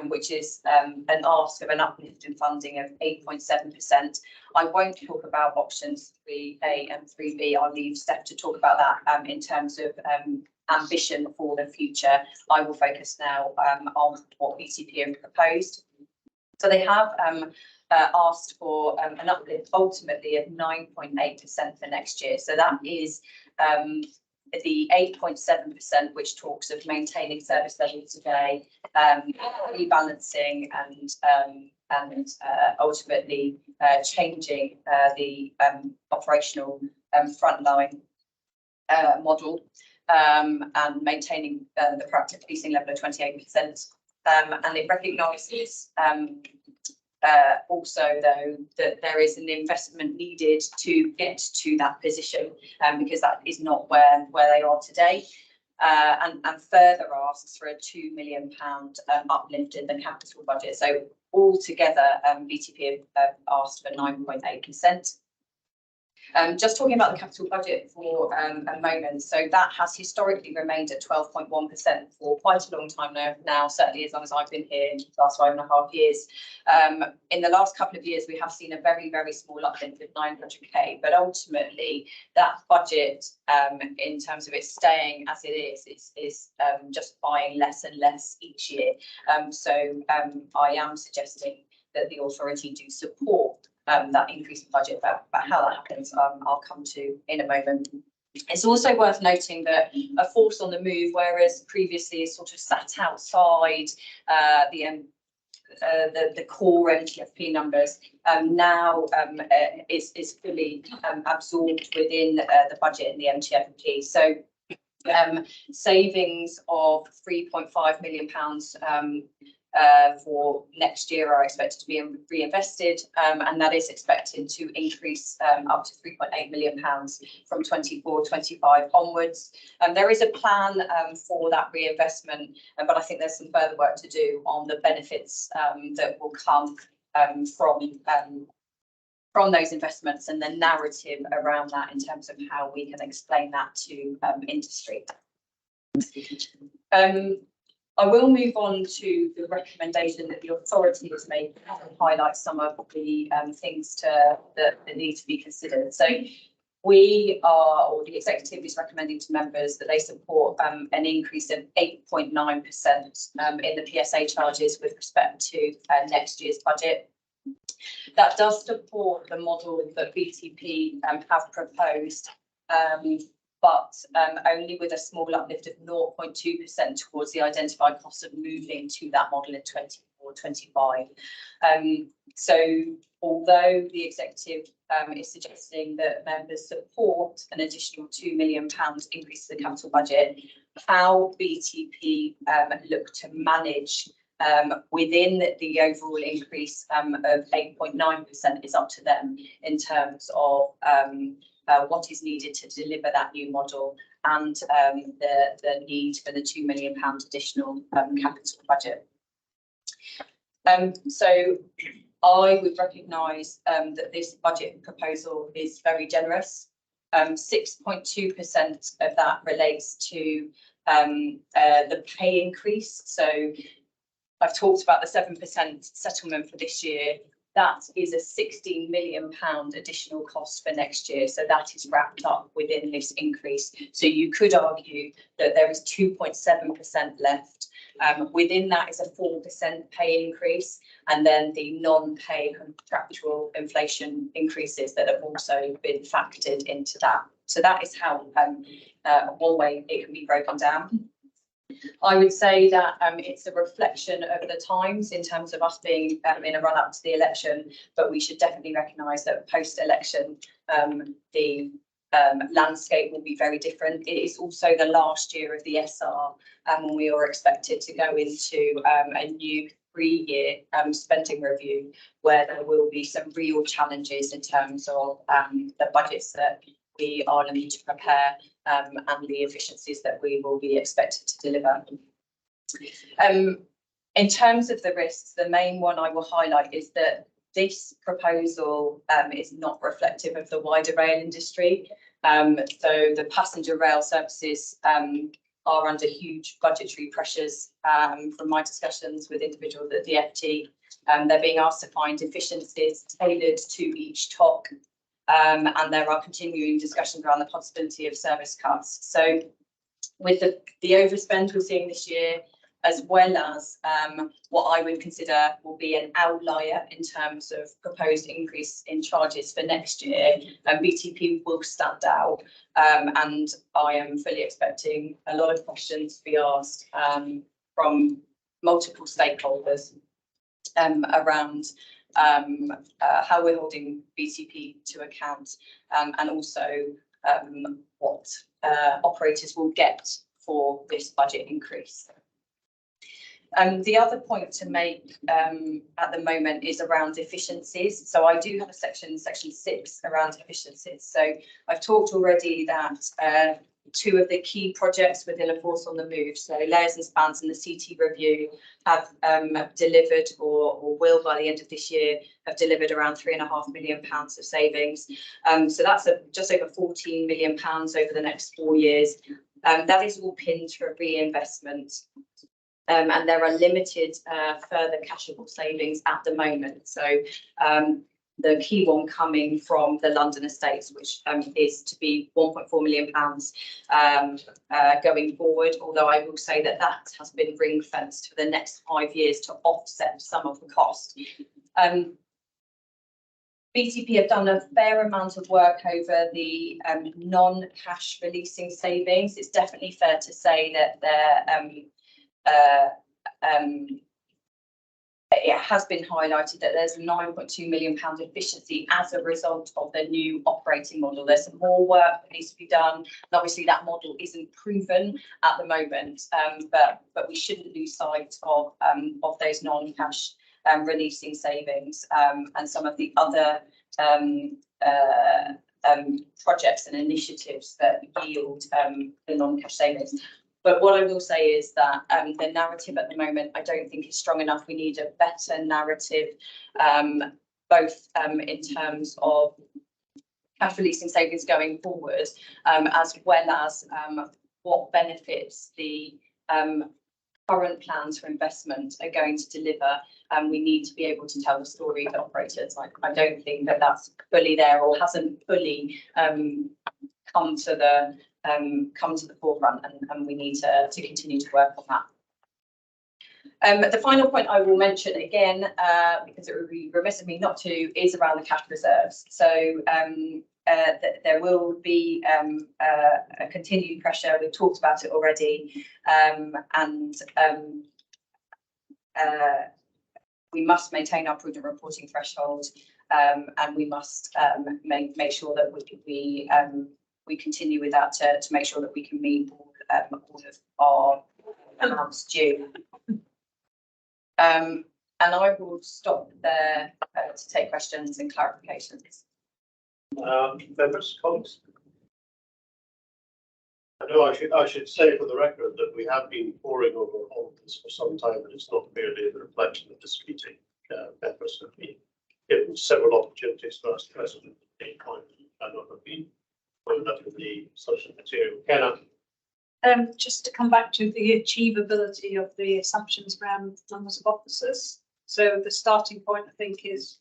[SPEAKER 19] which is an ask of an uplift in funding of 8.7%. I won't talk about options 3A and 3B. I'll leave Steph to talk about that in terms of ambition for the future. I will focus now on what BTP have proposed. So they have asked for an uplift ultimately of 9.8% for next year. So that is the 8.7%, which talks of maintaining service levels today, rebalancing and ultimately changing the operational frontline model. And maintaining the proactive policing level of 28%. And it recognises also, though, that there is an investment needed to get to that position, because that is not where they are today. And further asks for a £2 million uplift in the capital budget. So altogether, BTP have asked for 9.8%. Just talking about the capital budget for a moment, so that has historically remained at 12.1% for quite a long time now, certainly as long as I've been here, the last 5.5 years. In the last couple of years, we have seen a very, very small uplift of 900k, but ultimately that budget, in terms of it staying as it is just buying less and less each year. I am suggesting that the authority do support that increase in budget, but how that happens, I'll come to in a moment. It's also worth noting that a force on the move, whereas previously is sort of sat outside the core MTFP numbers, now is fully absorbed within the budget in the MTFP. So savings of £3.5 million for next year are expected to be reinvested, and that is expected to increase up to £3.8 million from 24-25 onwards. There is a plan for that reinvestment, but I think there's some further work to do on the benefits that will come from those investments and the narrative around that in terms of how we can explain that to industry. I will move on to the recommendation that the authority has made and highlight some of the things that need to be considered. So we are, or the executive is recommending to members that they support an increase of 8.9% in the PSA charges with respect to next year's budget. That does support the model that BTP have proposed, but only with a small uplift of 0.2% towards the identified cost of moving to that model in 24-25. So although the executive is suggesting that members support an additional £2 million increase to the capital budget, how BTP look to manage within the overall increase of 8.9% is up to them in terms of what is needed to deliver that new model and the need for the £2 million additional capital budget. So I would recognise that this budget proposal is very generous. 6.2% of that relates to the pay increase. So I've talked about the 7% settlement for this year. That is a £16 million additional cost for next year. So that is wrapped up within this increase. So you could argue that there is 2.7% left. Within that is a 4% pay increase, and then the non-pay contractual inflation increases that have also been factored into that. So that is how one way it can be broken down. I would say that it's a reflection of the times in terms of us being in a run-up to the election, but we should definitely recognise that post-election the landscape will be very different. It is also the last year of the SR, when we are expected to go into a new 3-year spending review, where there will be some real challenges in terms of the budgets that we are looking to prepare and the efficiencies that we will be expected to deliver. In terms of the risks, the main one I will highlight is that this proposal is not reflective of the wider rail industry. So the passenger rail services are under huge budgetary pressures. From my discussions with individuals at the FT, they're being asked to find efficiencies tailored to each TOC. And there are continuing discussions around the possibility of service cuts. So with the overspend we're seeing this year, as well as what I would consider will be an outlier in terms of proposed increase in charges for next year, BTP will stand out. And I am fully expecting a lot of questions to be asked from multiple stakeholders around how we're holding BTP to account, and also what operators will get for this budget increase. The other point to make at the moment is around efficiencies. So I do have a section 6 around efficiencies. So I've talked already that two of the key projects within A Force on the Move. So layers and spans and the CT review have delivered or will by the end of this year have delivered around £3.5 million of savings. So that's just over £14 million over the next 4 years. That is all pinned for reinvestment. And there are limited further cashable savings at the moment. So the key one coming from the London estates, which is to be £1.4 million going forward. Although I will say that that has been ring fenced for the next 5 years to offset some of the cost. BTP have done a fair amount of work over the non-cash releasing savings. It's definitely fair to say that it has been highlighted that there's a £9.2 million efficiency as a result of the new operating model. There's some more work that needs to be done, and obviously that model isn't proven at the moment, but we shouldn't lose sight of those non-cash releasing savings and some of the other projects and initiatives that yield the non-cash savings. But what I will say is that the narrative at the moment, I don't think is strong enough. We need a better narrative, both in terms of cash releasing savings going forward, as well as what benefits the current plans for investment are going to deliver. We need to be able to tell the story to operators. I don't think that that's fully there or hasn't fully come to the forefront, and we need to continue to work on that. The final point I will mention again, because it would be remiss of me not to, is around the cash reserves. So there will be a continued pressure. We've talked about it already, and we must maintain our prudent reporting threshold, and we must make sure that we continue with that to make sure that we can meet all of our amounts due. And I will stop there to take questions and clarifications.
[SPEAKER 1] Members, colleagues. I know I should say for the record that we have been poring over all of this for some time, and it's not merely a reflection of this meeting. Members have been given several opportunities for us present at the point and not have been up with the social material. Kenna.
[SPEAKER 12] Just to come back to the achievability of the assumptions around numbers of officers. So the starting point, I think, is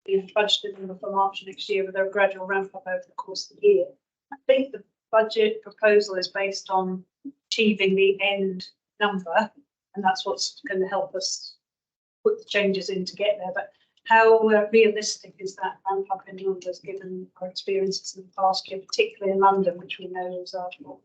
[SPEAKER 12] the budgeted number for March next year with a gradual ramp up over the course of the year. I think the budget proposal is based on achieving the end number, and that's what's going to help us put the changes in to get there. But how realistic is that ramp up in numbers given our experiences in the past year, particularly in London, which we know is our fault?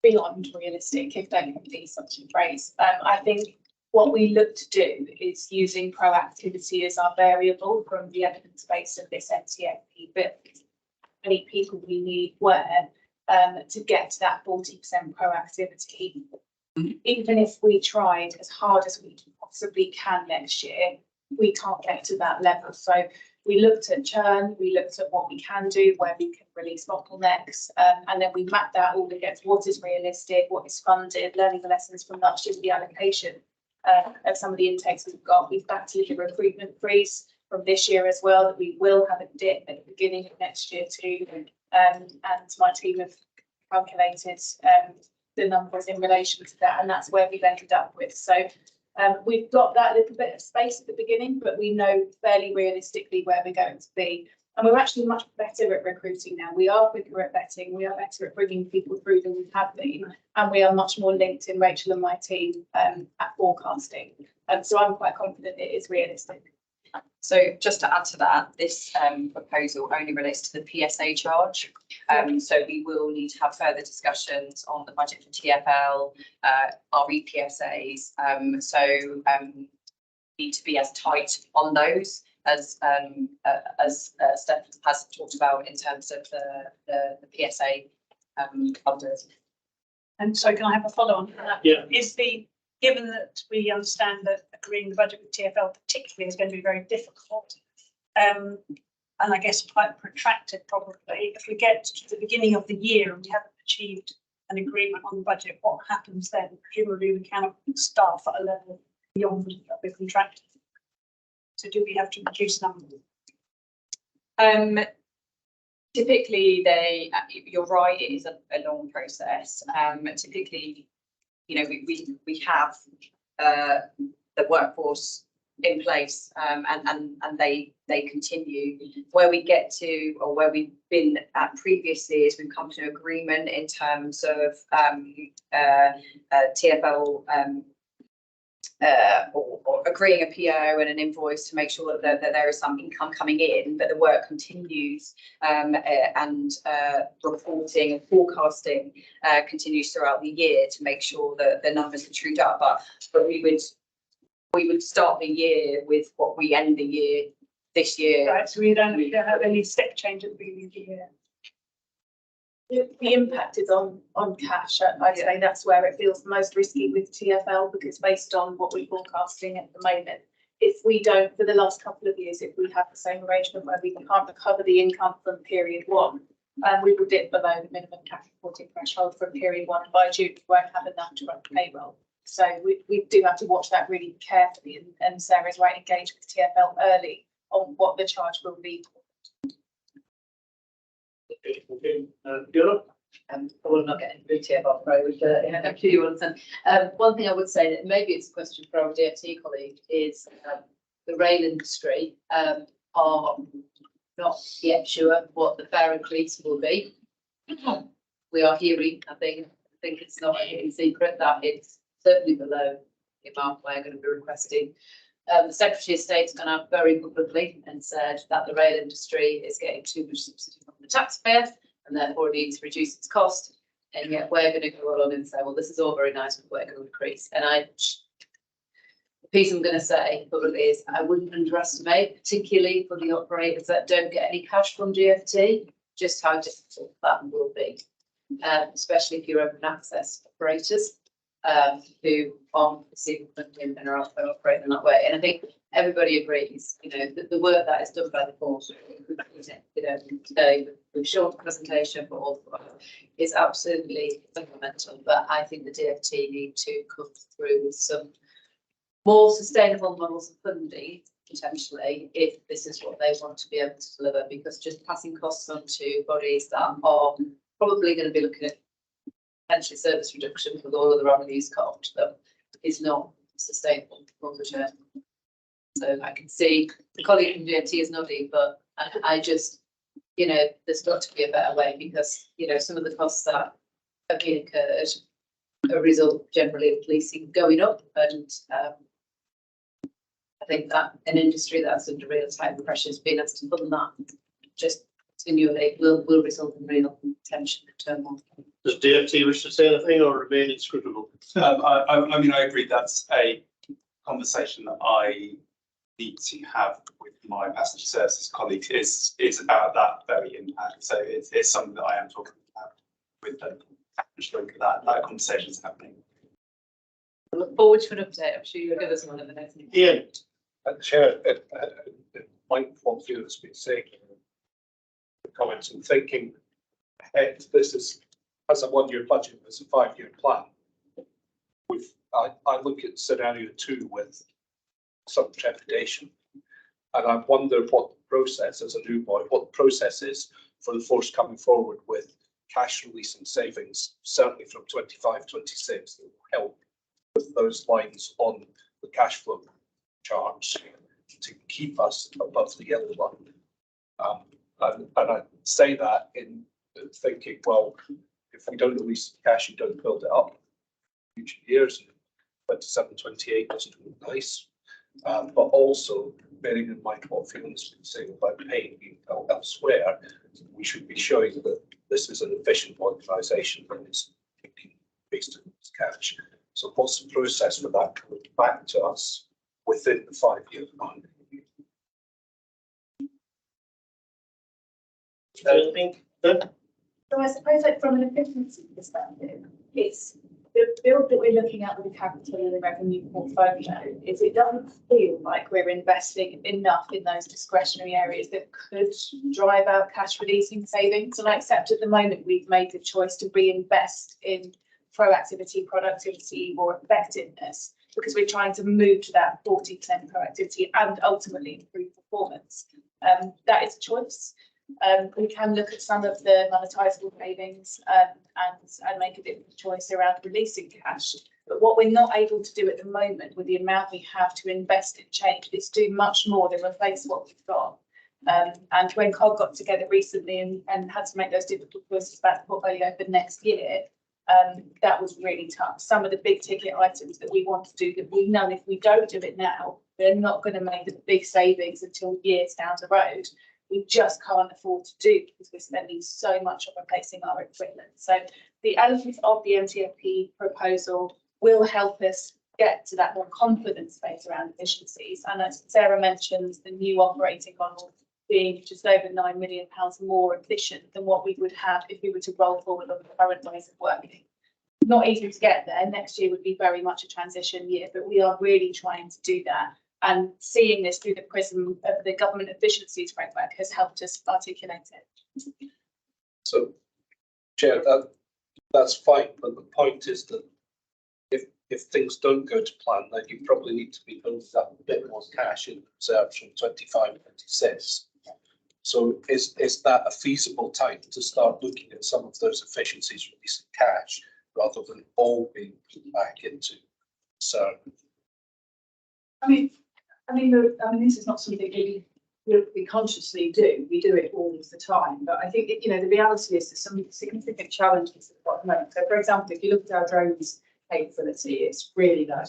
[SPEAKER 3] Beyond realistic, if there can be such a phrase. I think what we look to do is using proactivity as our variable from the evidence base of this NCFP, but how many people we need where to get to that 40% proactivity. Even if we tried as hard as we possibly can next year, we can't get to that level. So we looked at churn, we looked at what we can do, where we can release bottlenecks, and then we mapped that all against what is realistic, what is funded, learning the lessons from last year's the allocation of some of the intakes we've got. We've factored the recruitment freeze from this year as well, that we will have a dip at the beginning of next year too. And my team have calculated the numbers in relation to that, and that's where we've ended up with. So we've got that little bit of space at the beginning, but we know fairly realistically where we're going to be. And we're actually much better at recruiting now. We are quicker at vetting. We are better at bringing people through than we have been. And we are much more linked in Rachel and my team at forecasting. So I'm quite confident it is realistic.
[SPEAKER 19] So just to add to that, this proposal only relates to the PSA charge. So we will need to have further discussions on the budget for TfL, our EPSAs. So need to be as tight on those as Steph has talked about in terms of the PSA funders.
[SPEAKER 12] And so can I have a follow on that?
[SPEAKER 1] Yeah.
[SPEAKER 12] Given that we understand that agreeing the budget with TfL particularly is going to be very difficult, and I guess quite protracted probably. If we get to the beginning of the year and we haven't achieved an agreement on the budget, what happens then? Presumably we cannot staff at a level beyond that we're contracted. So do we have to reduce numbers?
[SPEAKER 19] Typically, you're right, it is a long process. Typically, you know, we have the workforce in place, and they continue. Where we get to, or where we've been at previously, is we've come to an agreement in terms of TfL or agreeing a PO and an invoice to make sure that there is some income coming in, but the work continues, and reporting and forecasting continues throughout the year to make sure that the numbers are trued up. But we would start the year with what we end the year this year.
[SPEAKER 12] Right, so we don't have any step change at the beginning of the year. The impact is on cash. I'd say that's where it feels the most risky with TfL, because based on what we're forecasting at the moment, if we don't, for the last couple of years, if we have the same arrangement where we can't recover the income from period one, we will dip below the minimum cash reporting threshold from period one, and by June we won't have enough to run the payroll. So we do have to watch that really carefully, and Sarah's right, engage with TfL early on what the charge will be.
[SPEAKER 1] Okay, Fiona?
[SPEAKER 11] Well, I'm not getting through TfL Pro with a few ones. And one thing I would say, that maybe it's a question for our DFT colleague, is the rail industry are not yet sure what the fare increase will be. We are hearing, I think it's not a hidden secret, that it's certainly below the amount we're going to be requesting. The Secretary of State's gone out very publicly and said that the rail industry is getting too much subsidy from the taxpayer and therefore needs to reduce its cost. And yet we're going to go along and say, well, this is all very nice, but we're going to increase. And the piece I'm going to say publicly is I wouldn't underestimate, particularly for the operators that don't get any cash from GFT, just how difficult that will be, especially if you're open access operators. Who aren't receiving funding and are operating that way. And I think everybody agrees, you know, that the work that is done by the court, today with short presentation, but all is absolutely fundamental. But I think the DFT need to come through with some more sustainable models of funding, potentially, if this is what they want to be able to deliver, because just passing costs on to bodies that are probably going to be looking at potentially service reduction with all of the revenues cut onto them is not sustainable longer term. So I can see the colleague from GFT is nodding, but I just, you know, there's got to be a better way, because, you know, some of the costs that have been incurred are a result generally of policing going up, and I think that an industry that's under real time pressures being able to fund that just continually will result in real tension and turmoil.
[SPEAKER 1] Does DFT wish to say anything or remain inscrutable?
[SPEAKER 20] I mean, I agree that's a conversation that I need to have with my passenger services colleagues is about that very impact. So it's something that I am talking about with them. Just look at that conversation is happening.
[SPEAKER 11] I look forward to an update. I'm sure you'll give us one at the next meeting.
[SPEAKER 1] Yeah.
[SPEAKER 10] Chair, it might want you to be saying comments and thinking ahead. This is as a 1-year budget, as a 5-year plan. I look at scenario 2 with some trepidation, and I wonder what the process, as a new boy, what the process is for the force coming forward with cash release and savings, certainly from 25-26, that will help with those lines on the cash flow charts to keep us above the yellow line. And I say that in thinking, well, if we don't release cash, you don't build it up in future years. 27, 28 doesn't look nice. But also bearing in mind what Fiona's been saying about paying elsewhere, we should be showing that this is an efficient organisation that is thinking based on cash. So what's the process for that coming back to us within the 5-year plan?
[SPEAKER 1] Anything?
[SPEAKER 12] So I suppose, like, from an efficiency perspective, it's the build that we're looking at with the capital and the revenue portfolio is it doesn't feel like we're investing enough in those discretionary areas that could drive out cash releasing savings. And I accept at the moment we've made the choice to reinvest in proactivity, productivity, or effectiveness because we're trying to move to that 40% proactivity and ultimately improve performance. That is a choice. We can look at some of the monetizable savings and make a different choice around releasing cash. But what we're not able to do at the moment with the amount we have to invest in change is do much more than replace what we've got. And when COG got together recently and had to make those difficult choices about the portfolio for next year, that was really tough. Some of the big ticket items that we want to do that we know if we don't do it now, they're not going to make the big savings until years down the road. We just can't afford to do because we're spending so much on replacing our equipment. So the elements of the MTFP proposal will help us get to that more confident space around efficiencies. And as Sarah mentions, the new operating model being just over £9 million more efficient than what we would have if we were to roll forward on the current ways of working. Not easy to get there. Next year would be very much a transition year, but we are really trying to do that. And seeing this through the prism of the government efficiencies framework has helped us articulate it.
[SPEAKER 10] So, Chair, that's fine, but the point is that if things don't go to plan, then you probably need to be building up a bit more cash in reserves from 25, 26. So is that a feasible time to start looking at some of those efficiencies releasing cash rather than all being put back into CERN?
[SPEAKER 3] I mean, this is not something we consciously do. We do it all the time. But I think, the reality is there's some significant challenges at the moment. So, for example, if you look at our drones capability, it's really low.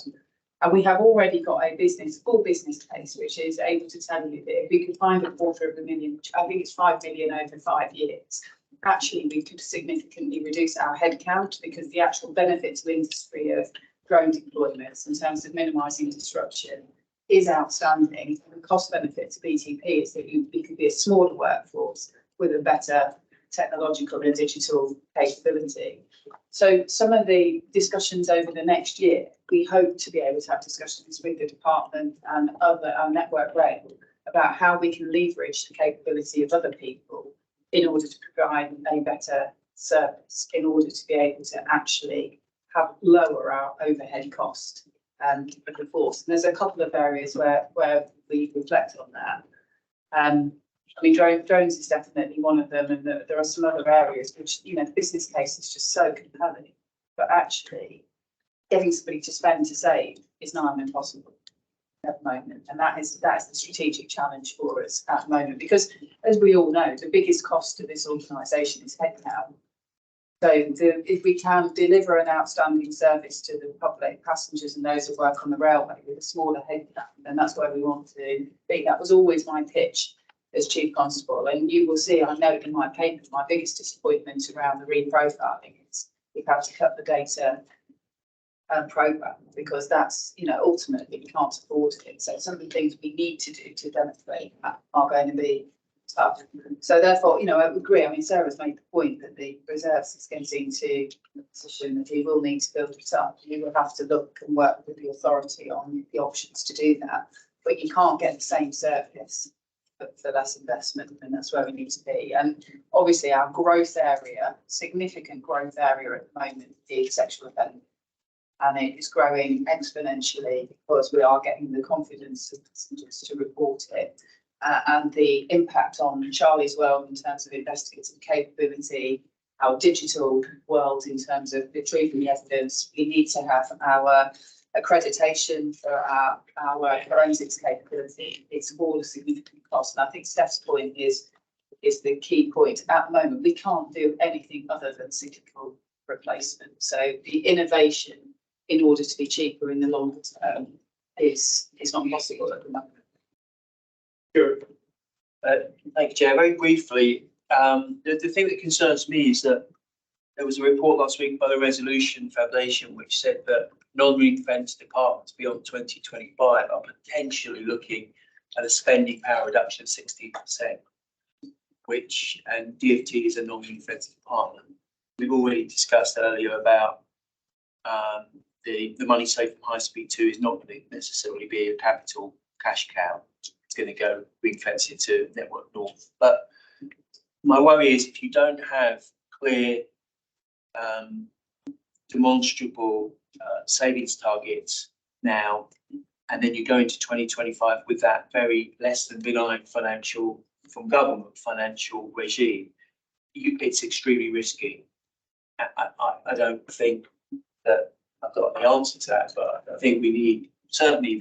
[SPEAKER 3] And we have already got a full business case, which is able to tell you that if we could find $250,000, which I think it's 5 million over 5 years, actually we could significantly reduce our headcount because the actual benefit to industry of drone deployments in terms of minimising disruption is outstanding. The cost benefit to BTP is that we could be a smaller workforce with a better technological and digital capability. So some of the discussions over the next year, we hope to be able to have discussions with the department and our network rail about how we can leverage the capability of other people in order to provide a better service, in order to be able to actually lower our overhead cost of the force. And there's a couple of areas where we reflect on that. Drones is definitely one of them, and there are some other areas which, the business case is just so compelling, but actually getting somebody to spend to save is not impossible at the moment. And that's the strategic challenge for us at the moment, because as we all know, the biggest cost of this organisation is headcount. So if we can deliver an outstanding service to the public, passengers and those who work on the railway with a smaller headcount, then that's where we want to be. That was always my pitch as Chief Constable. And you will see, I note in my paper, my biggest disappointment around the reprofiling is we've had to cut the data programme because that's, ultimately we can't afford it. So some of the things we need to do to demonstrate that are going to be tough. So therefore, I agree. I mean, Sarah's made the point that the reserves is getting to the position that we will need to build it up. You will have to look and work with the authority on the options to do that. But you can't get the same service for less investment, and that's where we need to be. And obviously our growth area, significant growth area at the moment, is sexual offending. And it is growing exponentially because we are getting the confidence of passengers to report it. And the impact on Charlie's world in terms of investigative capability, our digital world in terms of retrieving the evidence. We need to have our accreditation for our forensics capability. It's all a significant cost. And I think Steph's point is the key point. At the moment, we can't do anything other than cyclical replacement. So the innovation in order to be cheaper in the longer term is not possible at the moment.
[SPEAKER 9] Sure. Thank you, Chair. Very briefly, the thing that concerns me is that there was a report last week by the Resolution Foundation which said that non-ring fence departments beyond 2025 are potentially looking at a spending power reduction of 16%, and DFT is a non-ring fence department. We've already discussed earlier about The money saved from High Speed 2 is not going to necessarily be a capital cash cow. It's going to go ring fence into Network North. But my worry is if you don't have clear, demonstrable savings targets now, and then you go into 2025 with that very less than benign financial from government financial regime, it's extremely risky. I don't think that I've got the answer to that, but I think we need certainly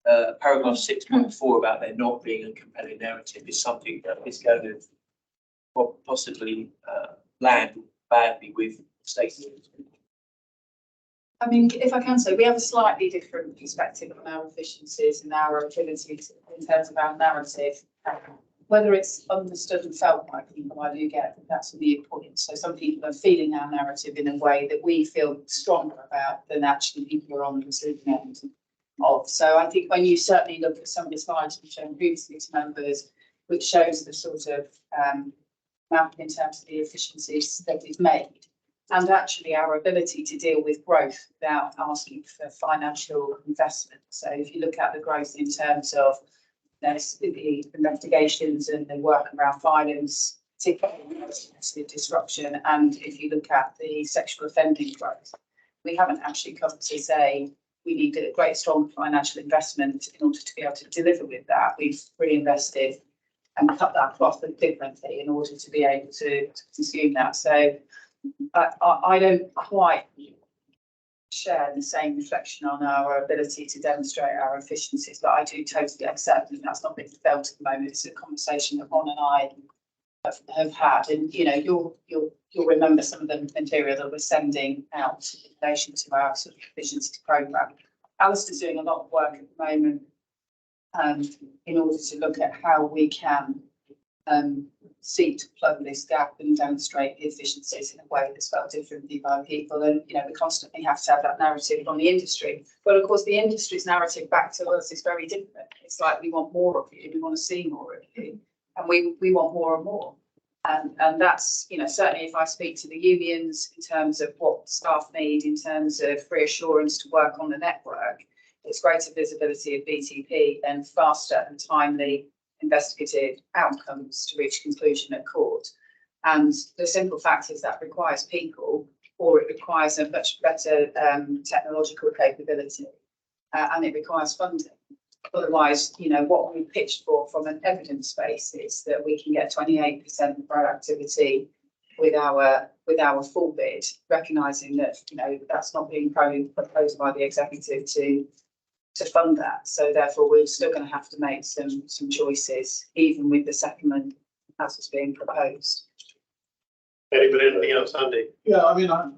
[SPEAKER 9] the paragraph 6.4 about there not being a compelling narrative is something that is going to possibly land badly with stakeholders.
[SPEAKER 3] I mean, if I can say, we have a slightly different perspective on our efficiencies and our abilities in terms of our narrative. Whether it's understood and felt by people, I do get that's a viewpoint. So some people are feeling our narrative in a way that we feel stronger about than actually people are on the receiving end of. So I think when you certainly look at some of the slides we've shown previously to members, which shows the sort of map in terms of the efficiencies that we've made, and actually our ability to deal with growth without asking for financial investment. So if you look at the growth in terms of the investigations and the work around violence, particularly disruption, and if you look at the sexual offending growth, we haven't actually come to say we need a great strong financial investment in order to be able to deliver with that. We've reinvested and cut that cloth differently in order to be able to consume that. So I don't quite share the same reflection on our ability to demonstrate our efficiencies, but I do totally accept that that's not being felt at the moment. It's a conversation that Ron and I have had, and you know, you'll remember some of the material that we're sending out in relation to our sort of efficiency programme. Alistair's doing a lot of work at the moment in order to look at how we can seek to plug this gap and demonstrate the efficiencies in a way that's felt differently by people. And you know, we constantly have to have that narrative on the industry. But of course, the industry's narrative back to us is very different. It's like we want more of you, we want to see more of you, and we want more and more. And that's, you know, certainly if I speak to the unions in terms of what staff need, in terms of reassurance to work on the network, it's greater visibility of BTP and faster and timely investigative outcomes to reach conclusion at court. And the simple fact is that requires people, or it requires a much better technological capability, and it requires funding. Otherwise, you know, what we pitched for from an evidence base is that we can get 28% productivity with our full bid, recognising that, you know, that's not being proposed by the executive to fund that. So therefore, we're still going to have to make some choices, even with the settlement as it's being proposed.
[SPEAKER 1] Anybody, anything else, Andy?
[SPEAKER 2] Yeah, I mean, I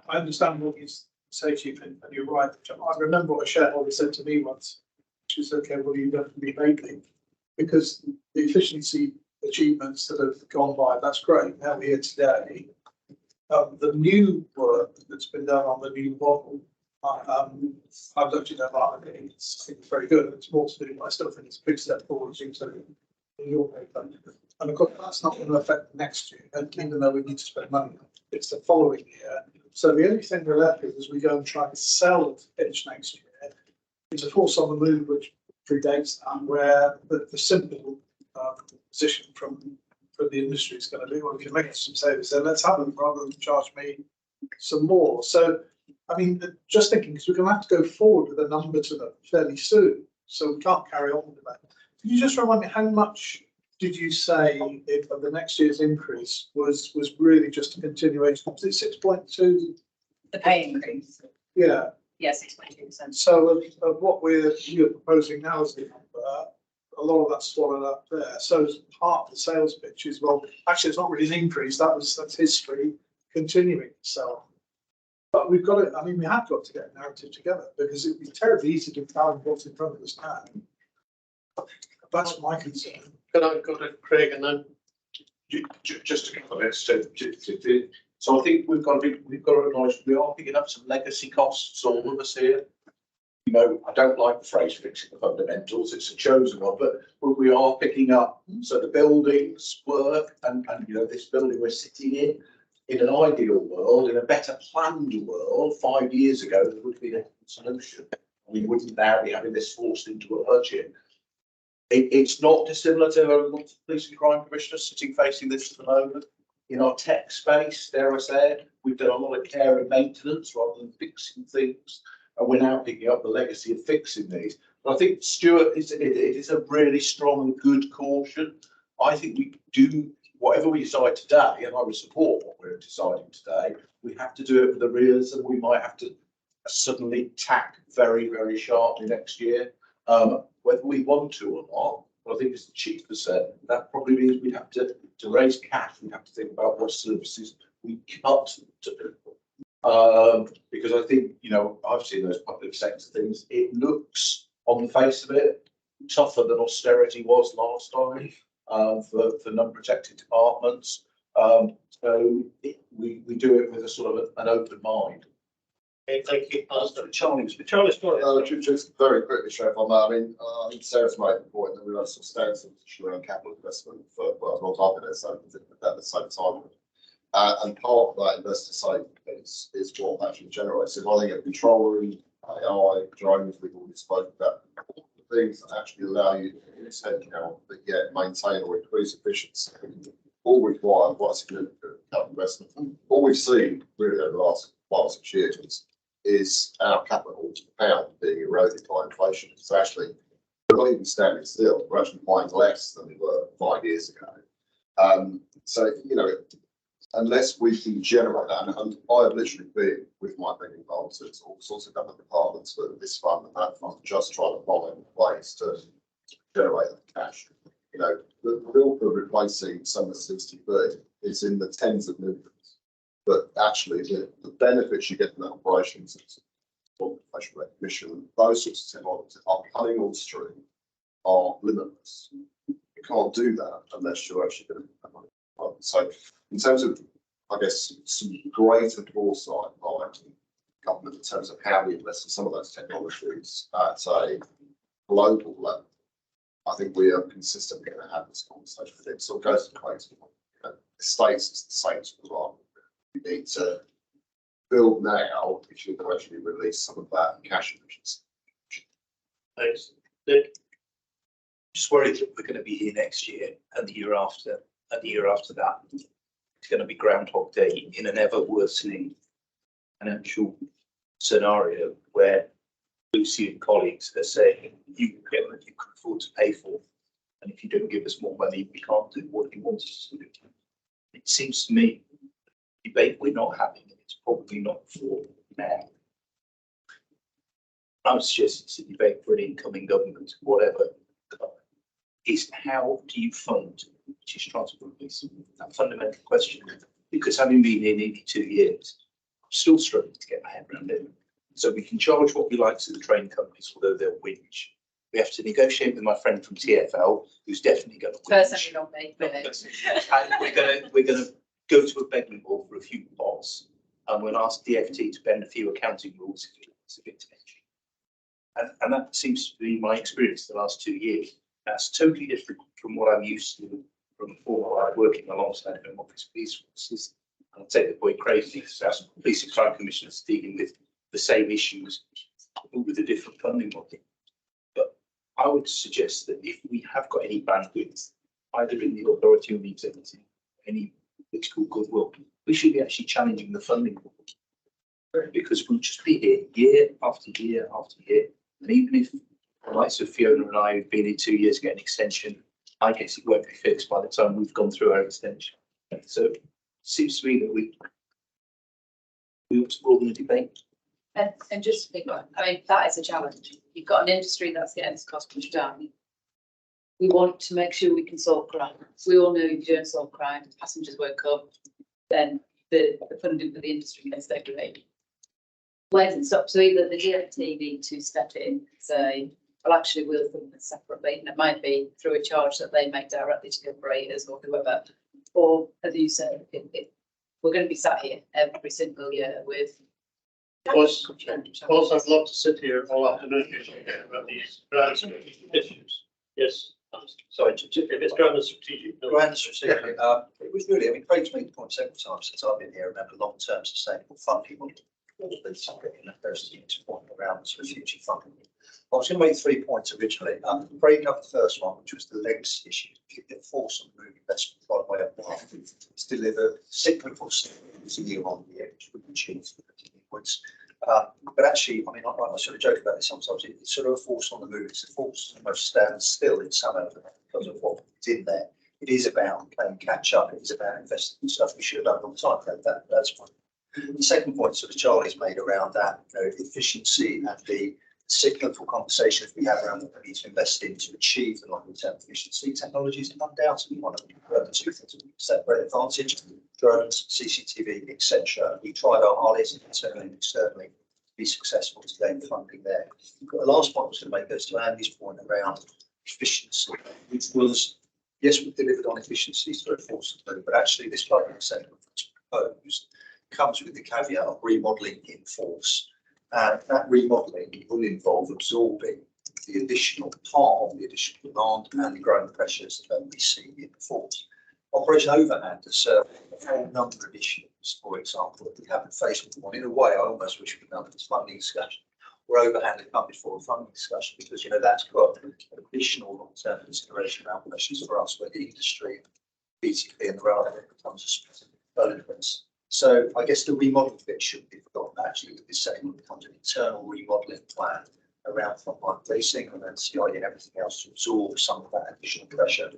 [SPEAKER 2] understand what you say, Chief, and you're right. I remember what a shareholder said to me once. She said, okay, what are you going to be making? Because the efficiency achievements that have gone by, that's great. Now we're here today. The new work that's been done on the new model, I've looked at that, it's very good. It's more to do, I still think it's a big step forward, as you said in your paper. And of course, that's not going to affect next year, even though we need to spend money. It's the following year. So the only thing we're left with is we go and try to sell it pitch next year. It's a force on the move which predates that, where the simple position from the industry is going to be, well, if you make some savings, then let's have them rather than charge me some more. So, I mean, just thinking, because we're going to have to go forward with a number to them fairly soon, so we can't carry on with that. Can you just remind me, how much did you say if the next year's increase was really just a continuation? Was it 6.2?
[SPEAKER 19] The pay increase.
[SPEAKER 2] Yeah.
[SPEAKER 19] Yes, 6.2%.
[SPEAKER 2] So of what you're proposing now as the number, a lot of that's swallowed up there. So part of the sales pitch is, well, actually it's not really an increase, that's history continuing to sell. But we've got to, I mean, we have got to get a narrative together, because it would be terribly easy to balance what's in front of us now. That's my concern.
[SPEAKER 1] Can I go to Craig and then?
[SPEAKER 6] Just a couple of minutes. So I think we've got to acknowledge we are picking up some legacy costs, all of us here. You know, I don't like the phrase fixing the fundamentals, it's a chosen one, but we are picking up. So the buildings work and you know, this building we're sitting in, in an ideal world, in a better planned world, 5 years ago, there would be a solution. We wouldn't now be having this forced into a budget. It's not dissimilar to lots of police and crime commissioners sitting facing this at the moment. In our tech space, dare I say it, we've done a lot of care and maintenance rather than fixing things. And we're now picking up the legacy of fixing these. But I think, Stuart, it is a really strong and good caution. I think we do whatever we decide today, and I would support what we're deciding today. We have to do it with the realism. We might have to suddenly tack very, very sharply next year, whether we want to or not. But I think, as the chief has said, that probably means we'd have to raise cash. We'd have to think about what services we cut to people. Because I think, you know, I've seen those public sector things. It looks, on the face of it, tougher than austerity was last time for non-protected departments. So we do it with a sort of an open mind.
[SPEAKER 1] Okay, thank you, Pastor.
[SPEAKER 10] Charlie's
[SPEAKER 5] Just very quickly, Sheriff, on that. I mean, I think Sarah's made the point that we have substantial around capital investment for, well, as long as I've been there, so at the same time. And part of that investor savings is what actually generates it. I think a control room, AI, drones, we've already spoken about, all the things that actually allow you to use headcount, but yet maintain or increase efficiency, all require quite significant capital investment. All we've seen really over the last 5 or 6 years is our capital pound being eroded by inflation. So actually, we're not even standing still. We're actually buying less than we were 5 years ago. So, you know, unless we can generate that, and I have literally been with my big involved to all sorts of government departments for this fund and that fund, just trying to find ways to generate that cash. You know, the bill for replacing some of the 60B is in the tens of millions. But actually, the benefits you get from that operations, facial recognition, those sorts of technologies are coming on stream, are limitless. You can't do that unless you're actually going to have money. So, in terms of, I guess, some greater foresight by government in terms of how we invest in some of those technologies at a global level, I think we are consistently going to have this conversation with it. So it goes to Craig's point. You know, the states is the same as well. You need to build now if you're going to actually release some of that cash efficiency.
[SPEAKER 1] Thanks. Nick?
[SPEAKER 9] Just worried that we're going to be here next year and the year after and the year after that. It's going to be Groundhog Day in an ever worsening financial scenario where Lucy and colleagues are saying you can get what you can afford to pay for, and if you don't give us more money, we can't do what you want us to do. It seems to me the debate we're not having, and it's probably not for now. I would suggest it's a debate for an incoming government, whatever, is how do you fund, which is transport police, that fundamental question. Because having been here nearly 2 years, I'm still struggling to get my head around it. So we can charge what we like to the train companies, although they'll whinge. We have to negotiate with my friend from TfL, who's definitely going to whinge.
[SPEAKER 11] Personally, not me, but
[SPEAKER 9] And we're going to go to a begging bowl for a few pots, and we'll ask DfT to bend a few accounting rules if it's a bit edgy. And that seems to be my experience the last 2 years. That's totally different from what I'm used to from before, working alongside Home Office police forces. I'll take the point crazy, because police and crime commissioners dealing with the same issues with a different funding model. But I would suggest that if we have got any bandwidth, either in the authority or the executive, any political goodwill, we should be actually challenging the funding model. Because we'll just be here year after year after year. And even if the likes of Fiona and I have been in 2 years get an extension, I guess it won't be fixed by the time we've gone through our extension. So it seems to me that we ought to broaden the debate.
[SPEAKER 11] And just to pick on, I mean, that is a challenge. You've got an industry that's getting its cost pushed down. We want to make sure we can solve crime. We all know if you don't solve crime, passengers won't come, then the funding for the industry gets degraded. Where does it stop? So either the DfT need to step in and say, well, actually, we'll fund this separately, and it might be through a charge that they make directly to the operators or whoever. Or, as you said, we're going to be sat here every single year with.
[SPEAKER 1] Of course, I'd love to sit here all afternoon about these grand strategic issues. Yes. Sorry, if it's grand and strategic.
[SPEAKER 4] Grand and strategic. was really, I mean, Craig's made the point several times since I've been here, remember long-term sustainable funding model. There's a point around sort of future funding. I was going to make 3 points originally. Breaking up the first one, which was the legacy issue. If you can force on the move investment right way up there, it's deliver cyclical savings year on year, which we achieve points. But actually, I mean, I sort of joke about this sometimes. It's sort of a force on the move. It's a force that almost stands still in some element because of what's in there. It is about playing catch up. It is about investing in stuff we should have done all the time. That's one. The second point, sort of Charlie's made around that, you know, efficiency and the cyclical conversations we have around what we need to invest in to achieve the longer term efficiency. Technologies is undoubtedly one of the two things that we separate advantage, drones, CCTV, etc. We tried our hardest internally and externally to be successful to gain funding there. The last point I was going to make goes to Andy's point around efficiency, which was, yes, we've delivered on efficiencies through a force of move, but actually this 5% that's proposed comes with the caveat of remodelling in force. And that remodelling will involve absorbing the additional part of the additional demand and the growing pressures that we see in the force. Operation Overhand has served a whole number of issues, for example, that we haven't faced before. In a way, I almost wish we'd done this funding discussion, or Overhand had come before a funding discussion, because, you know, that's got additional long-term consideration around pressures for us, where the industry, BTP and the rail becomes a specific developments. So I guess the remodelling bit shouldn't be forgotten. Actually, with this segment becomes an internal remodelling plan around frontline policing and then CI and everything else to absorb some of that additional pressure.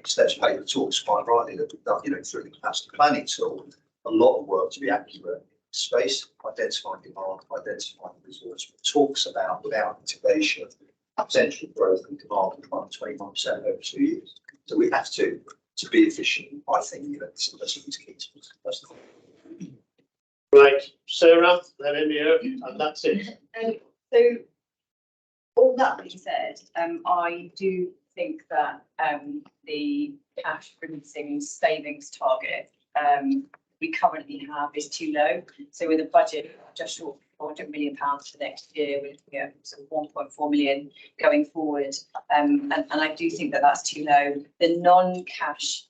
[SPEAKER 4] Steps paper talks quite rightly that we've done, you know, through the capacity planning tool, a lot of work to be accurate in space, identifying demand, identifying resource. It talks about, without integration, potential growth in demand of 21% over 2 years. So we have to be efficient. I think, you know, this is key to us.
[SPEAKER 1] Right, Sarah, then India, and that's it.
[SPEAKER 19] So all that being said, I do think that the cash releasing savings target we currently have is too low. So with a budget just short of £400 million for next year, we're looking at sort of 1.4 million going forward. And I do think that that's too low. The non-cash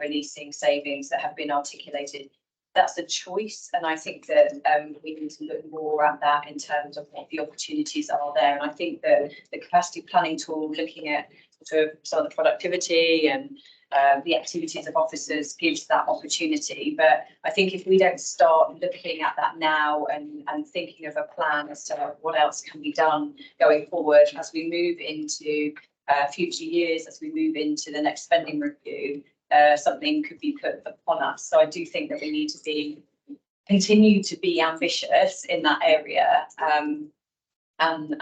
[SPEAKER 19] releasing savings that have been articulated, that's a choice. And I think that we need to look more at that in terms of what the opportunities are there. And I think that the capacity planning tool, looking at sort of some of the productivity and the activities of officers, gives that opportunity. But I think if we don't start looking at that now and thinking of a plan as to what else can be done going forward as we move into future years, as we move into the next spending review, something could be put upon us. So I do think that we need to continue to be ambitious in that area, and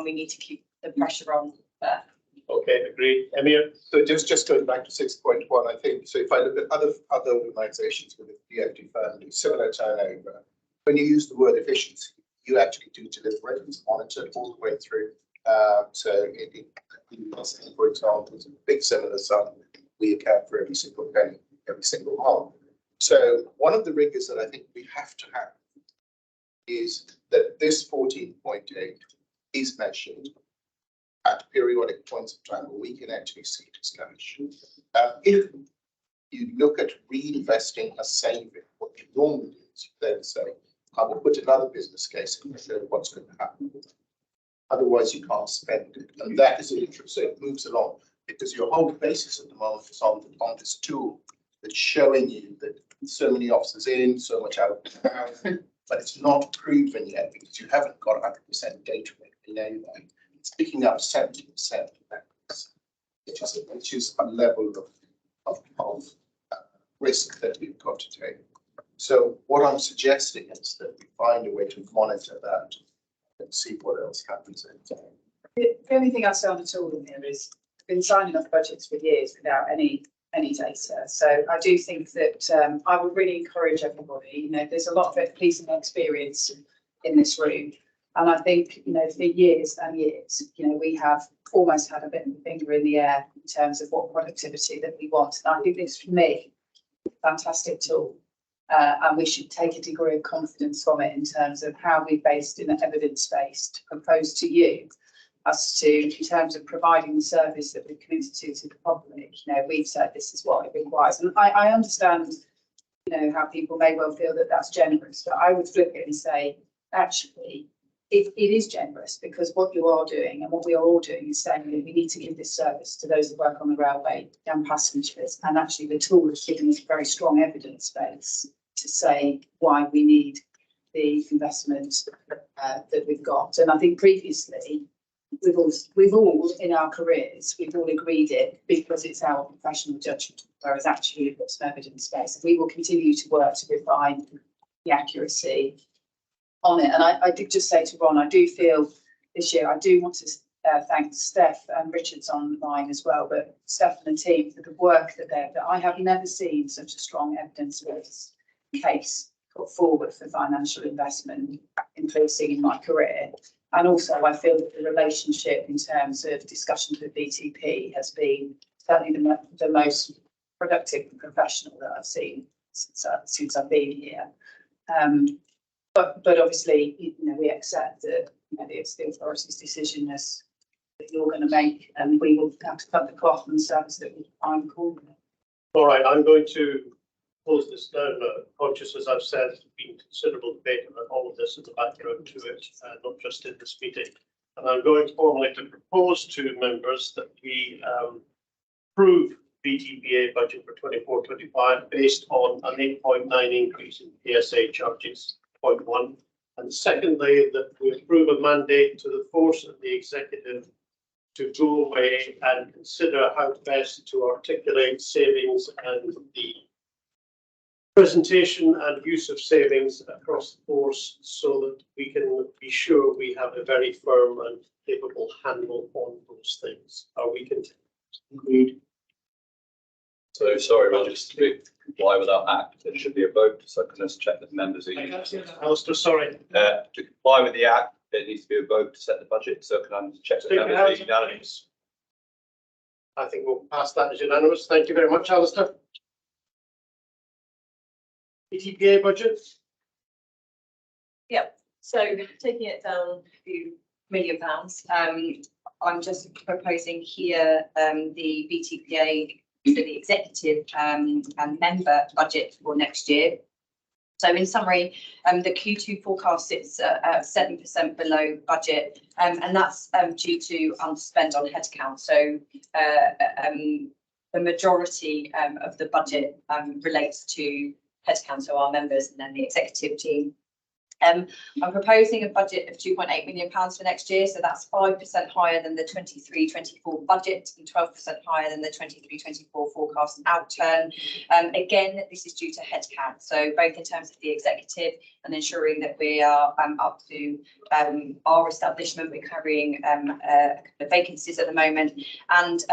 [SPEAKER 19] we need to keep the pressure on there.
[SPEAKER 1] Okay, agreed. Emir?
[SPEAKER 6] So just going back to 6.1, I think, so if I look at other organisations with the DfT family, similar turnover, when you use the word efficiency, you actually do deliver it. It's monitored all the way through. So for example, it's a big similar sum. We account for every single penny, every single month. So one of the rigors that I think we have to have is that this 14.8 is measured at periodic points of time where we can actually see discussion. If you look at reinvesting a saving, what you normally do is you then say, I will put another business case and show what's going to happen. Otherwise, you can't spend it. And that is interesting. So it moves along because your whole basis at the moment is on this tool that's showing you that so many officers in, so much out, but it's not proven yet because you haven't got 100% data in any way. It's picking up 70% of that, which is a level of risk that we've got to take. So what I'm suggesting is that we find a way to monitor that and see what else happens in time.
[SPEAKER 3] The only thing I say on the tool in here is been signing off budgets for years without any data. So I do think that I would really encourage everybody, you know, there's a lot of policing experience in this room. And I think, you know, for years and years, you know, we have almost had a bit of a finger in the air in terms of what productivity that we want. And I think this, for me, fantastic tool. And we should take a degree of confidence from it in terms of how we based in an evidence-based propose to you as to, in terms of providing the service that we've committed to the public, you know, we've said this is what it requires. And I understand, you know, how people may well feel that that's generous, but I would flip it and say, actually, it is generous, because what you are doing and what we are all doing is saying that we need to give this service to those that work on the railway and passengers. And actually the tool is giving us very strong evidence base to say why we need the investment that we've got. And I think previously we've all in our careers, we've all agreed it because it's our professional judgment, whereas actually we've got some evidence base. We will continue to work to refine the accuracy on it. And I did just say to Ron, I do feel this year, I do want to thank Steph and Richard's online as well, but Steph and the team for the work that I have never seen such a strong evidence-based case put forward for financial investment in policing in my career. And also I feel that the relationship in terms of discussions with BTP has been certainly the most productive and professional that I've seen since I've been here. But obviously, you know, we accept that, you know, it's the authority's decision that you're going to make, and we will have to cut the cloth on the service that I'm calling it.
[SPEAKER 1] All right, I'm going to close this down. Conscious, as I've said, there's been considerable debate about all of this in the background to it, not just in this meeting. And I'm going formally to propose to members that we approve BTPA budget for 24-25 based on an 8.9 increase in PSA charges. Point one, and secondly, that we approve a mandate to the force of the executive to go away and consider how best to articulate savings and the presentation and use of savings across the force, so that we can be sure we have a very firm and capable handle on those things. Are we content? Agreed.
[SPEAKER 13] So sorry, Roger, just to comply with our act, there should be a vote, so can just check that members are.
[SPEAKER 1] Alistair, sorry.
[SPEAKER 13] To comply with the act, there needs to be a vote to set the budget, so can I check that members are unanimous?
[SPEAKER 1] I think we'll pass that as unanimous. Thank you very much, Alistair. BTPA budget?
[SPEAKER 19] Yep, so taking it down a few £1 million, I'm just proposing here the BTPA, so the executive and member budget for next year. So in summary, the Q2 forecast sits at 7% below budget, and that's due to underspend on headcount. So the majority of the budget relates to headcount, so our members and then the executive team. I'm proposing a budget of £2.8 million for next year, so that's 5% higher than the 23-24 budget and 12% higher than the 23-24 forecast outturn. Again, this is due to headcount, so both in terms of the executive and ensuring that we are up to our establishment. We're carrying a couple of vacancies at the moment, and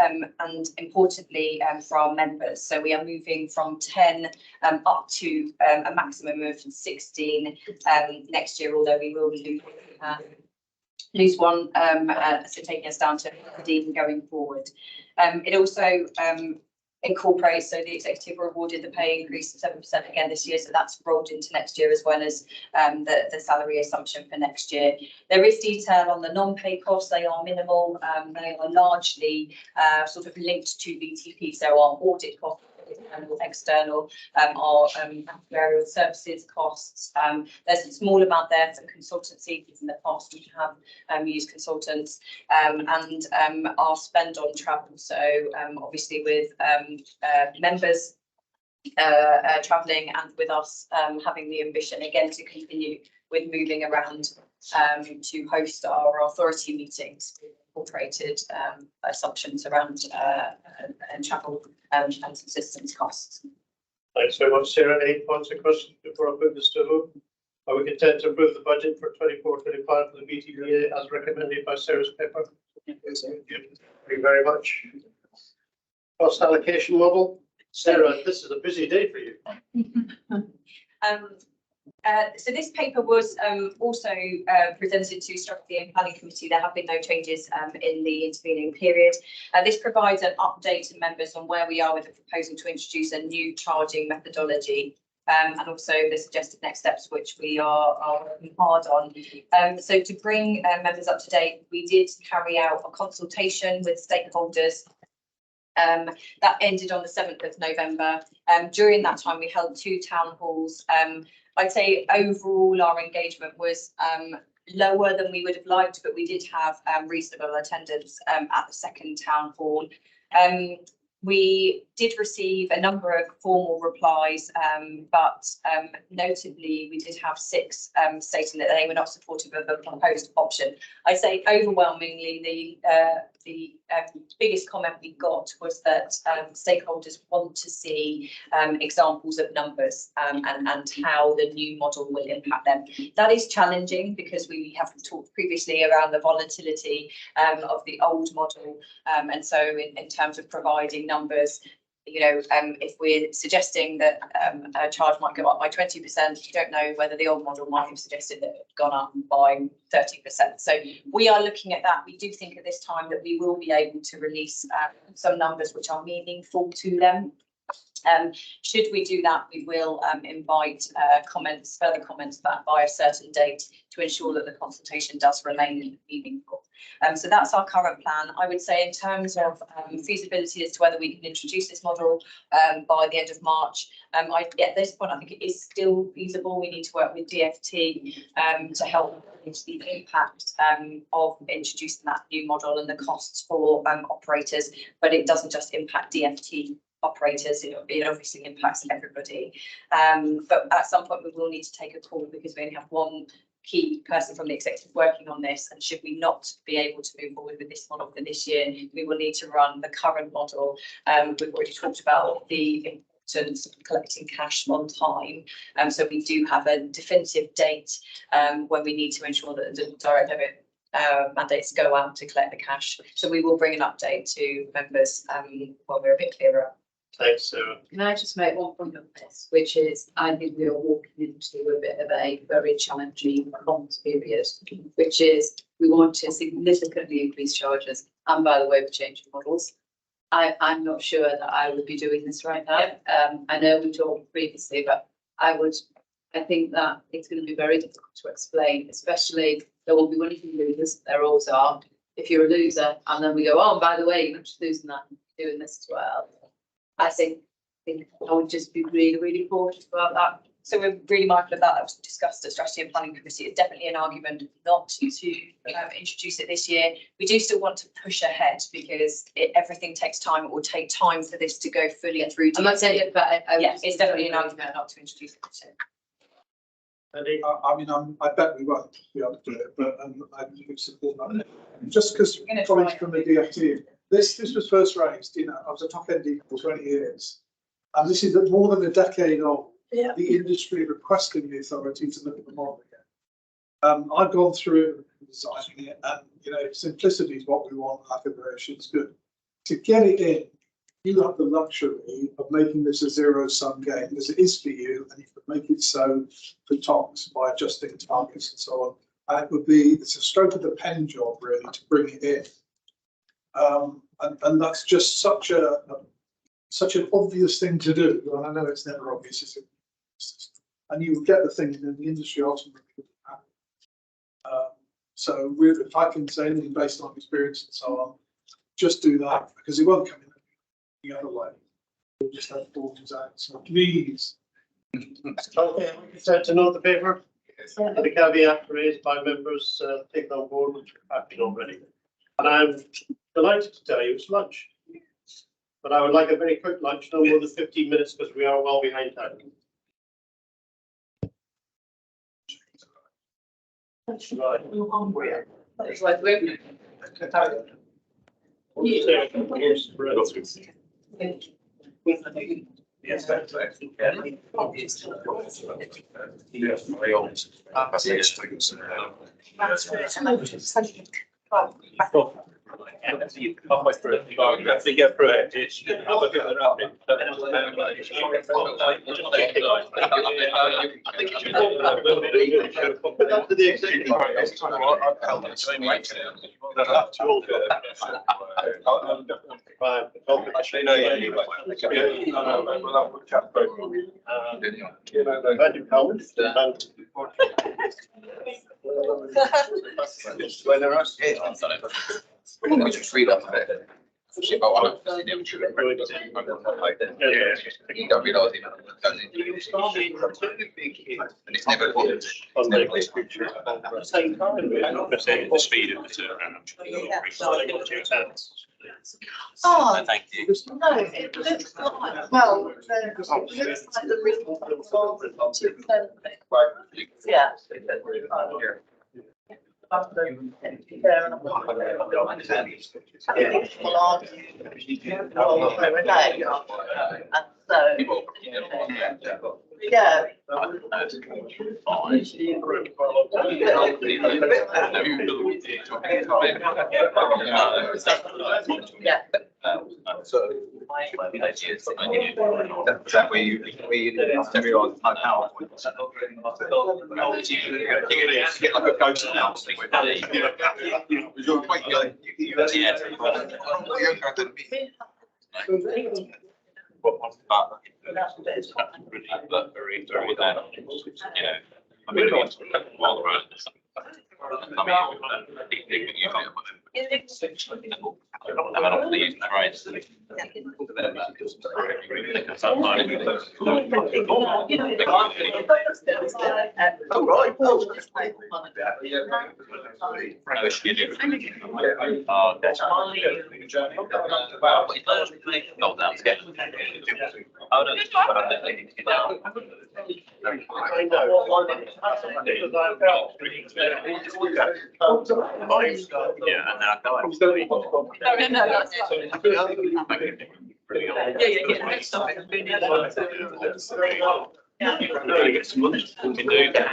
[SPEAKER 19] importantly for our members. So we are moving from 10 up to a maximum of 16 next year, although we will lose one, so taking us down to 15 going forward. It also incorporates, so the executive were awarded the pay increase of 7% again this year, so that's rolled into next year, as well as the salary assumption for next year. There is detail on the non-pay costs. They are minimal. They are largely sort of linked to BTP, so our audit costs and external, our actuarial services costs. There's a small amount there for consultancy, because in the past we have used consultants, and our spend on travel. So obviously with members travelling, and with us having the ambition again to continue with moving around to host our authority meetings, incorporated assumptions around and travel and subsistence costs.
[SPEAKER 1] Thanks very much, Sarah. Any points or questions before I put this to vote? Are we content to approve the budget for 24-25 for the BTPA as recommended by Sarah's paper? Yes. Thank you very much. Cost allocation model. Sarah, this is a busy day for you.
[SPEAKER 19] So this paper was also presented to Strategy and Planning Committee. There have been no changes in the intervening period. This provides an update to members on where we are with the proposal to introduce a new charging methodology and also the suggested next steps, which we are working hard on. So to bring members up to date, we did carry out a consultation with stakeholders. That ended on the 7th of November. During that time, we held 2 town halls. I'd say overall our engagement was lower than we would have liked, but we did have reasonable attendance at the second town hall. We did receive a number of formal replies, but notably we did have 6 stating that they were not supportive of the proposed option. I'd say overwhelmingly the biggest comment we got was that stakeholders want to see examples of numbers and how the new model will impact them. That is challenging because we have talked previously around the volatility of the old model, and so in terms of providing numbers, you know, if we're suggesting that a charge might go up by 20%, you don't know whether the old model might have suggested that it had gone up by 30%. So we are looking at that. We do think at this time that we will be able to release some numbers which are meaningful to them. Should we do that, we will invite further comments back by a certain date to ensure that the consultation does remain meaningful. So that's our current plan. I would say in terms of feasibility as to whether we can introduce this model by the end of March, at this point I think it is still feasible. We need to work with DfT to help manage the impact of introducing that new model and the costs for operators, but it doesn't just impact DfT operators, it obviously impacts everybody. But at some point we will need to take a call because we only have one key person from the executive working on this, and should we not be able to move forward with this model for this year, we will need to run the current model. We've already talked about the importance of collecting cash on time, so we do have a definitive date when we need to ensure that the direct debit mandates go out to collect the cash. So we will bring an update to members when we're a bit clearer.
[SPEAKER 1] Thanks, Sarah.
[SPEAKER 11] Can I just make one point on this, which is I think we are walking into a bit of a very challenging comms period, which is we want to significantly increase charges. And by the way, we're changing models. I'm not sure that I would be doing this right now. I know we talked previously, but I think that it's going to be very difficult to explain, especially there will be one of you losers, there always are. If you're a loser, and then we go, oh, and by the way, you're not just losing that, you're doing this as well. I think I would just be really, really cautious about that.
[SPEAKER 19] So we're really mindful of that. That was discussed at Strategy and Planning Committee. It's definitely an argument not to introduce it this year. We do still want to push ahead because everything takes time. It will take time for this to go fully through.
[SPEAKER 11] I'm not saying it, but
[SPEAKER 19] it's definitely an argument not to introduce it this year.
[SPEAKER 2] I mean, I bet we won't be able to do it, but I would support that. Just because colleagues from the DfT, this was first raised, I was a top ND for 20 years. And this is more than a decade old. Yeah. The industry requesting the authority to look at the model again. I've gone through designing it, and simplicity is what we want. Collaboration is good. To get it in, you have the luxury of making this a zero-sum game, because it is for you, and you can make it so for TOCs by adjusting targets and so on. And it's a stroke of the pen job really to bring it in. And that's just such an obvious thing to do, and I know it's never obvious, and you will get the thing in the industry ultimately. So if I can say anything based on experience and so on, just do that, because it won't come in the other way. We'll just have forms out. So please.
[SPEAKER 1] Okay, consent to note the paper. And the caveat raised by members taken on board, which have been already. And I'm delighted to tell you it's lunch. But I would like a very quick lunch, no more than 15 minutes, because we are well behind time. Right.
[SPEAKER 13] Yes, that's right. Yeah.
[SPEAKER 14] halfway through it, you have to get through it, it's, have a good rapid.
[SPEAKER 13] We just read up a bit. You don't realise it. And it's never good. It's never good.
[SPEAKER 1] At the same time,
[SPEAKER 8] The speed of the turnaround.
[SPEAKER 16] Oh,
[SPEAKER 8] Thank you.
[SPEAKER 7] No, it looks like, well, it looks like the refunds are 2%. Yeah. I think people argue, well, okay, and so, yeah. Yeah.
[SPEAKER 13] So. That way you, everyone, like PowerPoint. You get like a ghost announcement. You're quite good.
[SPEAKER 8] Very, very, I mean, it's all around. I'm not pleased, right? Yeah, and now go on.
[SPEAKER 7] No, that's fine.
[SPEAKER 8] Really get some money. We can do that.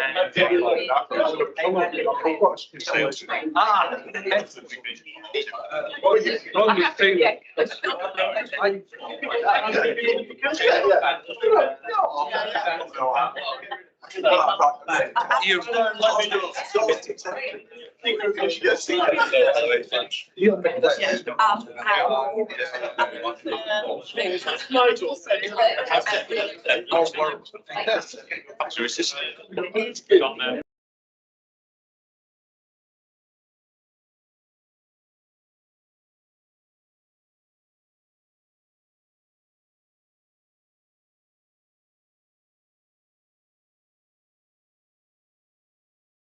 [SPEAKER 8] So it's just.